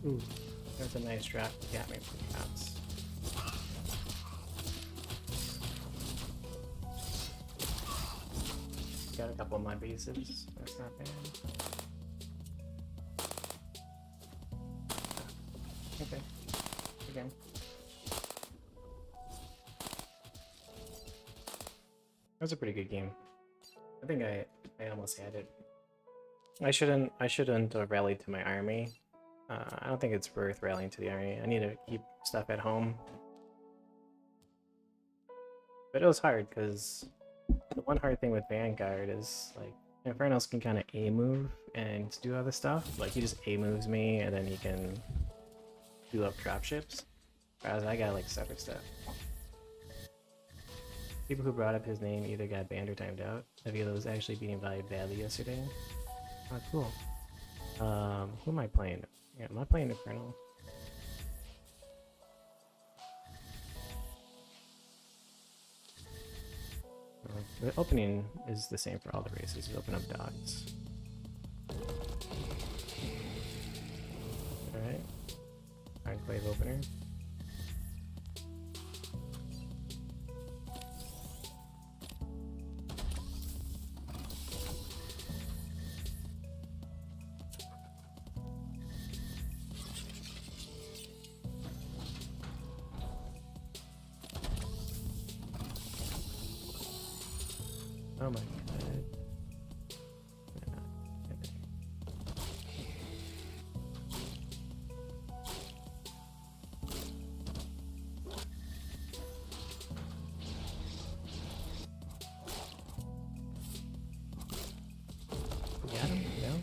Ooh, that's a nice draft to get me from cats. Got a couple of my bases. That's not bad. Okay. Again. That was a pretty good game. I think I almost had it. I shouldn't have rallied to my army. I don't think it's worth rallying to the army. I need to keep stuff at home. But it was hard because the one hard thing with Vanguard is like Infernos can kind of A move and do other stuff. Like he just A moves me and then he can do up dropships. Whereas I got like separate stuff. People who brought up his name either got banned or timed out. Avila was actually being valued badly yesterday. Oh, cool. Who am I playing? Yeah, am I playing Infernal? The opening is the same for all the races. You open up dogs. Alright. Enclave opener. Oh my god. Got him? No?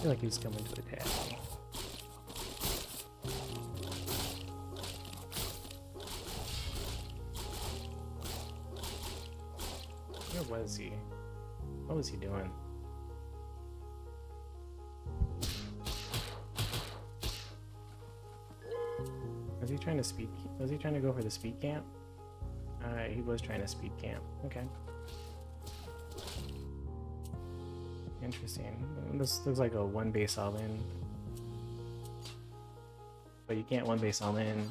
feel like he's coming to attack me. Where was he? What was he doing? Was he trying to speed? Was he trying to go for the speed camp? He was trying to speed camp. Okay. Interesting. This looks like a one base all in. But you can't one base all in.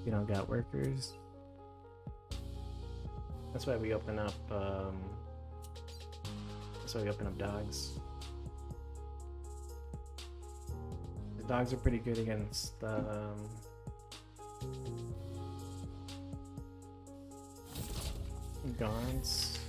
You don't got workers. That's why we open up. That's why we open up dogs. The dogs are pretty good against Gaunts.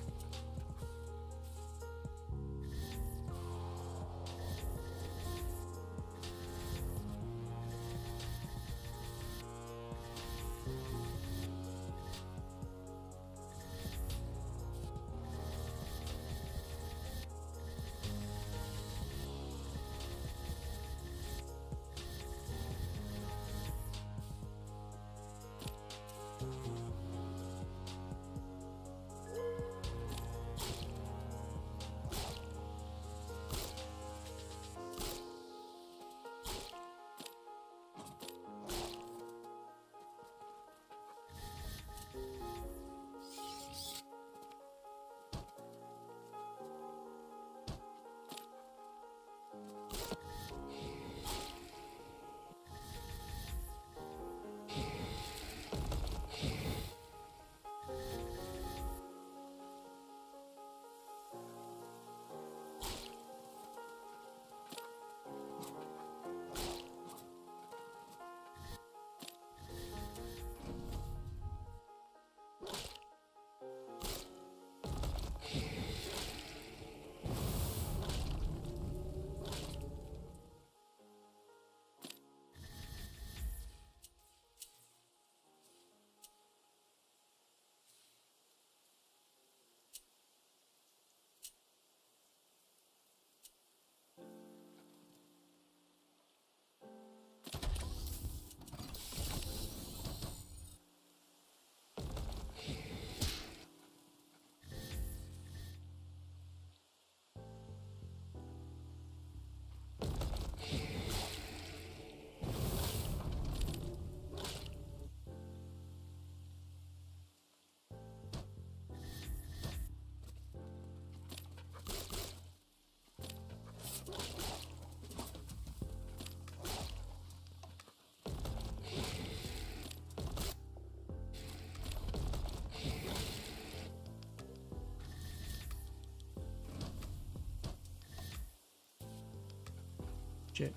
Shit.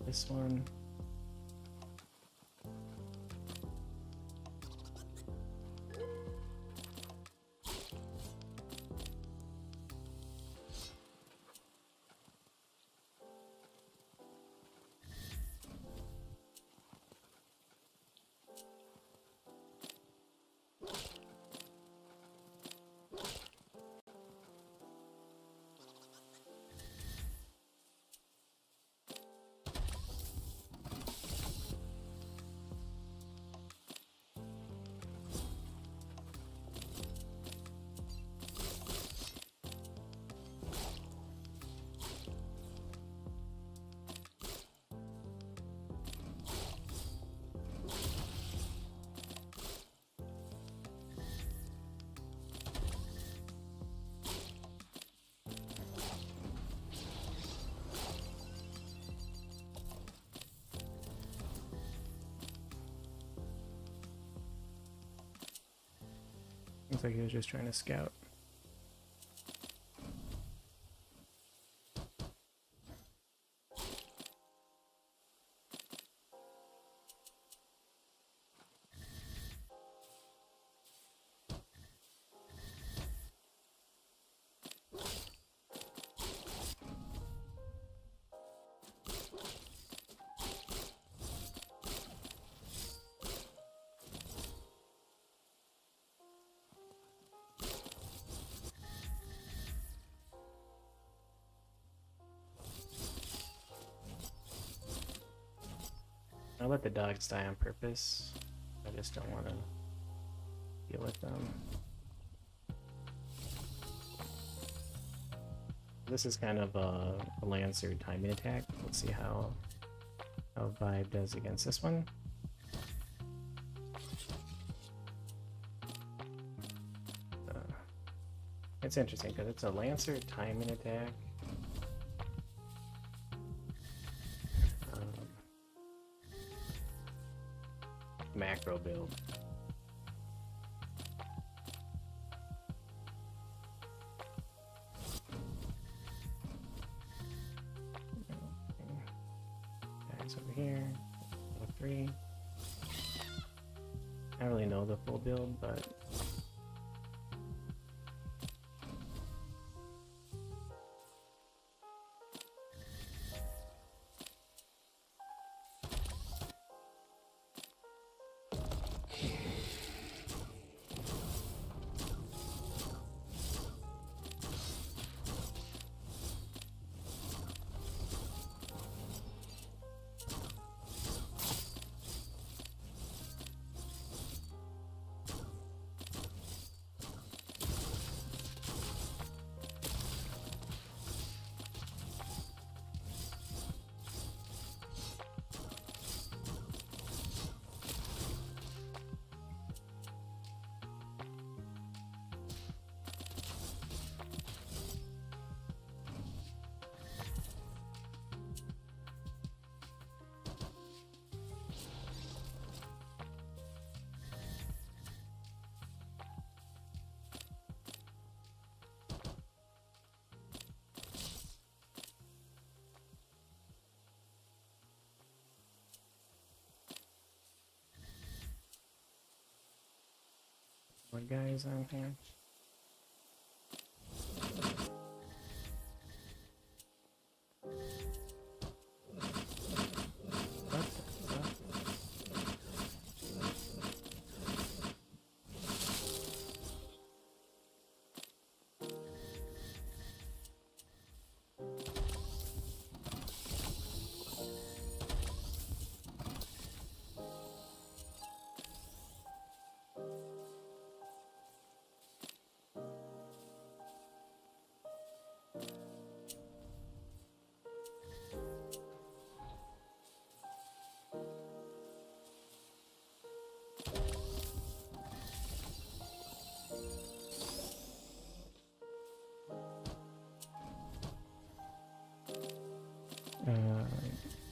This one. Looks like he was just trying to scout. I let the dogs die on purpose. I just don't want to deal with them. This is kind of a Lancer timing attack. Let's see how Vibe does against this one. It's interesting because it's a Lancer timing attack. Macro build. Guys over here, level 3. I don't really know the full build, but what guys on here? What the fuck?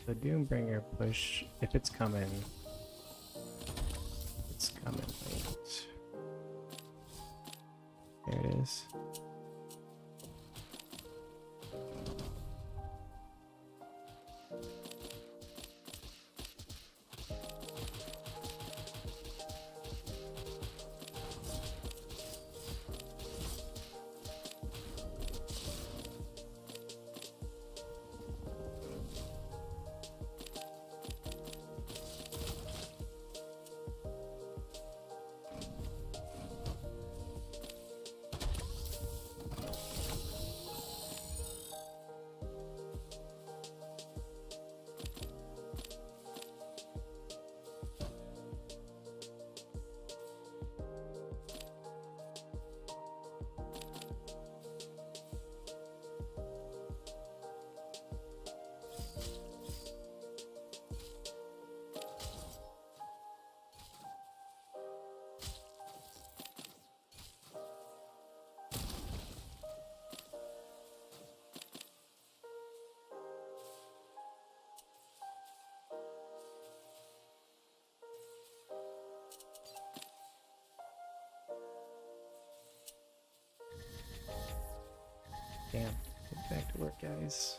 The Doombringer push, if it's coming late. There it is. Damn, get back to work, guys.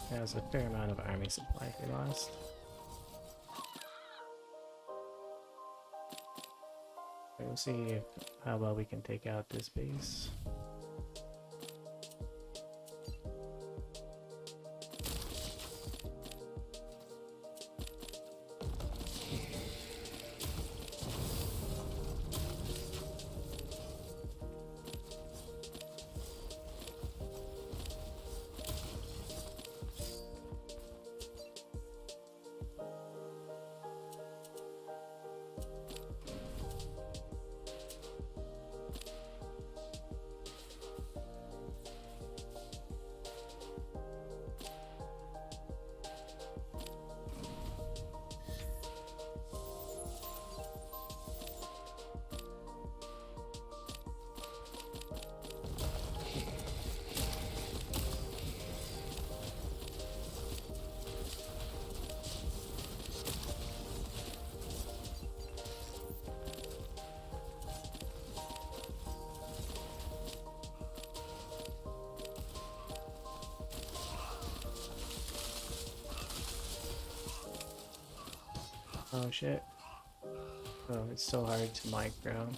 That was a fair amount of army supply we lost. we'll see how well we can take out this base. Oh shit. Oh, it's so hard to micro.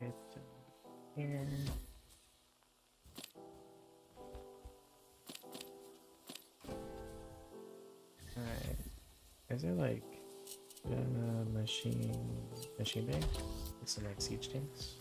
Get here. Alright. Is there like machine bay? Is there like siege tanks?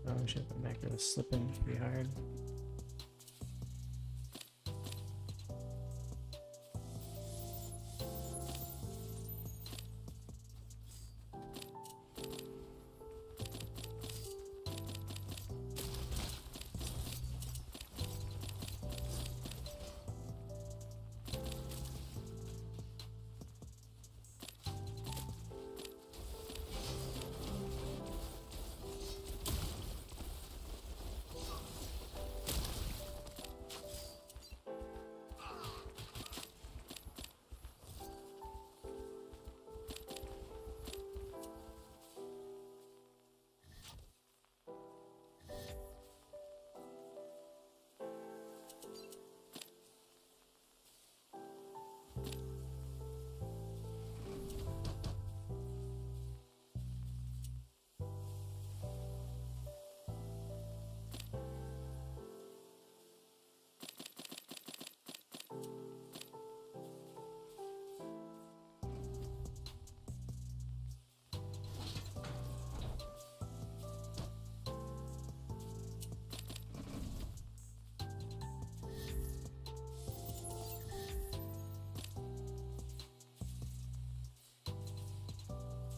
Oh shit, my macro is slipping pretty hard.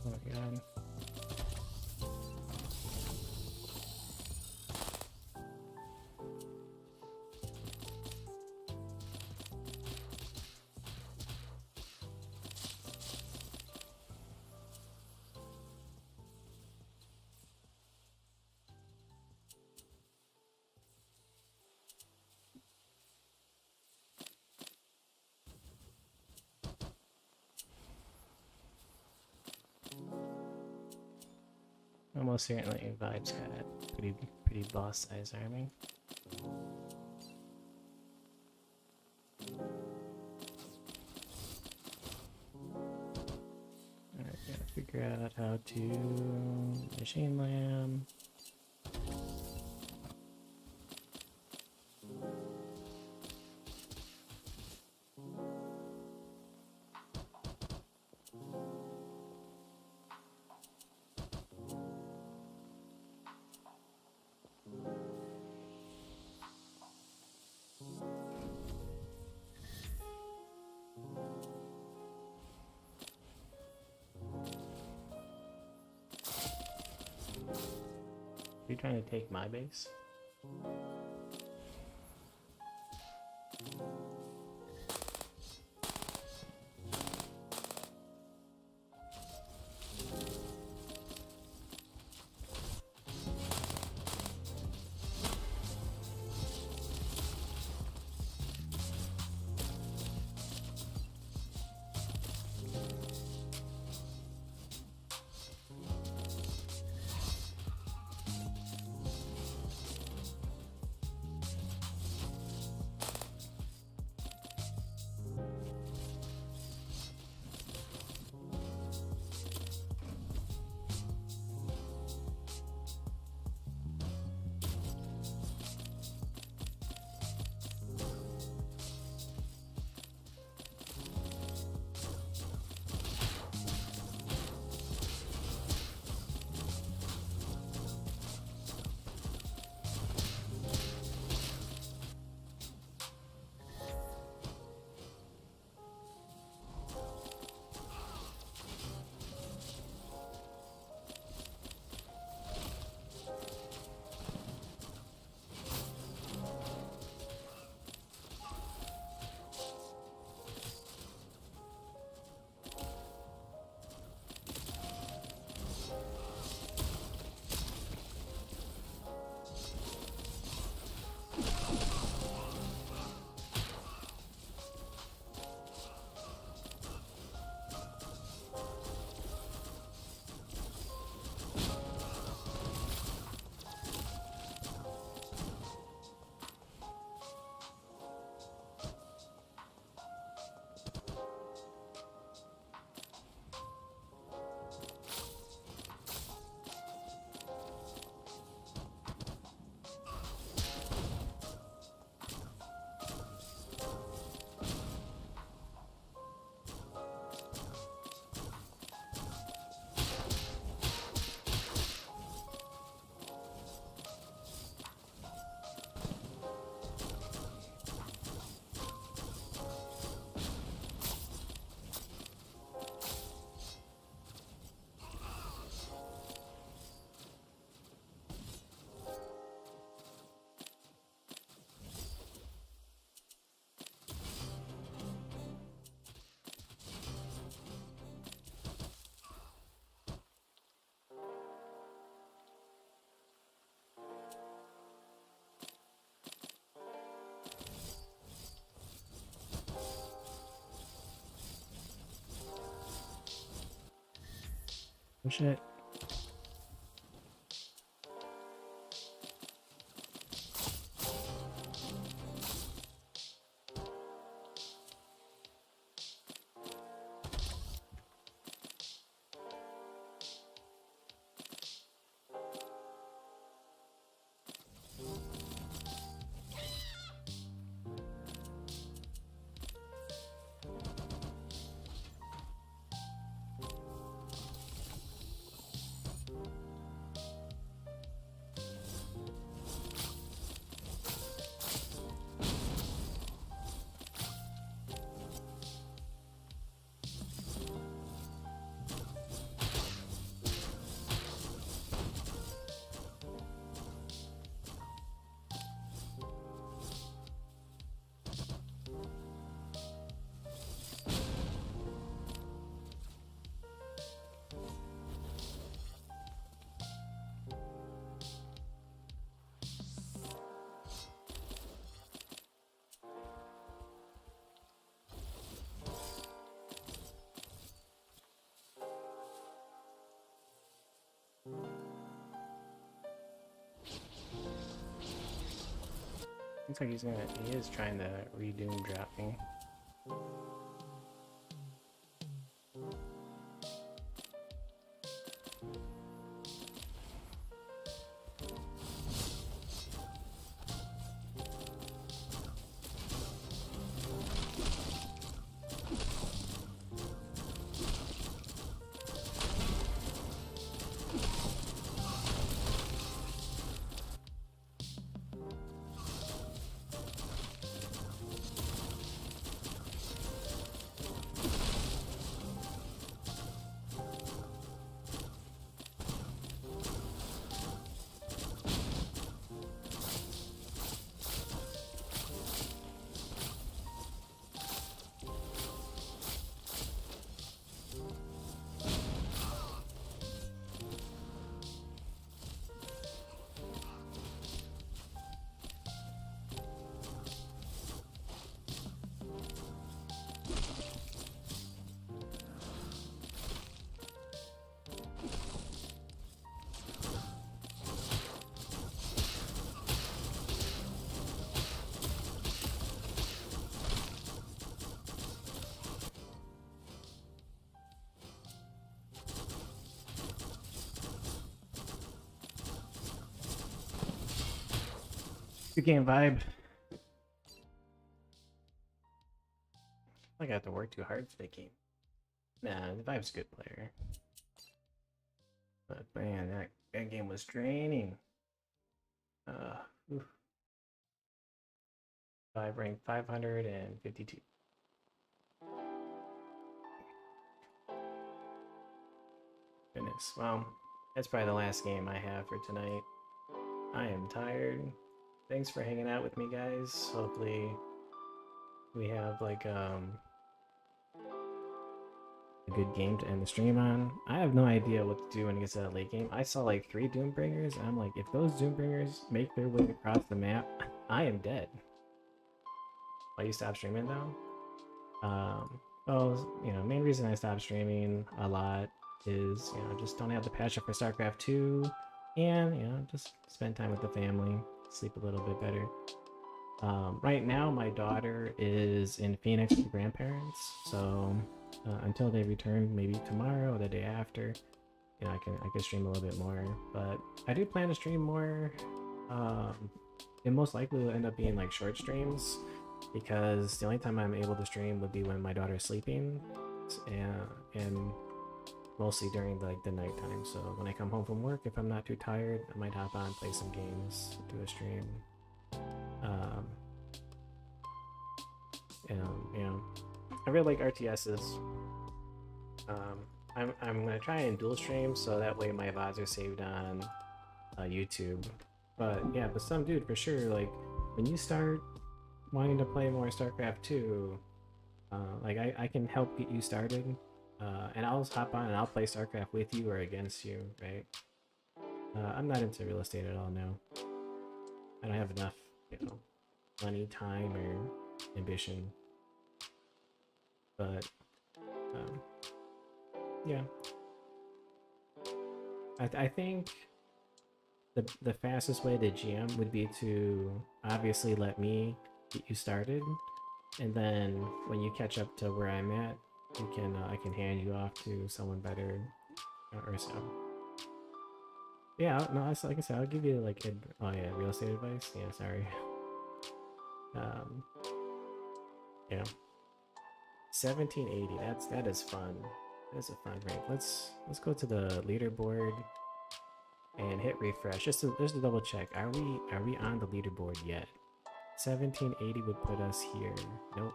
Oh my god. Almost certainly Vibes got pretty boss size army. figure out how to machine lamb. Are you trying to take my base? Oh shit. Looks like he is trying to redoom dropping. Good game vibe. I got to work too hard for the game. Nah, the vibe's a good player. But man, that game was draining. Oof. Vibe ranked 552. Goodness. Well, that's probably the last game I have for tonight. I am tired. Thanks for hanging out with me, guys. Hopefully we have like a good game to end the stream on. I have no idea what to do when it gets to that late game. I saw like 3 Doombringers, and I'm like, if those Doombringers make their way across the map, I am dead. Why you stop streaming though? Well, you know, main reason I stopped streaming a lot is, you know, just don't have the passion for StarCraft 2, and, you know, just spend time with the family, sleep a little bit better. Right now, my daughter is in Phoenix with grandparents, so until they return, maybe tomorrow or the day after, you know, I can stream a little bit more. But I do plan to stream more. It most likely will end up being like short streams, because the only time I'm able to stream would be when my daughter's sleeping, and mostly during like the nighttime. So when I come home from work, if I'm not too tired, I might hop on, play some games, do a stream. You know, I really like RTSs. I'm gonna try and dual stream, so that way my VODs are saved on YouTube. But yeah, but some dude for sure, like when you start wanting to play more StarCraft 2, like I can help get you started, and I'll just hop on and I'll play StarCraft with you or against you, right? I'm not into real estate at all now. I don't have enough, you know, money, time, or ambition. But yeah, I think the fastest way to GM would be to obviously let me get you started, and then when you catch up to where I'm at, you can I can hand you off to someone better, or so. Yeah, no, like I said, I'll give you like oh yeah, real estate advice. Yeah, sorry. Yeah, 1780. That is fun. That is a fun rank. Let's go to the leaderboard and hit refresh just to double check. Are we on the leaderboard yet? 1780 would put us here. Nope.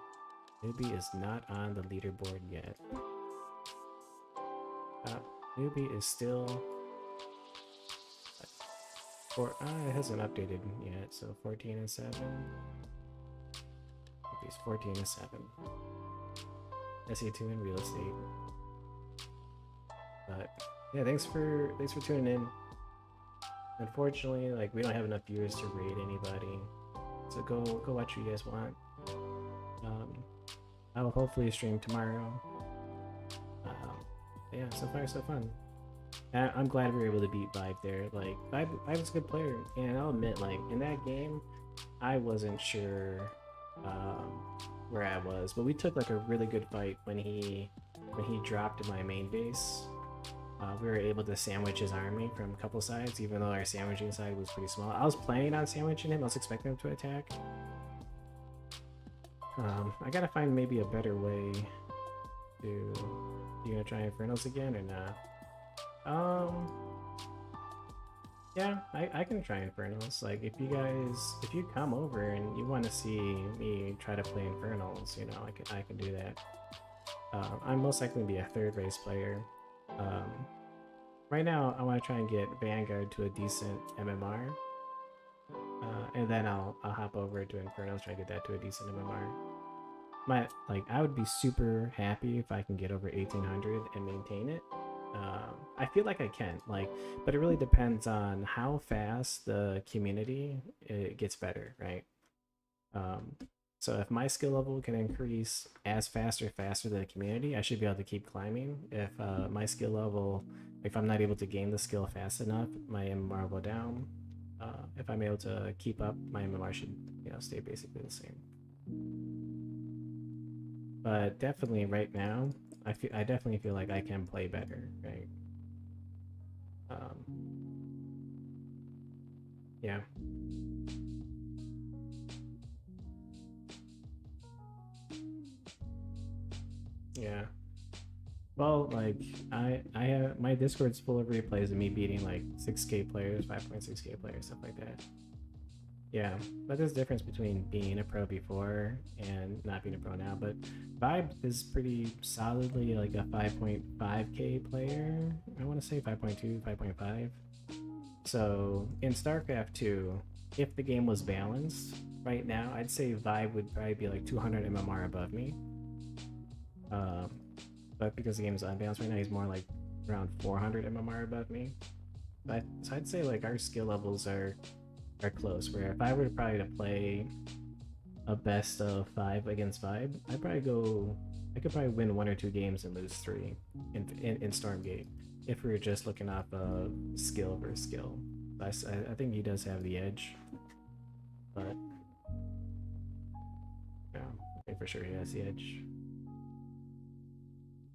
Newbie is not on the leaderboard yet. Newbie is still it hasn't updated yet, so 14 and 7. Newbie's 14 and 7. SE2 in real estate. But yeah, thanks for tuning in. Unfortunately, like we don't have enough viewers to raid anybody, so go watch what you guys want. I will hopefully stream tomorrow. Yeah, so far so fun. I'm glad we were able to beat Vibe there. Like Vibe is a good player, and I'll admit, like in that game, I wasn't sure where I was, but we took like a really good fight when he dropped to my main base. We were able to sandwich his army from a couple sides, even though our sandwiching side was pretty small. I was planning on sandwiching him. I was expecting him to attack. I gotta find maybe a better way to... You gonna try Infernos again or not? Yeah, I can try Infernals. Like, if you come over and you want to see me try to play Infernals, you know, I can do that. I'm most likely to be a third race player. Right now, I want to try and get Vanguard to a decent MMR, and then I'll hop over to Infernals, try to get that to a decent MMR. I would be super happy if I can get over 1800 and maintain it. I feel like I can, but it really depends on how fast the community gets better, right? So if my skill level can increase as faster than the community, I should be able to keep climbing. If my skill level, if I'm not able to gain the skill fast enough, my MMR will go down. If I'm able to keep up, my MMR should, stay basically the same. But definitely right now, I definitely feel like I can play better, right? Yeah. like I have my Discord's full of replays of me beating like 6K players, 5.6K players, stuff like that. Yeah, but there's a difference between being a pro before and not being a pro now. But Vibe is pretty solidly like a 5.5K player. I want to say 5.2, 5.5. So in StarCraft 2, if the game was balanced right now, I'd say Vibe would probably be like 200 MMR above me. But because the game is unbalanced right now, he's more like around 400 MMR above me. So I'd say like our skill levels are close, where if I were probably to play a best of 5 against Vibe, I could probably win 1 or 2 games and lose 3 in Stormgate if we were just looking off of skill versus skill. I think he does have the edge, but yeah, I think for sure he has the edge.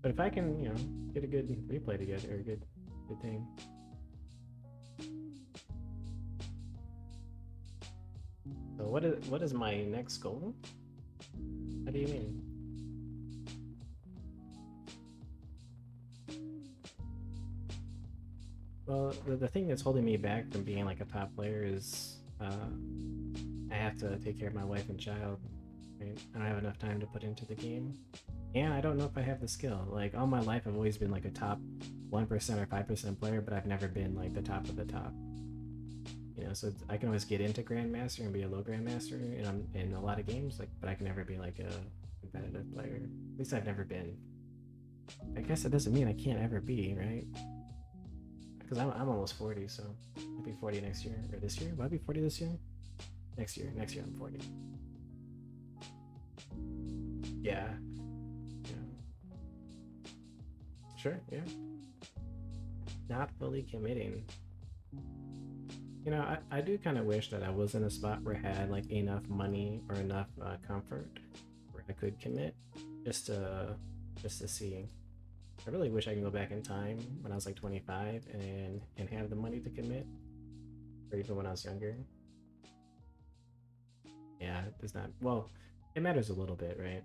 But if I can, you know, get a good replay together, or a good thing. So what is my next goal? What do you mean? Well, the thing that's holding me back from being like a top player is I have to take care of my wife and child. Right? I don't have enough time to put into the game, and I don't know if I have the skill. Like all my life, I've always been like a top 1% or 5% player, but I've never been like the top of the top. You know, so I can always get into Grandmaster and be a low Grandmaster in a lot of games, like, but I can never be like a competitive player. At least I've never been. I guess it doesn't mean I can't ever be, right? Because I'm almost 40, so I'll be 40 next year, or this year. Will I be 40 this year? Next year I'm 40. Yeah. Sure, yeah. Not fully committing. You know, I do kind of wish that I was in a spot where I had like enough money or enough comfort where I could commit just to see. I really wish I can go back in time when I was like 25 and have the money to commit, or even when I was younger. Yeah, it does not. Well, it matters a little bit, right?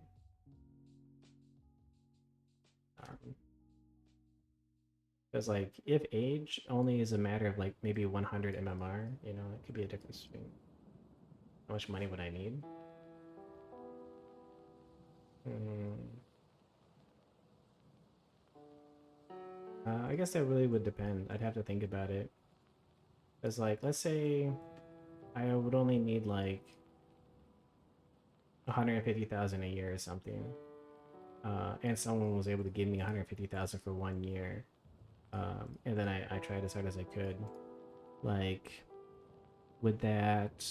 Because like if age only is a matter of like maybe 100 MMR, you know, it could be a difference between how much money would I need. I guess that really would depend. I'd have to think about it. Because like, let's say I would only need like 150,000 a year or something, and someone was able to give me 150,000 for 1 year. And then I tried as hard as I could. Like, would that,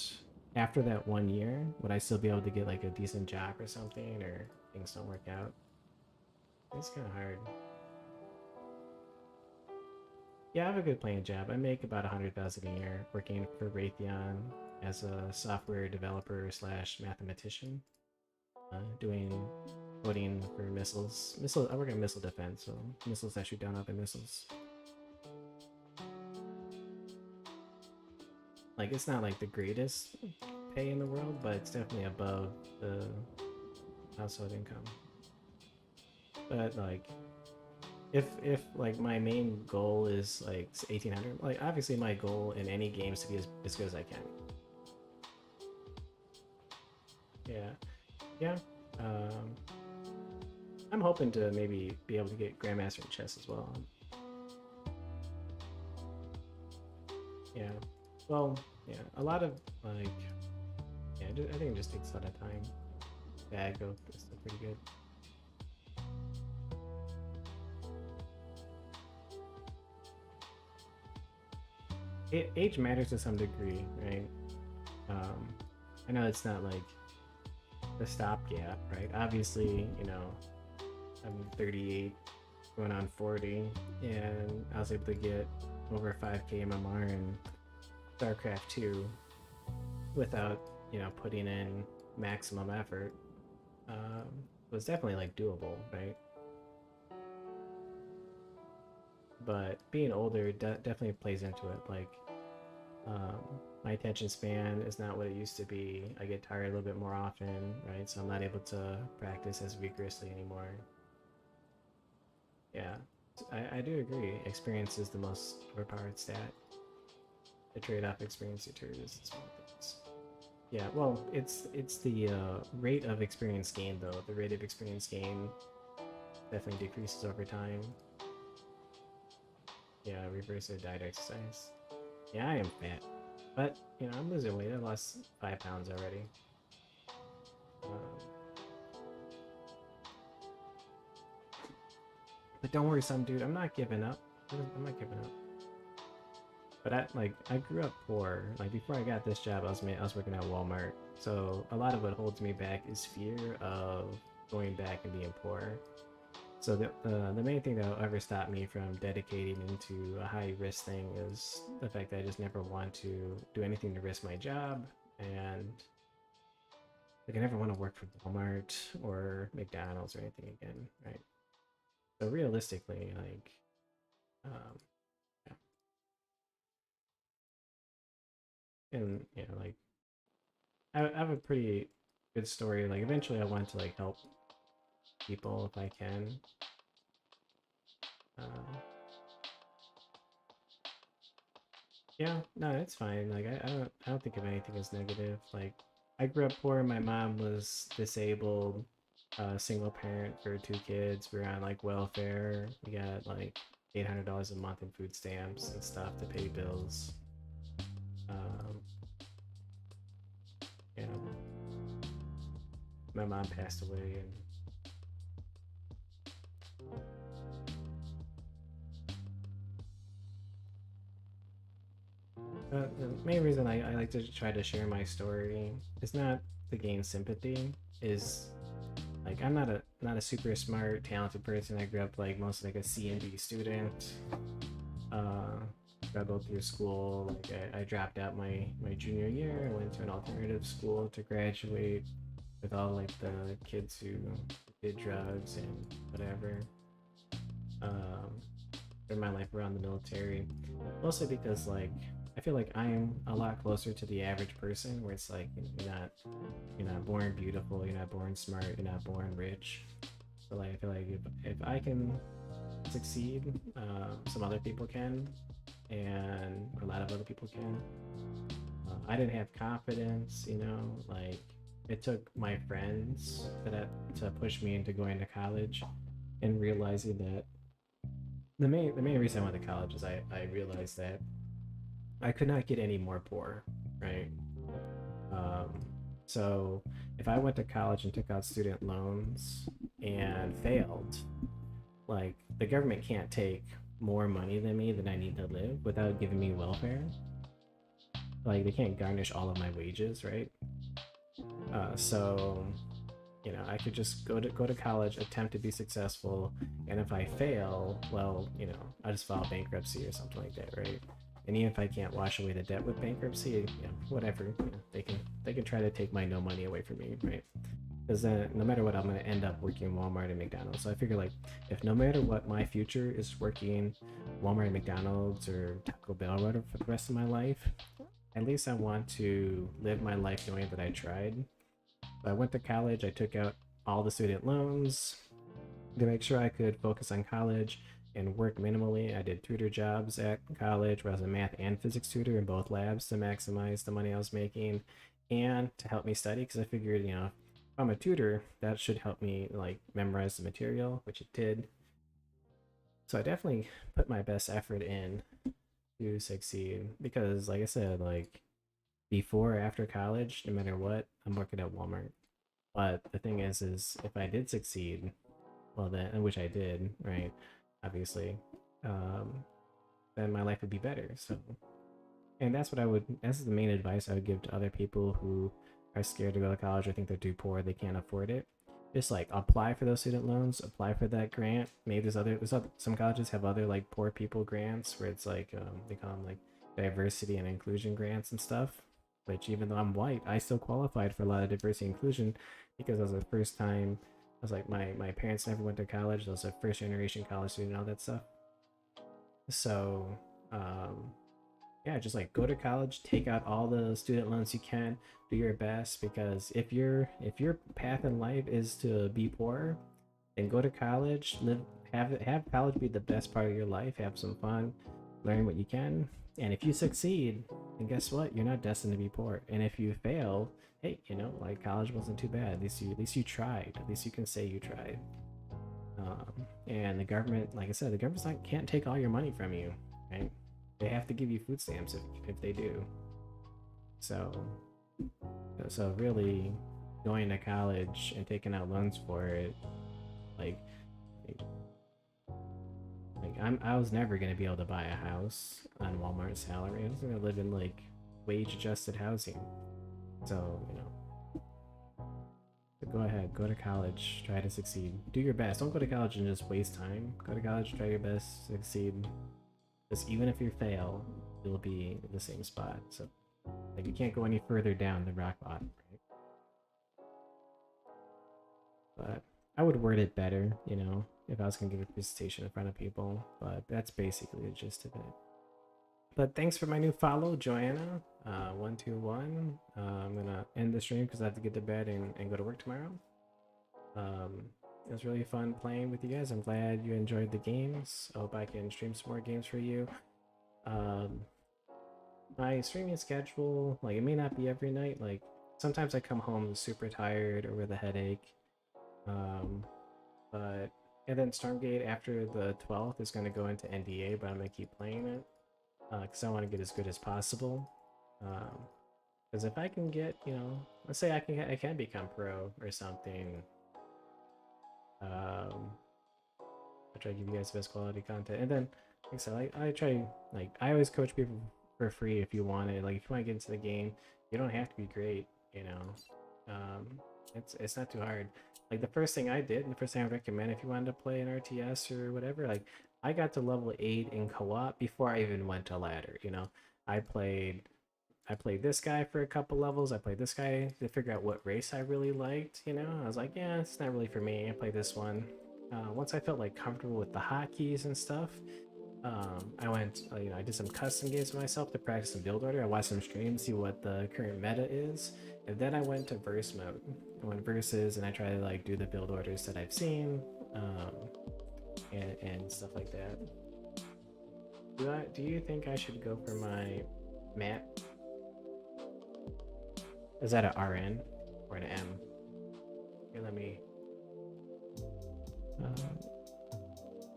after that 1 year, would I still be able to get like a decent job or something, or things don't work out? It's kind of hard. Yeah, I have a good paying job. I make about 100,000 a year working for Raytheon as a software developer / mathematician, doing coding for missiles. I work in missile defense, so missiles that shoot down other missiles. Like, it's not like the greatest pay in the world, but it's definitely above the household income. But like, if like my main goal is like 1800, like obviously my goal in any game is to be as good as I can. Yeah. I'm hoping to maybe be able to get Grandmaster in chess as well. Yeah. Well, yeah, a lot of like, yeah, I think it just takes a lot of time. Bag growth is still pretty good. Age matters to some degree, right? I know it's not like the stopgap, right? Obviously, you know, I'm 38, going on 40, and I was able to get over 5k MMR in StarCraft 2 without, you know, putting in maximum effort. Was definitely like doable, right? But being older definitely plays into it. Like, my attention span is not what it used to be. I get tired a little bit more often, right? So I'm not able to practice as vigorously anymore. Yeah. I do agree. Experience is the most overpowered stat. The trade-off experience deterred is the small things. Yeah, well, it's the rate of experience gained though. The rate of experience gain definitely decreases over time. Yeah, reverse or diet exercise. Yeah, I am fat, but you know I'm losing weight. I lost 5 pounds already. But don't worry, some dude. I'm not giving up. I'm not giving up. But I grew up poor. Like before I got this job, I was working at Walmart. So a lot of what holds me back is fear of going back and being poor. So the main thing that will ever stop me from dedicating into a high risk thing is the fact that I just never want to do anything to risk my job, and like I never want to work for Walmart or McDonald's or anything again, right? So realistically, like, yeah. And you know, like I have a pretty good story. Like eventually, I want to like help people if I can. Yeah, no, it's fine. Like I don't think of anything as negative. Like I grew up poor. My mom was disabled, single parent for 2 kids. We were on like welfare. We got like $800 a month in food stamps and stuff to pay bills. Yeah, my mom passed away, and the main reason I like to try to share my story is not to gain sympathy. Is like I'm not a super smart, talented person. I grew up like mostly like a C and D student. Struggled through school. Like I dropped out my junior year. I went to an alternative school to graduate with all like the kids who did drugs and whatever. In my life around the military, mostly because like I feel like I'm a lot closer to the average person, where it's like you're not born beautiful, you're not born smart, you're not born rich. So like I feel like if I can succeed, some other people can, and a lot of other people can. I didn't have confidence, you know, like it took my friends to push me into going to college and realizing that the main reason I went to college is I realized that I could not get any more poor, right? So if I went to college and took out student loans and failed, like the government can't take more money than me than I need to live without giving me welfare. Like they can't garnish all of my wages, right? So you know, I could just go to college, attempt to be successful, and if I fail, well, you know, I just file bankruptcy or something like that, right? And even if I can't wash away the debt with bankruptcy, you know, whatever, you know, they can try to take my no money away from me, right? Because then no matter what, I'm going to end up working Walmart and McDonald's. So I figure like if no matter what my future is working Walmart and McDonald's or Taco Bell or whatever for the rest of my life, at least I want to live my life knowing that I tried. So I went to college, I took out all the student loans to make sure I could focus on college and work minimally. I did tutor jobs at college where I was a math and physics tutor in both labs to maximize the money I was making and to help me study, because I figured, you know, if I'm a tutor, that should help me like memorize the material, which it did. So I definitely put my best effort in to succeed because, like I said, like before or after college, no matter what, I'm working at Walmart. But the thing is if I did succeed, well then, which I did, right? Obviously, then my life would be better. So, and that's the main advice I would give to other people who are scared to go to college or think they're too poor, they can't afford it. Just like apply for those student loans, apply for that grant. Maybe some colleges have other like poor people grants where it's like they call them like diversity and inclusion grants and stuff. Which even though I'm white, I still qualified for a lot of diversity and inclusion because I was the first time. I was like my parents never went to college. I was a first generation college student, all that stuff. So yeah, just like go to college, take out all the student loans you can, do your best, because if your path in life is to be poor, then go to college, have college be the best part of your life. Have some fun, learn what you can, and if you succeed, then guess what? You're not destined to be poor. And if you fail, hey, you know, like college wasn't too bad. At least you tried. At least you can say you tried. And the government, like I said, the government can't take all your money from you, right? They have to give you food stamps if they do. So really, going to college and taking out loans for it, like I was never gonna be able to buy a house on Walmart's salary. I was gonna live in like wage adjusted housing. So, you know, so go ahead, go to college, try to succeed, do your best. Don't go to college and just waste time. Go to college, try your best, succeed. Because even if you fail, you'll be in the same spot. So, like, you can't go any further down the rock bottom, right? But I would word it better, you know, if I was gonna give a presentation in front of people. But that's basically the gist of it. But thanks for my new follow, Joanna. 121. I'm gonna end the stream because I have to get to bed and go to work tomorrow. It was really fun playing with you guys. I'm glad you enjoyed the games. I hope I can stream some more games for you. My streaming schedule, like, it may not be every night. Like, sometimes I come home super tired or with a headache. And then Stormgate after the 12th is going to go into NDA, but I'm going to keep playing it because I want to get as good as possible. Because if I can get, you know, let's say I can become pro or something. I'll try to give you guys the best quality content. And then, like I said, I try, like, I always coach people for free if you want it. Like, if you want to get into the game, you don't have to be great, you know. It's not too hard. Like, the first thing I did, and the first thing I recommend if you wanted to play an RTS or whatever, like, I got to level 8 in co-op before I even went to ladder, you know. I played this guy for a couple levels. I played this guy to figure out what race I really liked, you know. I was like, yeah, it's not really for me. I played this one. Once I felt like comfortable with the hotkeys and stuff, I went, you know, I did some custom games for myself to practice some build order. I watched some streams, see what the current meta is, and then I went to verse mode. I went versus, and I tried to like do the build orders that I've seen, and stuff like that. Do you think I should go for my map? Is that an RN or an M? Here, let me.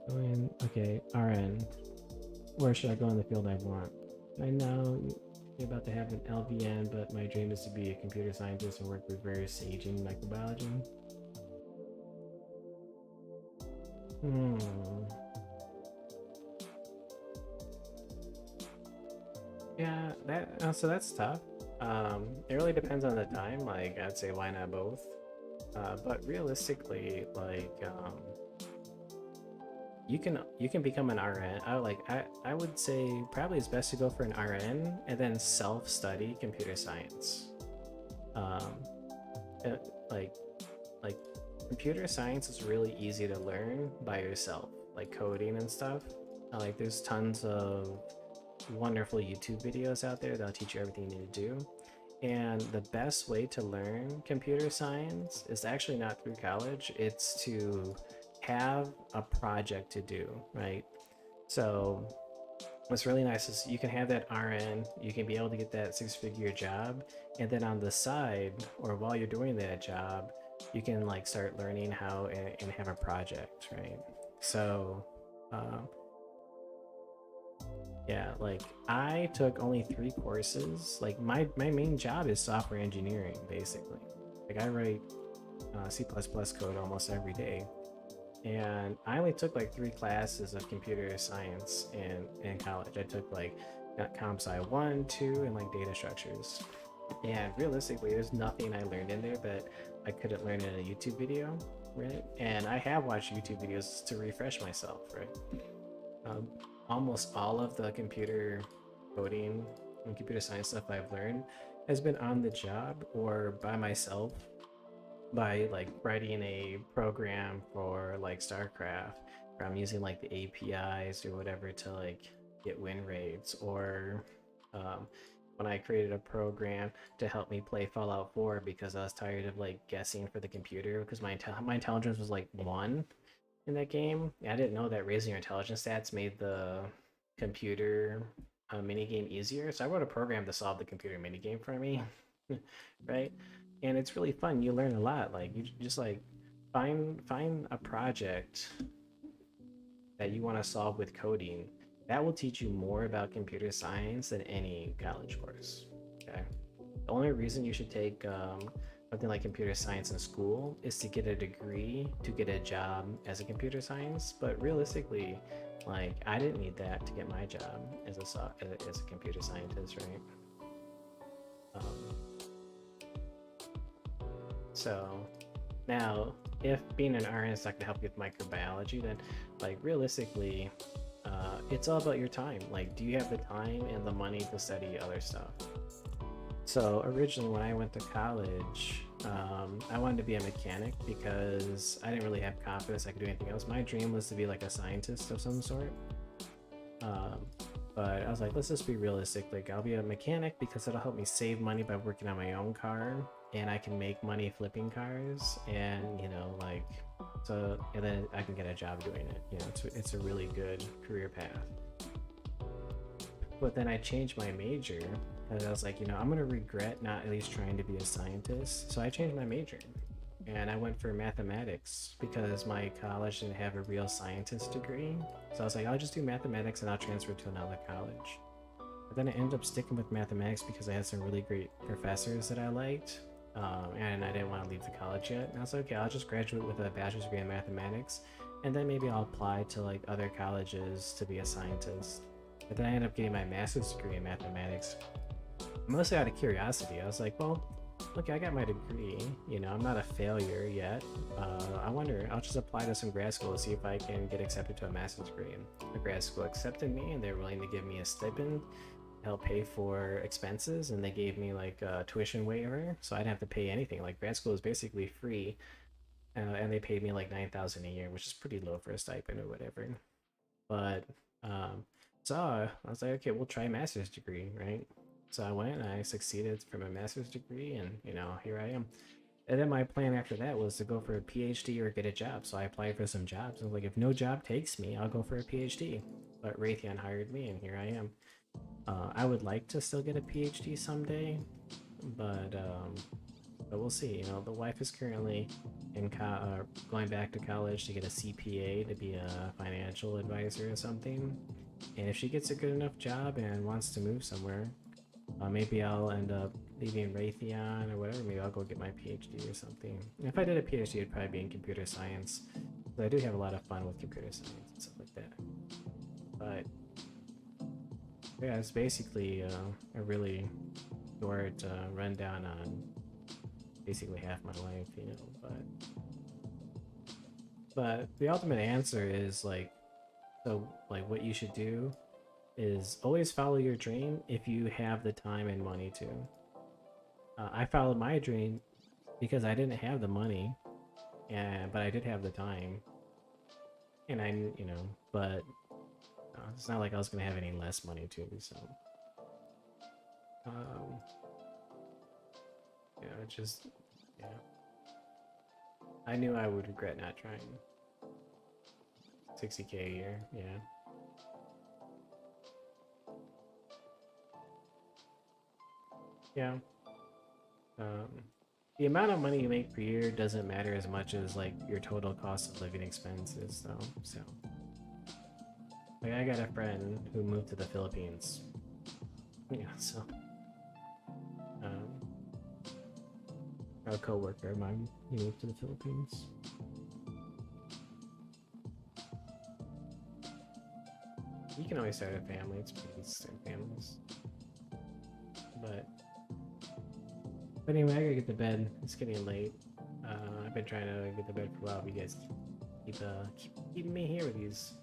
Go in. Okay, RN. Where should I go in the field I want? I know you're about to have an LVN, but my dream is to be a computer scientist and work with various aging microbiology. Yeah, so that's tough. It really depends on the time. Like, I'd say why not both? But realistically, like, you can become an RN. I would say probably it's best to go for an RN and then self-study computer science. Like computer science is really easy to learn by yourself, like coding and stuff. Like, there's tons of wonderful YouTube videos out there that'll teach you everything you need to do. And the best way to learn computer science is actually not through college. It's to have a project to do, right? So what's really nice is you can have that RN, you can be able to get that 6-figure job, and then on the side, or while you're doing that job, you can like start learning how and have a project, right? So yeah, like, I took only 3 courses. Like, my main job is software engineering, basically. Like, I write C++ code almost every day. And I only took like 3 classes of computer science in college. I took like comp sci 1, 2, and like data structures. And realistically, there's nothing I learned in there that I couldn't learn in a YouTube video, right? And I have watched YouTube videos to refresh myself, right? Almost all of the computer coding and computer science stuff I've learned has been on the job or by myself, by like writing a program for like StarCraft, where I'm using like the APIs or whatever to like get win rates, or when I created a program to help me play Fallout 4 because I was tired of like guessing for the computer because my intelligence was like 1. in that game. I didn't know that raising your intelligence stats made the computer mini game easier. So I wrote a program to solve the computer mini game for me, right? And it's really fun. You learn a lot. Like you just like find a project that you want to solve with coding. That will teach you more about computer science than any college course. Okay. The only reason you should take something like computer science in school is to get a degree to get a job as a computer science. But realistically, like I didn't need that to get my job as a computer scientist, right? So now, if being an RN is not going to help you with microbiology, then like realistically, it's all about your time. Like, do you have the time and the money to study other stuff? So originally when I went to college, I wanted to be a mechanic because I didn't really have confidence I could do anything else. My dream was to be like a scientist of some sort. But I was like, let's just be realistic. Like, I'll be a mechanic because it'll help me save money by working on my own car, and I can make money flipping cars, and you know, like, so, and then I can get a job doing it. You know, it's a really good career path. But then I changed my major because I was like, you know, I'm gonna regret not at least trying to be a scientist. So I changed my major, and I went for mathematics because my college didn't have a real scientist degree. So I was like, I'll just do mathematics and I'll transfer to another college. But then I ended up sticking with mathematics because I had some really great professors that I liked, and I didn't want to leave the college yet. And I was like, okay, I'll just graduate with a bachelor's degree in mathematics, and then maybe I'll apply to like other colleges to be a scientist. But then I ended up getting my master's degree in mathematics, mostly out of curiosity. I was like, well, look, I got my degree, you know, I'm not a failure yet. I wonder, I'll just apply to some grad school to see if I can get accepted to a master's degree. And the grad school accepted me, and they're willing to give me a stipend, help pay for expenses, and they gave me like a tuition waiver, so I didn't have to pay anything. Like grad school is basically free, and they paid me like $9,000 a year, which is pretty low for a stipend or whatever. But so I was like, okay, we'll try a master's degree, right? So I went and I succeeded for my master's degree, and you know, here I am. And then my plan after that was to go for a PhD or get a job. So I applied for some jobs. I was like, if no job takes me, I'll go for a PhD. But Raytheon hired me, and here I am. I would like to still get a PhD someday, but we'll see. You know, the wife is currently in going back to college to get a CPA to be a financial advisor or something. And if she gets a good enough job and wants to move somewhere, maybe I'll end up leaving Raytheon or whatever. Maybe I'll go get my PhD or something. If I did a PhD, it'd probably be in computer science. But I do have a lot of fun with computer science and stuff like that. But yeah, it's basically a really short rundown on basically half my life, you know. But the ultimate answer is like, so like what you should do is always follow your dream if you have the time and money to. I followed my dream because I didn't have the money, but I did have the time, and I, you know, but it's not like I was gonna have any less money too. So, you know, it just, yeah, I knew I would regret not trying. 60K a year, yeah. Yeah. The amount of money you make per year doesn't matter as much as like your total cost of living expenses, though. So, like, I got a friend who moved to the Philippines. Yeah, so a coworker of mine, he moved to the Philippines. You can always start a family. It's pretty easy to start families, but anyway, I gotta get to bed. It's getting late. I've been trying to get to bed for a while, but you guys keep keeping me here with these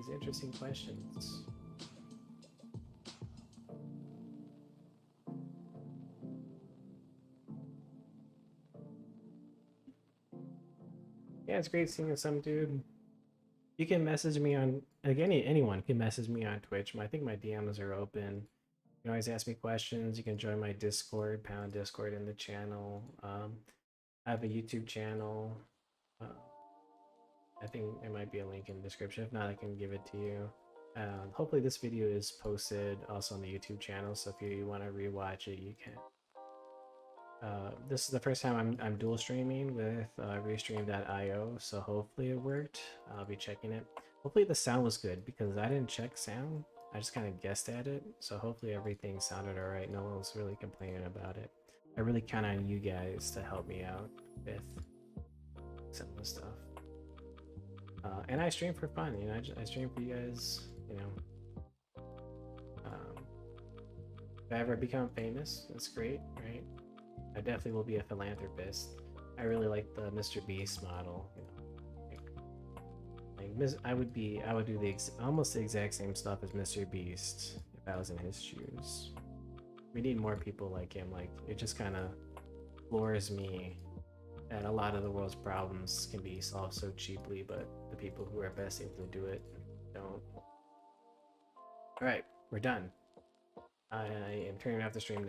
interesting questions. Yeah, it's great seeing some dude. You can message me on, like, anyone can message me on Twitch. I think my DMs are open. You can always ask me questions. You can join my Discord, pound Discord in the channel. I have a YouTube channel. I think there might be a link in the description. If not, I can give it to you. Hopefully this video is posted also on the YouTube channel, so if you want to rewatch it, you can. This is the first time I'm dual streaming with Restream.io, so hopefully it worked. I'll be checking it. Hopefully the sound was good, because I didn't check sound. I just kind of guessed at it, so hopefully everything sounded alright. No one was really complaining about it. I really count on you guys to help me out with some of the stuff. And I stream for fun, you know, I stream for you guys, you know. If I ever become famous, that's great, right? I definitely will be a philanthropist. I really like the Mr. Beast model, you know. I would do almost the exact same stuff as Mr. Beast if I was in his shoes. We need more people like him. Like, it just kind of floors me that a lot of the world's problems can be solved so cheaply, but the people who are best able to do it don't. Alright, we're done. I am turning off the stream now.